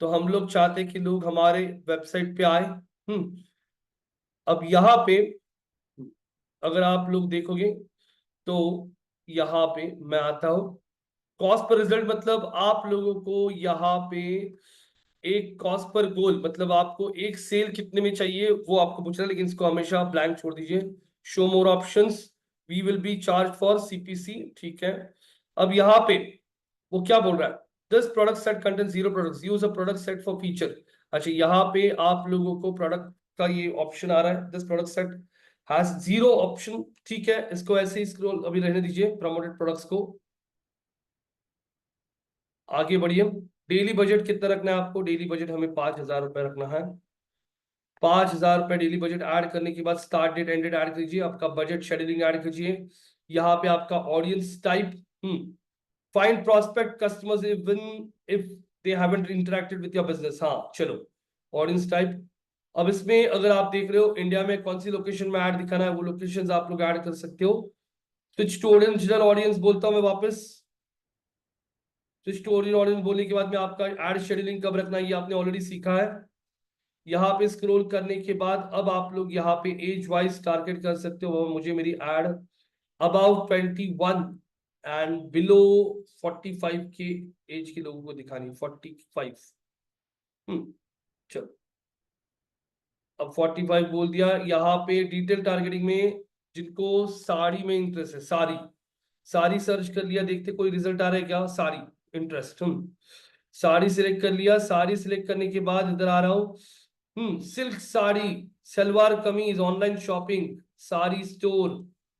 तो हम लोग चाहते हैं कि लोग हमारे वेबसाइट पे आए। अब यहाँ पे अगर आप लोग देखोगे तो यहाँ पे मैं आता हूं, कॉस्ट पर रिजल्ट, मतलब आप लोगों को यहाँ पे एक कॉस्ट पर गोल, मतलब आपको एक सेल कितने में चाहिए वो आपको पूछ रहा है, लेकिन इसको हमेशा ब्लैंक छोड़ दीजिए। Show more options, we will be charge for CPC, ठीक है। अब यहाँ पे वो क्या बोल रहा है, this product set contain zero products, use a product set for feature. अच्छा, यहाँ पे आप लोगों को प्रोडक्ट का ये ऑप्शन आ रहा है, this product set has zero option, ठीक है, इसको ऐसे ही स्क्रॉल अभी रहने दीजिए, प्रमोटेड प्रोडक्ट्स को। आगे बढ़िए, डेली बजट कितना रखना है आपको, डेली बजट हमें 5,000 रुपए रखना है। 5,000 रुपए डेली बजट ऐड करने के बाद start date and date add कीजिए, आपका बजट शेड्यूलिंग ऐड कीजिए। यहाँ पे आपका audience type, find prospect customers even if they haven't interacted with your business, हाँ चलो, ऑडियंस टाइप। अब इसमें अगर आप देख रहे हो इंडिया में कौन सी लोकेशन में ऐड दिखाना है, वो लोकेशंस आप लोग ऐड कर सकते हो। स्विच टू ओरिजिनल ऑडियंस बोलता हूं मैं वापस। स्विच टू ओरिजिनल ऑडियंस बोलने के बाद में आपका एड शेड्यूलिंग कब रखना है ये आपने ऑलरेडी सीखा है। यहाँ पे स्क्रॉल करने के बाद अब आप लोग यहाँ पे एज वाइज टारगेट कर सकते हो, मुझे मेरी एड अबाउट 21 एंड बिलो 45 के एज के लोगों को दिखानी, 45। चलो, अब 45 बोल दिया। यहाँ पे डिटेल टारगेटिंग में जिनको साड़ी में इंटरेस्ट है, साड़ी, साड़ी सर्च कर लिया, देखते कोई रिजल्ट आ रहा है क्या, साड़ी इंटरेस्ट, साड़ी सिलेक्ट कर लिया। साड़ी सिलेक्ट करने के बाद इधर आ रहा हूँ, silk sari, salwar kameez, online shopping, sari store,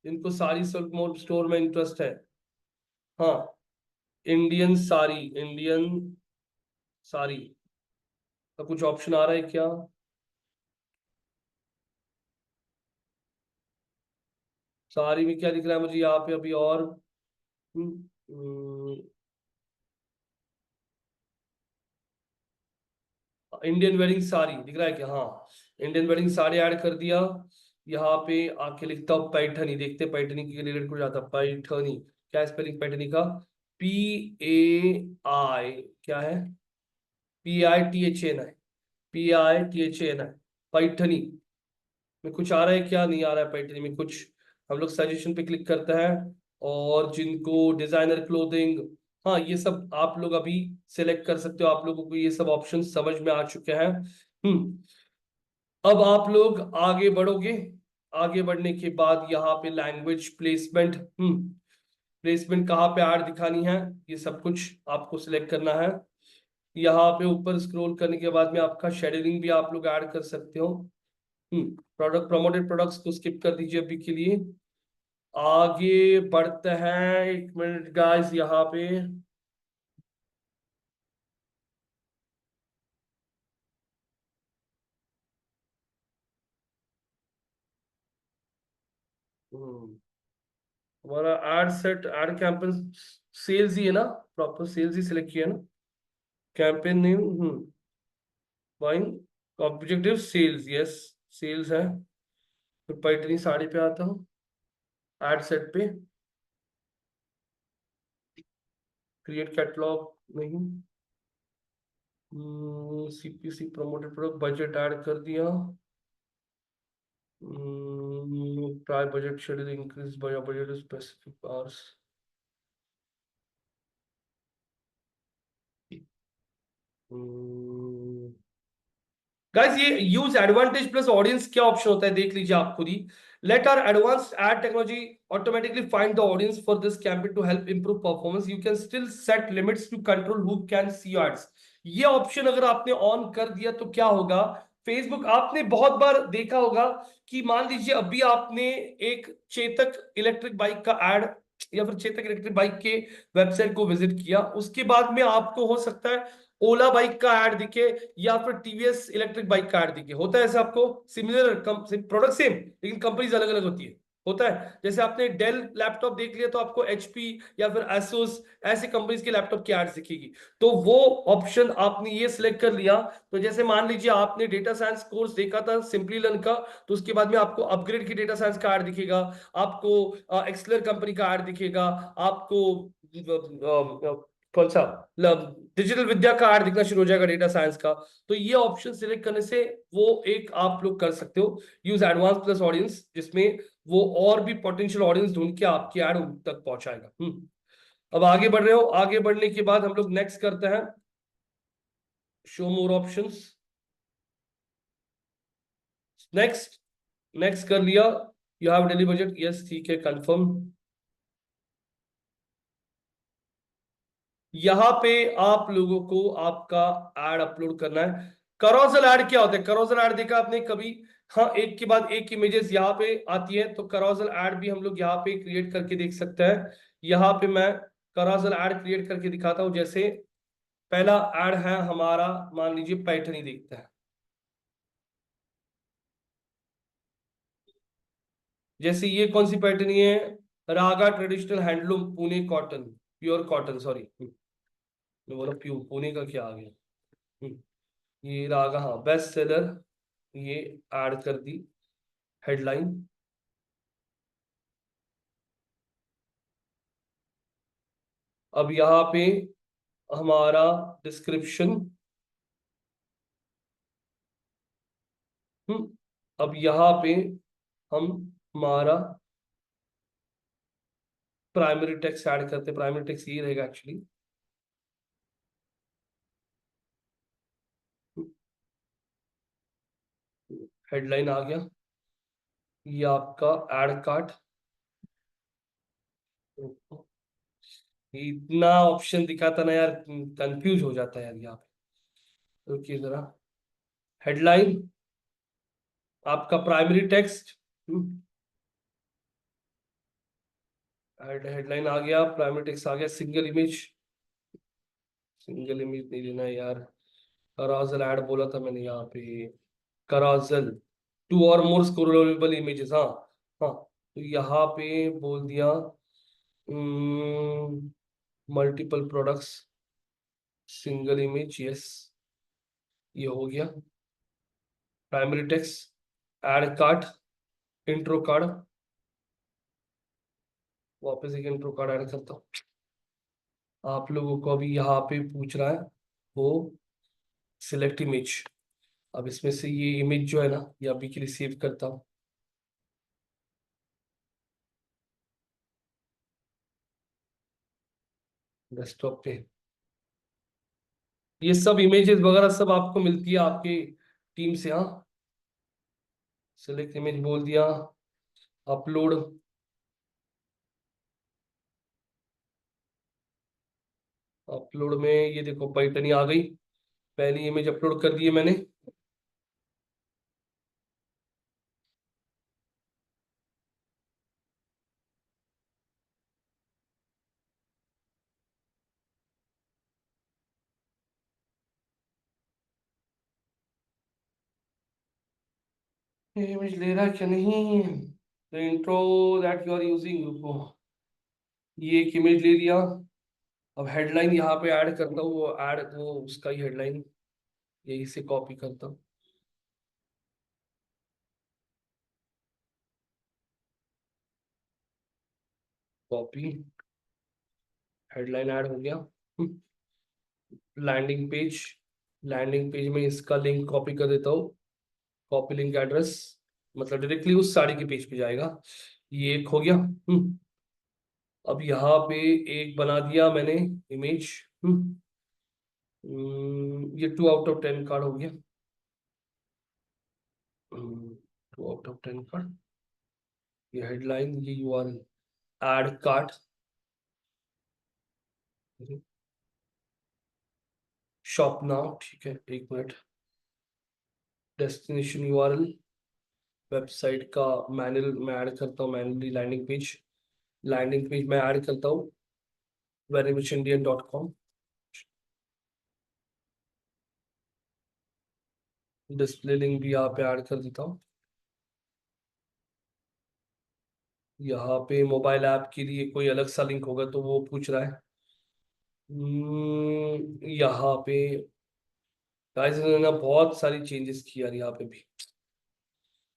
जिनको साड़ी स्टोर में इंटरेस्ट है, हाँ, इंडियन साड़ी, इंडियन साड़ी का कुछ ऑप्शन आ रहा है क्या, साड़ी में क्या दिख रहा है मुझे यहाँ पे अभी, और इंडियन वेडिंग साड़ी दिख रहा है क्या, हाँ, इंडियन वेडिंग साड़ी ऐड कर दिया। यहाँ पे आके लिखता हूँ पैठनी, देखते पैठनी के रिलेटेड कुछ आता। पैठनी क्या स्पेलिंग पैठनी का? PAI क्या है? PITHANI, PITHANI, पैठनी में कुछ आ रहा है क्या? नहीं आ रहा है पैठनी में कुछ। हम लोग सजेशन पे क्लिक करते हैं, और जिनको डिजाइनर क्लोथिंग, हाँ ये सब आप लोग अभी सिलेक्ट कर सकते हो। आप लोगों को ये सब ऑप्शन समझ में आ चुके हैं। अब आप लोग आगे बढ़ोगे। आगे बढ़ने के बाद यहाँ पे लैंग्वेज प्लेसमेंट, प्लेसमेंट कहाँ पे ऐड दिखानी है, ये सब कुछ आपको सिलेक्ट करना है। यहाँ पे ऊपर स्क्रॉल करने के बाद में आपका शेड्यूलिंग भी आप लोग ऐड कर सकते हो। प्रोडक्ट, प्रमोटेड प्रोडक्ट्स को स्किप कर दीजिए अभी के लिए। आगे बढ़ते हैं, एक मिनट गाइस। यहाँ पे हमारा ad set, ad campaign sales ही है ना, प्रॉपर सेल्स ही सिलेक्ट किया है ना। Campaign name, buying objective sales, yes sales है। फिर पैठनी साड़ी पे आता हूँ, एड सेट पे क्रिएट कैटलॉग नहीं, CPC promoted product, budget add कर दिया। Try budget schedule increase by budget specific hours. Guys ये यूज एडवांटेज प्लस ऑडियंस क्या ऑप्शन होता है देख लीजिए आप खुद ही। Late our advanced ad technology automatically find the audience for this campaign to help improve performance, you can still set limits to control who can see ads. ये option अगर आपने ऑन कर दिया तो क्या होगा, फेसबुक, आपने बहुत बार देखा होगा कि मान लीजिए अभी आपने एक चेतक इलेक्ट्रिक बाइक का एड या फिर चेतक इलेक्ट्रिक बाइक के वेबसाइट को विजिट किया, उसके बाद में आपको हो सकता है ओला बाइक का ऐड दिखे या फिर टीवीएस इलेक्ट्रिक बाइक का ऐड दिखे। होता है ऐसा आपको? सिमिलर प्रोडक्ट सेम, लेकिन कंपनीज अलग अलग होती है। होता है जैसे आपने डेल लैपटॉप देख लिया तो आपको एचपी या फिर एसोस ऐसे कंपनीज के लैपटॉप की एड्स दिखेगी। तो वो ऑप्शन आपने ये सिलेक्ट कर लिया, तो जैसे मान लीजिए आपने डेटा साइंस कोर्स देखा था सिंपली लर्न का, तो उसके बाद में आपको अपग्रेड की डेटा साइंस का ऐड दिखेगा, आपको एक्सलर कंपनी का ऐड दिखेगा, आपको कौन सा डिजिटल विद्या का ऐड दिखना शुरू हो जाएगा, डेटा साइंस का। तो ये ऑप्शन सिलेक्ट करने से वो एक आप लोग कर सकते हो, यूज एडवांस प्लस ऑडियंस, जिसमें वो और भी पोटेंशियल ऑडियंस ढूंढ के आपकी ऐड उन तक पहुंचाएगा। अब आगे बढ़ रहे हो, आगे बढ़ने के बाद हम लोग नेक्स्ट करते हैं show more options. Next, next कर लिया, you have daily budget, yes ठीक है, कंफर्म। यहां पे आप लोगों को आपका एड अपलोड करना है। करोजल एड क्या होता है? करोजल एड देखा आपने कभी? हाँ, एक के बाद एक इमेजेस यहाँ पे आती है, तो करोजल एड भी हम लोग यहाँ पे क्रिएट करके देख सकते हैं। यहाँ पे मैं करोजल एड क्रिएट करके दिखाता हूँ। जैसे पहला एड है हमारा, मान लीजिए पैठनी, देखते हैं। जैसे ये कौन सी पैठनी है? Raga traditional handloom Pune cotton, pure cotton, sorry मैं बोला प्योर, पुणे का क्या आ गया। ये रागा, हाँ बेस्ट सेलर, ये ऐड कर दी हेडलाइन। अब यहाँ पे हमारा डिस्क्रिप्शन, अब यहाँ पे हम हमारा प्राइमरी टेक्स्ट ऐड करते, प्राइमरी टेक्स्ट ये रहेगा एक्चुअली। हेडलाइन आ गया, ये आपका एड कार्ड। इतना ऑप्शन दिखाता ना यार, कंफ्यूज हो जाता है यार यहाँ पे। रुकिए जरा, हेडलाइन, आपका प्राइमरी टेक्स्ट, हेडलाइन आ गया, प्राइमरी टेक्स्ट आ गया, सिंगल इमेज, सिंगल इमेज नहीं लेना है यार। कराजल ऐड बोला था मैंने यहाँ पे, कराजल टू और मोर स्क्रोलेबल इमेजेस, हाँ हाँ, तो यहाँ पे बोल दिया multiple products, single image, yes ये हो गया। Primary text, add cart, intro card, वापस एक इंट्रो कार्ड ऐड करता हूँ। आप लोगों को अभी यहाँ पे पूछ रहा है वो सिलेक्ट इमेज। अब इसमें से ये इमेज जो है ना, ये अभी के लिए सेव करता हूँ। डेस्कटॉप पे ये सब इमेजेस वगैरह सब आपको मिलती है आपके टीम से। हाँ, सिलेक्ट इमेज बोल दिया, अपलोड, अपलोड में ये देखो पैटर्न आ गई, पहली इमेज अपलोड कर दी है मैंने। ये इमेज ले रहा है क्या नहीं, the intro that you are using, ये एक इमेज ले लिया। अब हेडलाइन यहाँ पे ऐड करता हूँ, वो ऐड वो उसका ही हेडलाइन यही से कॉपी करता हूँ। कॉपी, हेडलाइन ऐड हो गया। लैंडिंग पेज, लैंडिंग पेज में इसका लिंक कॉपी कर देता हूँ, कॉपी लिंक एड्रेस, मतलब डायरेक्टली उस साड़ी के पेज पे जाएगा। ये एक हो गया। अब यहाँ पे एक बना दिया मैंने इमेज। ये 2 आउट ऑफ 10 कार्ड हो गया। 2 आउट ऑफ 10 कार्ड, ये हेडलाइन, ये URL, add card, shop now, ठीक है, एक मिनट। डेस्टिनेशन यूआरएल, वेबसाइट का मैनुअल मैं ऐड करता हूँ, manually landing page, landing page मैं ऐड करता हूँ verymuchindian.com। डिस्प्ले लिंक भी यहाँ पे ऐड कर देता हूँ। यहाँ पे मोबाइल ऐप के लिए कोई अलग सा लिंक होगा तो वो पूछ रहा है। यहाँ पे गाइस इन्होंने ना बहुत सारी चेंजेस की यार यहाँ पे भी,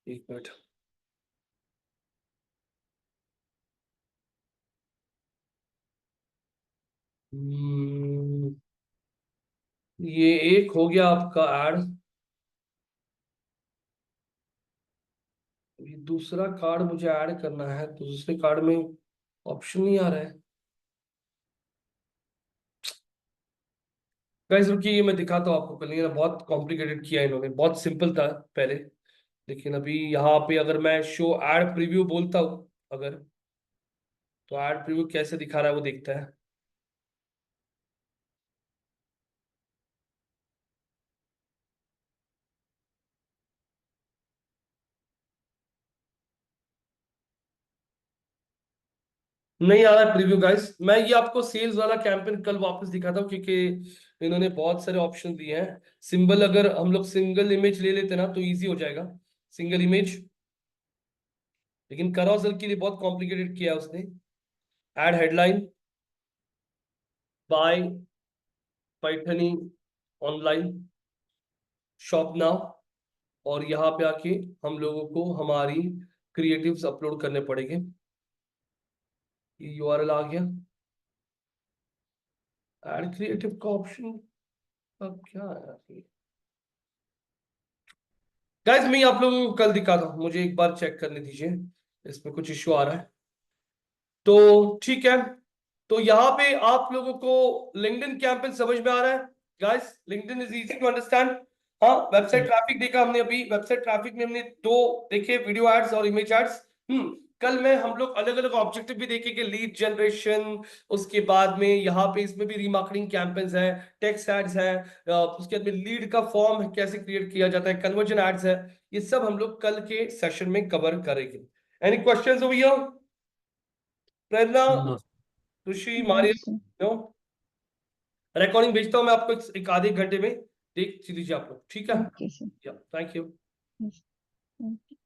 एक मिनट। ये एक हो गया आपका ऐड। ये दूसरा कार्ड मुझे ऐड करना है तो दूसरे कार्ड में ऑप्शन नहीं आ रहा है। गाइस रुकिए, ये मैं दिखाता हूँ आपको। कल ये ना बहुत कॉम्प्लिकेटेड किया इन्होंने, बहुत सिंपल था पहले, लेकिन अभी यहाँ पे अगर मैं शो ऐड प्रीव्यू बोलता हूँ अगर, तो ऐड प्रीव्यू कैसे दिखा रहा है वो देखता है। नहीं आ रहा है प्रीव्यू गाइस। मैं ये आपको सेल्स वाला कैंपेन कल वापस दिखाता हूँ क्योंकि इन्होंने बहुत सारे ऑप्शन दिए हैं। सिंबल अगर हम लोग सिंगल इमेज ले लेते ना तो इजी हो जाएगा, सिंगल इमेज, लेकिन carousel के लिए बहुत कॉम्प्लिकेटेड किया है उसने। Add headline buy Paithani online, shop now, और यहाँ पे आके हम लोगों को हमारी क्रिएटिव्स अपलोड करने पड़ेंगे। ये यूआरएल आ गया, ऐड क्रिएटिव का ऑप्शन। अब क्या है गाइस, मैं आप लोगों को कल दिखाता हूँ, मुझे एक बार चेक करने दीजिए, इसमें कुछ इश्यू आ रहा है तो ठीक है। तो यहाँ पे आप लोगों को लिंक्डइन कैंपेन समझ में आ रहा है guys? LinkedIn is easy to understand. हाँ, वेबसाइट ट्रैफिक देखा हमने अभी, वेबसाइट ट्रैफिक में हमने दो देखे, वीडियो एड्स और इमेज एड्स। कल में हम लोग अलग अलग ऑब्जेक्टिव भी देखेंगे, लीड जनरेशन, उसके बाद में यहाँ पे इसमें भी रीमार्केटिंग कैंपेन्स है, टेक्स्ट एड्स है, उसके बाद में लीड का फॉर्म कैसे क्रिएट किया जाता है, कन्वर्जन एड्स है। ये सब हम लोग कल के सेशन में कवर करेंगे। Any questions over here? Prerna, No. Khushi, Yes, Maria, sir. No? Recording भेजता हूँ मैं आपको एक आधे घंटे में, देख लीजिए आप लोग, ठीक है? Okay, sir. या थैंक यू। Yes. Okay.